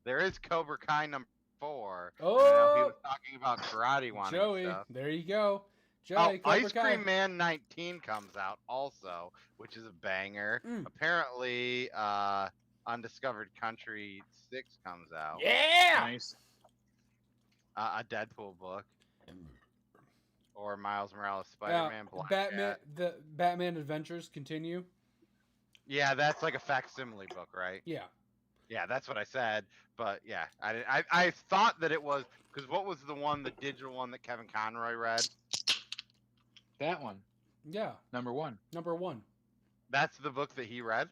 there is Cobra Kai number 4. Oh, I know he was talking about karate wanting Joey, stuff. there you go. Joey, Ice Cream Man 19 comes out also, which is a banger. Apparently, Undiscovered Country 6 comes out. Yeah! Nice. A Deadpool book. Or Miles Morales Spider-Man Black Cat. The Batman Adventures continue. Yeah, that's like a facsimile book, right? Yeah. Yeah, that's what I said. But yeah, I thought that it was, because what was the one, the digital one that Kevin Conroy read? That one. Yeah. Number 1. Number 1. That's the book that he read?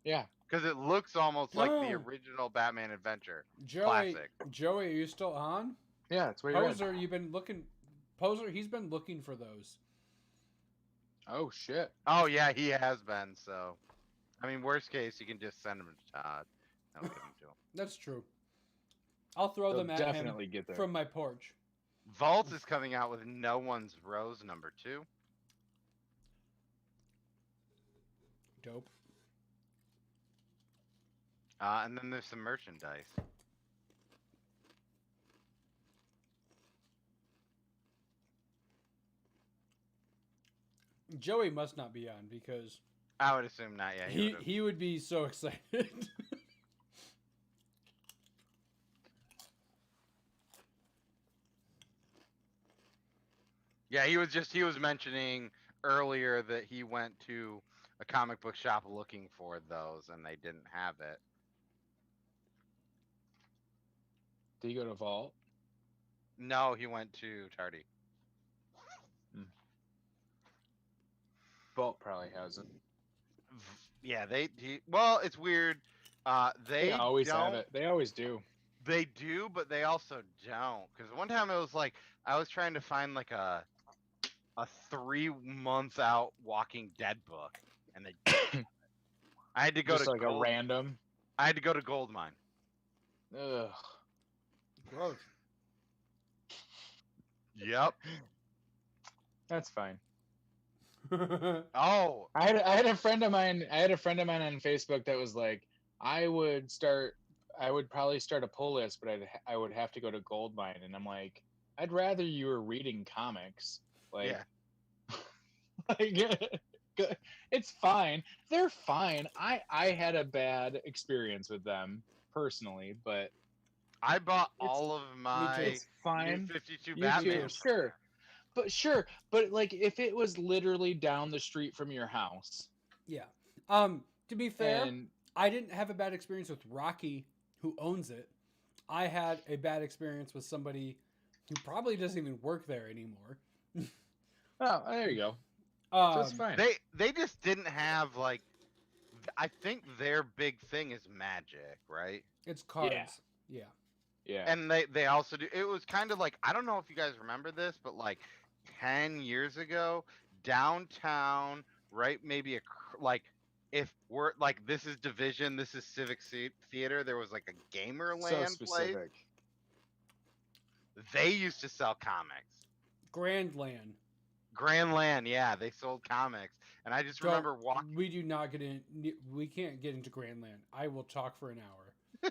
Yeah. Because it looks almost like the original Batman Adventure. Classic. Joey, are you still on? Yeah, it's where you Poser, you've been looking. Poser, he's been looking for those. Oh shit. Oh yeah, he has been. So, I mean, worst case, you can just send them to Todd. I'll give them to him. That's true. I'll throw them at definitely him get there. from my porch. Vault is coming out with No One's Rose number 2. Dope. And then there's some merchandise. Joey must not be on because I would assume not. Yeah, he would be so excited. Yeah, he was mentioning earlier that he went to a comic book shop looking for those and they didn't have it. Do you go to Vault? No, he went to Tardy. Vault probably has it. Yeah, well, it's weird. They They always have don't. it. They always do. They do, but they also don't. Because one time it was like I was trying to find like a 3 month out Walking Dead book, and they didn't have it. I had to go Just to like a random. I had to go to Goldmine. Ugh. Gross. Yep. That's fine. Oh, I had a friend of mine. I had a friend of mine on Facebook that was like, I would probably start a pull list, but I would have to go to Goldmine, and I'm like, I'd rather you were reading comics. Like, yeah. like it's fine. They're fine. I had a bad experience with them personally, but I bought all of my it's fine. New 52 You Batman. too, sure. But like, if it was literally down the street from your house, Yeah. To be fair, and I didn't have a bad experience with Rocky, who owns it. I had a bad experience with somebody who probably doesn't even work there anymore. oh, there you go. So it's fine. They just didn't have like. I think their big thing is magic, right? It's cards. Yeah. Yeah. And they also do. It was kind of like, I don't know if you guys remember this, but like 10 years ago, downtown, right? Maybe like if we're like, this is Division, this is Civic Theater. There was like a Gamerland So place. specific. They used to sell comics. Grandland. Grandland, yeah, they sold comics, and I just remember walking. We do not get in. We can't get into Grandland. I will talk for an hour.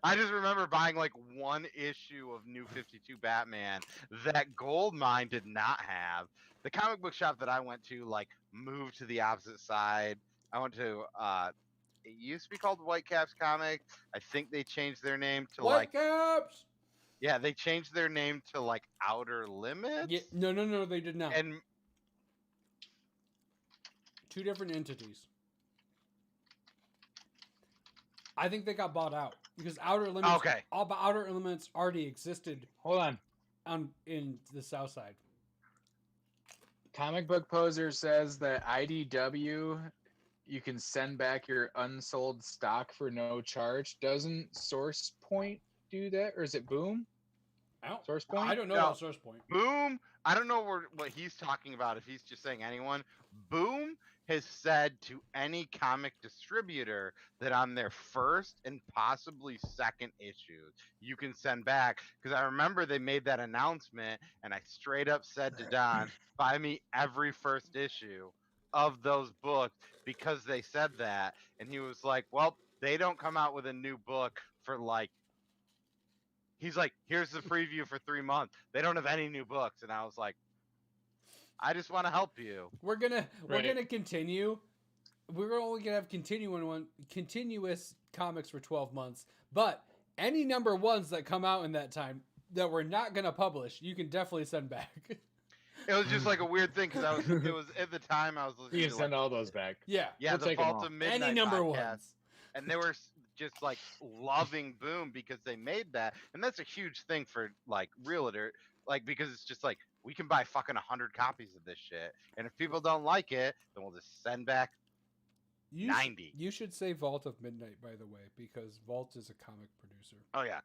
I just remember buying like one issue of New 52 Batman that Goldmine did not have. The comic book shop that I went to like moved to the opposite side. I went to it used to be called Whitecaps Comics. I think they changed their name to Whitecaps. Yeah, they changed their name to like Outer Limits. Yeah, no, they did not. And two different entities. I think they got bought out because Outer Limits. Okay. Outer Limits already existed. Hold on. In the South Side. Comic Book Poser says that IDW, you can send back your unsold stock for no charge. Doesn't Source Point do that, or is it Boom? Source Point? I don't know about Source Point. Boom. I don't know what he's talking about. If he's just saying anyone, Boom has said to any comic distributor that on their first and possibly second issues, you can send back. Because I remember they made that announcement, and I straight up said to Don, buy me every first issue of those books because they said that. And he was like, well, they don't come out with a new book for like, he's like, here's the preview for 3 months. They don't have any new books. And I was like, I just want to help you. We're gonna continue. We're only gonna have continuous comics for 12 months. But any number ones that come out in that time that we're not gonna publish, you can definitely send back. It was just like a weird thing because it was at the time I was listening You can send all those back. Yeah, yeah, we'll the Vault of Midnight any number podcast, ones, and they were just like loving Boom because they made that, and that's a huge thing for like realtor, like because it's just like we can buy fucking 100 copies of this shit, and if people don't like it, then we'll just send back 90. You should say Vault of Midnight, by the way, because Vault is a comic producer. Oh yeah,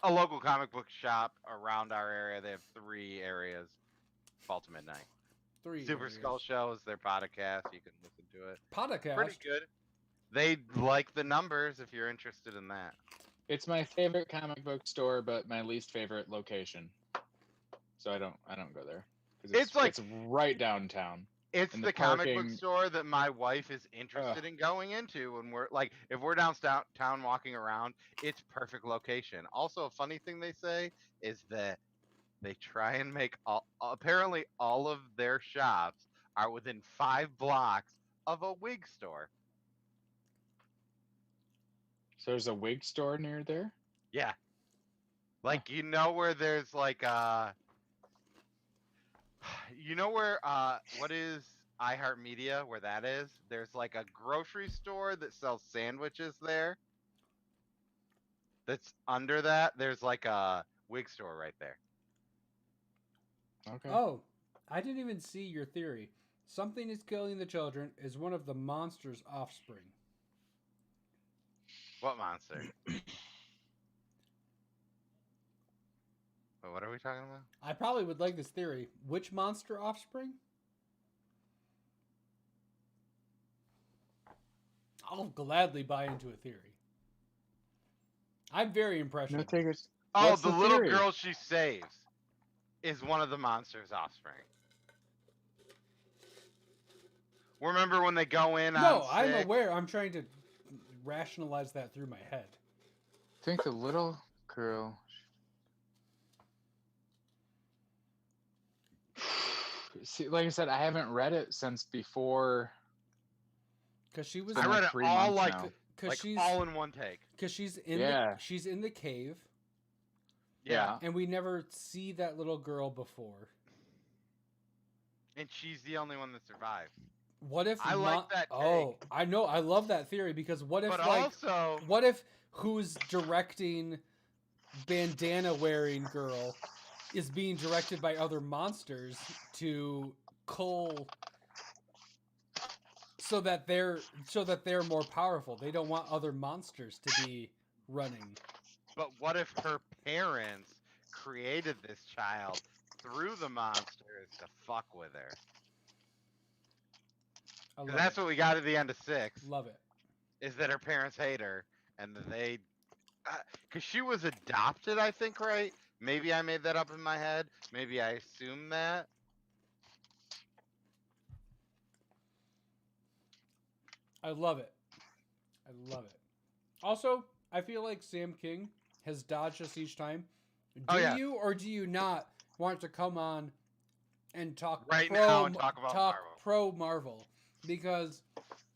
a local comic book shop around our area. They have 3 areas. Vault of Midnight. 3 Super areas. Skull Show is their podcast. You can listen to it. Podcast. Pretty good. They like the numbers if you're interested in that. It's my favorite comic book store, but my least favorite location. So I don't go there. It's right downtown. It's And the the comic book parking- store that my wife is interested in going into when we're like, if we're downtown walking around, it's perfect location. Also, a funny thing they say is that they try and make apparently all of their shops are within 5 blocks of a wig store. So there's a wig store near there? Yeah. Like, you know where there's like You know where what is iHeartMedia, where that is? There's like a grocery store that sells sandwiches there. That's under that. There's like a wig store right there. Okay. Oh, I didn't even see your theory. Something is killing the children is one of the monster's offspring. What monster? What are we talking about? I probably would like this theory. Which monster offspring? I'll gladly buy into a theory. I'm very No impressionable. takers. Oh, What's the the little theory? girl she saves is one of the monster's offspring. Remember when they go in on No, I'm sick? aware. I'm trying to rationalize that through my head. I think the little girl. See, like I said, I haven't read it since before. Because she was I been read like it 3 all months like, now. because she's all in one take. because she's in Yeah. she's in the cave, Yeah. and we never see that little girl before. And she's the only one that survived. What if I like that Oh, take. I know. I love that theory because what if But like also, what if who's directing bandana wearing girl is being directed by other monsters to cull so that they're more powerful. They don't want other monsters to be running. but what if her parents created this child through the monsters to fuck with her? I 'Cause love that's it. what we got at the end of 6. Love it. Is that her parents hate her and that they, because she was adopted, I think, right? Maybe I made that up in my head. Maybe I assumed that. I love it. I love it. Also, I feel like Sam King has dodged us each time. Do Oh, yeah. you or do you not want to come on and talk Right pro, now and talk about Marvel. pro Marvel? Because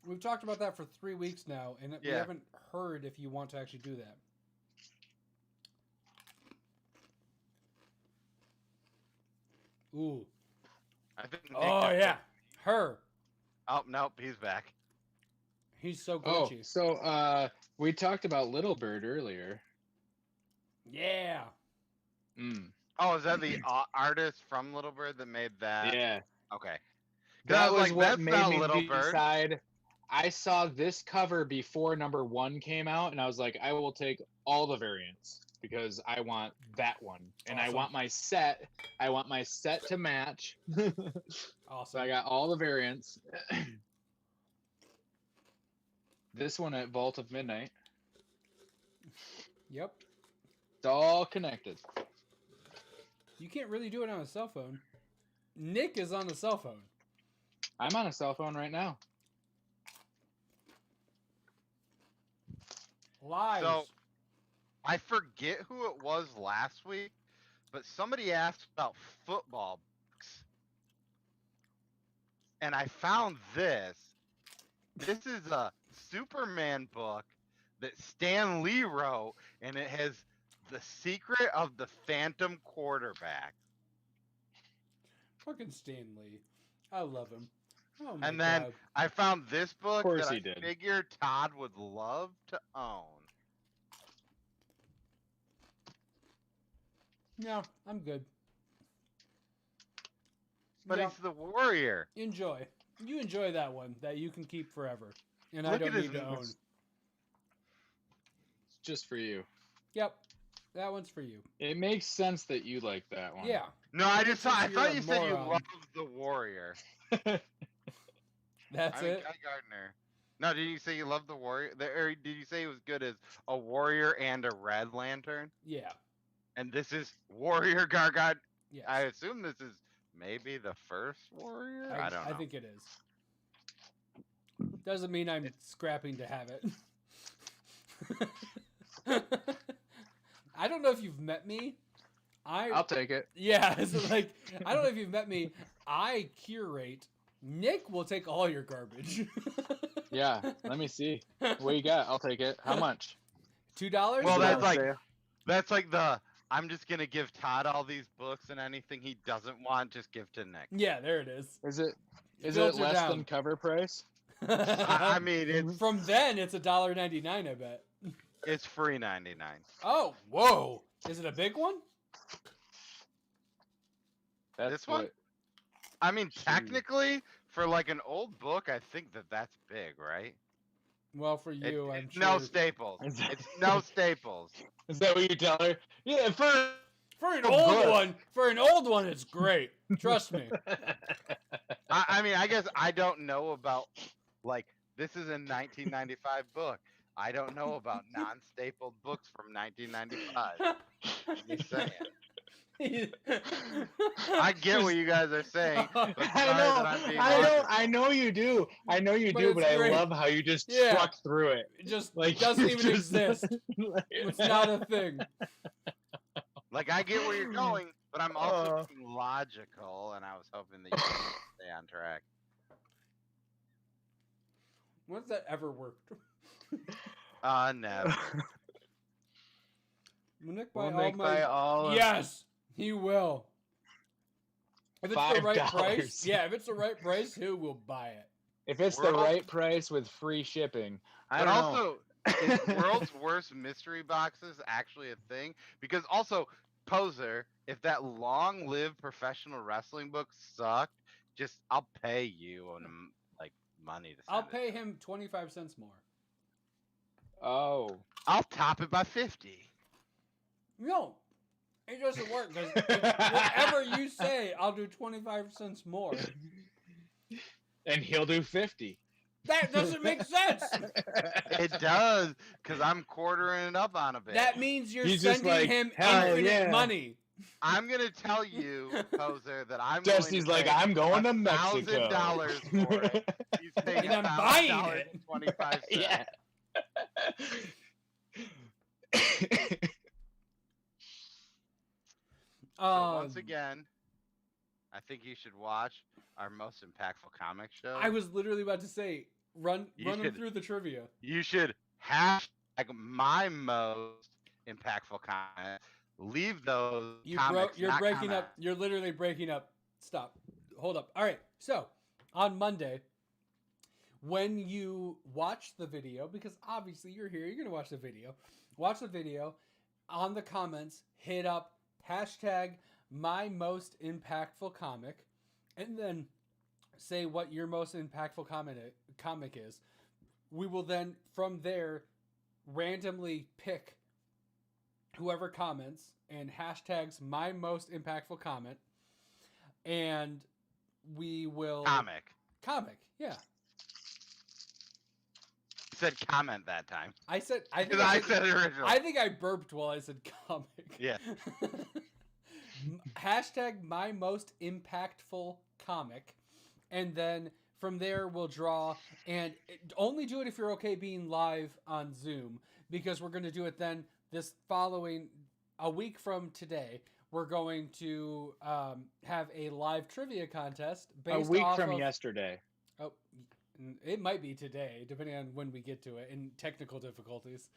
we've talked about that for 3 weeks now, and we Yeah. haven't heard if you want to actually do that. Ooh. I think. Nick Oh just- yeah, her. Oh nope, he's back. He's so Oh, glitchy. so we talked about Little Bird earlier. Yeah. Mm. Oh, is that the artist from Little Bird that made that? Yeah. Okay. 'Cause That I was like, what that's made not me Little Bird. decide. I saw this cover before #1 came out, and I was like, I will take all the variants because I want that one, and I Awesome. want my set. I want my set to match. So Awesome. I got all the variants. This one at Vault of Midnight. Yep. It's all connected. You can't really do it on a cell phone. Nick is on a cell phone. I'm on a cell phone right now. Live. So I forget who it was last week, but somebody asked about football books. And I found this. This is a Superman book that Stan Lee wrote, and it has The Secret of the Phantom Quarterback. Fucking Stan Lee. I love him. Oh my And then God. I found this book course that he I did. figured Todd would love to own. No, I'm good. But Yeah, he's the warrior. enjoy. You enjoy that one that you can keep forever. And I Look don't at his need to own. It's just for you. Yep. That one's for you. It makes sense that you like that one. Yeah. No, I Makes just thought I sense you're thought a you said you moron. loved the warrior. That's I mean, it. Guy Gardner. No, did you say you loved the warrior? Or did you say he was good as a warrior and a Red Lantern? Yeah. And this is Warrior Gargad. Yes. I assume this is maybe the first warrior. I don't know. I think it is. Doesn't mean I'm scrapping to have it. I don't know if you've met me. I'll take it. Yeah, so like I don't know if you've met me. I curate. Nick will take all your garbage. Yeah, let me see. What you got? I'll take it. How much? $2? Well, Is it that's on like sale? that's like the I'm just gonna give Todd all these books, and anything he doesn't want, just give to Nick. Yeah, there it is. Is it Filter less down. than cover price? I mean, it's From then it's $1.99, I bet. it's free 99. Oh, whoa! Is it a big one? That's This one? what- I mean, technically, for like an old book, I think that's big, right? Well, for you, I'm It's sure. no Staples. Is that- It's no Staples. Is that what you tell her? Yeah, for For an a old book. one, it's great. Trust me. I mean, I guess I don't know about like this is a 1995 book. I don't know about non-stapled books from 1995. Just saying. I get what you guys are saying, but sorry that I'm being honest. I know you do. I know you But do, it's but great. I love how you just Yeah. truck through it. It just Like doesn't you're even just- exist. It's not a thing. Like I get where you're going, but I'm also being logical, and I was hoping that you could stay on track. When's that ever worked? Never. Will Nick We'll buy all make my... by all of- Yes, he will. If it's the right price, $5. yeah, if it's the right price, he will buy it. If it's the World- right price with free shipping. I But don't know. also, is world's worst mystery boxes actually a thing? Because also, Poser, if that long-lived professional wrestling book sucked, just I'll pay you on like money to. I'll send it pay to. him 25 cents more. Oh. I'll top it by 50. No, it doesn't work because whatever you say, I'll do 25 cents more. And he'll do 50. That doesn't make sense. It does, because I'm quartering it up on a bit. That means you're He's just sending like, him "Hell infinite yeah." money. I'm gonna tell you, Poser, that I'm Dusty's willing like, to pay I'm going to Mexico. $1,000 for it. He's paying And I'm buying $1,000.25. Yeah. So once again, I think you should watch our most impactful comic show. I was literally about to say, run You him should- through the trivia. You should hashtag my most impactful comic. Leave those comics. You're not breaking comment. up. You're literally breaking up. Stop. Hold up. All right. So on Monday, when you watch the video, because obviously you're here, you're gonna watch the video. Watch the video. On the comments, hit up hashtag my most impactful comic, and then say what your most impactful comic is. We will then from there randomly pick whoever comments and hashtags my most impactful comment, and we will Comic. yeah. You said comment that time. I said Because I said it originally. I think I burped while I said comic. Yeah. Hashtag my most impactful comic, and then from there we'll draw, and only do it if you're okay being live on Zoom, because we're going to do it then this following a week from today. We're going to have a live trivia contest based A week off from of, yesterday. Oh, it might be today, depending on when we get to it, and technical difficulties.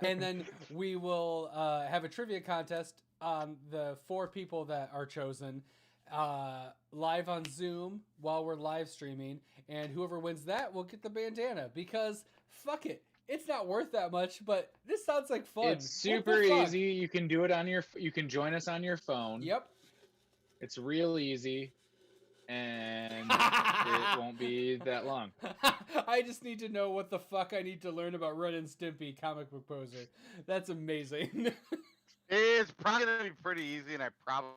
And then we will have a trivia contest on the 4 people that are chosen live on Zoom while we're live streaming, and whoever wins that will get the bandana, because fuck it. It's not worth that much, but this sounds like fun. It's What the super fuck? easy. You can do it on you can join us on your phone. Yep. It's real easy. And it won't be that long. I just need to know what the fuck I need to learn about Ren and Stimpy comic book poser. That's amazing. It's probably going to be pretty easy, and I probably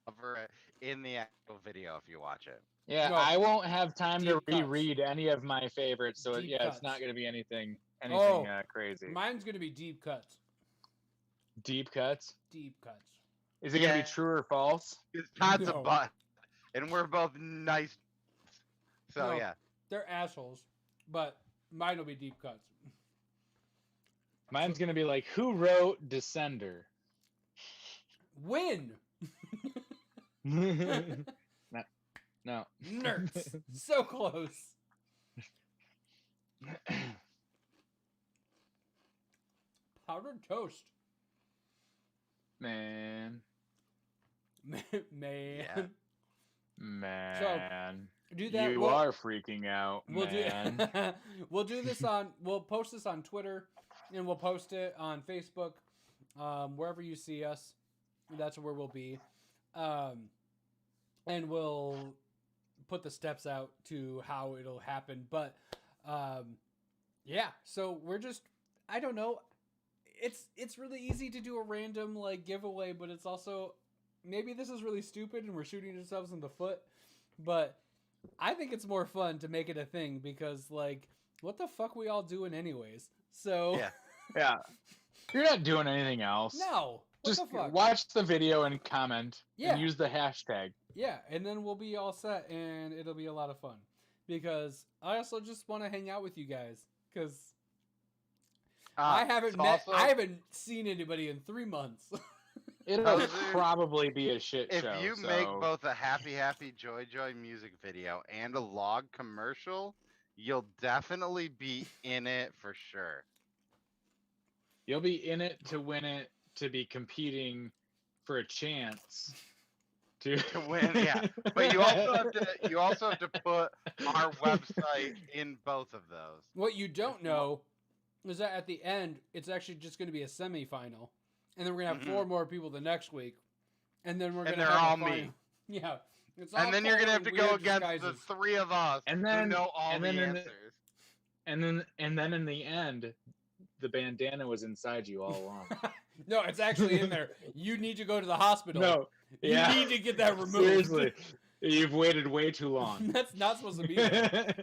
cover it in the actual video if you watch it. Yeah, No, I won't have time to deep cuts. reread any of my favorites, so Deep it's cuts. not going to be anything Oh, crazy. Mine's gonna be deep cuts. Deep cuts. Deep cuts. Is it going to Yeah. be true or false? It's Todd's No. a butt, and we're both nice. So, No. yeah. They're assholes, but mine will be deep cuts. Mine's going to be like, who wrote Descender? Win! No. Nerds. So close. Powdered toast. Man. Man. Yeah. Man. Do that. You are freaking out, man. We'll do this on. We'll post this on Twitter, and we'll post it on Facebook, wherever you see us. That's where we'll be, and we'll put the steps out to how it'll happen. But yeah, so we're just. I don't know. It's really easy to do a random like giveaway, but it's also maybe this is really stupid and we're shooting ourselves in the foot, but I think it's more fun to make it a thing because like what the fuck we all doing anyways. So Yeah. You're not doing anything else. No. What Just the fuck? watch the video and comment Yeah. and use the hashtag. Yeah, and then we'll be all set and it'll be a lot of fun because I also just want to hang out with you guys because I haven't seen anybody in 3 months. It'll probably be a shit If show. you make both a Happy Happy Joy Joy music video and a log commercial, you'll definitely be in it for sure. You'll be in it to win it, to be competing for a chance to Win, yeah. But you also have to put our website in both of those. What you don't know is that at the end, it's actually just going to be a semifinal. And then we're going to have 4 more people the next week. And then we're going to have they're all a final. me. Yeah. It's And all then you're going to have to go weird against disguises. the 3 of us And who then- know all and the then in the- answers. and then in the end, the bandana was inside you all along. No, it's actually in there. You need to go to the hospital. No, You yeah. need to get that removed. Seriously, you've waited way too long. That's not supposed to be there.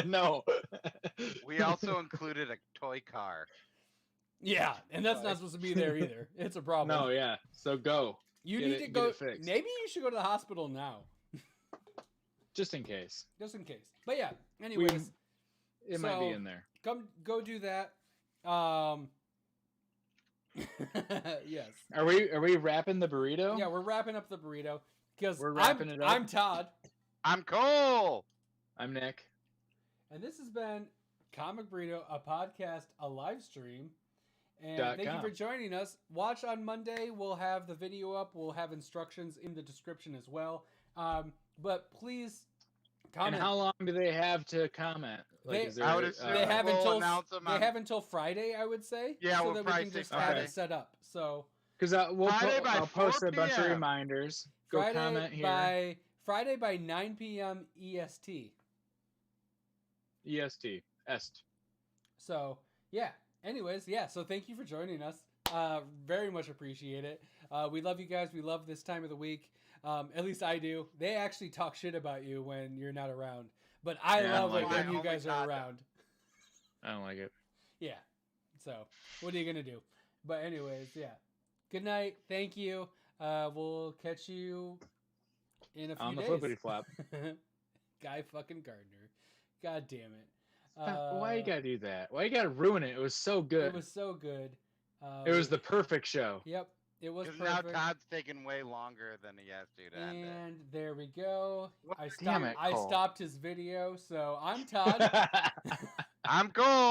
No. We also included a toy car. Yeah, and that's not supposed to be there either. It's a problem. No, yeah. So go, You get need it- to get go. it fixed. Maybe you should go to the hospital now, just in case. just in case. But yeah, anyways, It might be So- in there. go do that. Yes. Are we wrapping the burrito? Yeah, we're wrapping up the burrito because We're wrapping it up. I'm Todd, I'm Cole. I'm Nick. and this has been Comic Burrito, a podcast, a live stream. And .com. thank you for joining us. Watch on Monday. We'll have the video up. We'll have instructions in the description as well. But please comment. And how long do they have to comment? They- is there, I would assume They have we'll until announce them they on- have until Friday, I would say. Yeah, so we'll that we probably can say just have Friday. it set up. So because I'll post 4 a bunch of PM. reminders. Go comment here. Friday by 9 p.m. EST. EST. Est. So yeah. Anyways, yeah. So thank you for joining us. Very much appreciate it. We love you guys. We love this time of the week. At least I do. They actually talk shit about you when you're not around, but I Yeah, I love don't it like when it. you Only guys are Todd around. I don't like it. Yeah. So what are you gonna do? But anyways, yeah. Good night. Thank you. We'll catch you in a few On the days. flippity flop. Guy fucking Gardner. God damn it. Why you gotta do that? Why you gotta ruin it? It was so good. It was so good. It was the perfect show. Yep. It was Because now perfect. Todd's taking way longer than he has to end it. And there we go. What? I Damn it, I Cole. stopped his video, so I'm Todd. I'm Cole.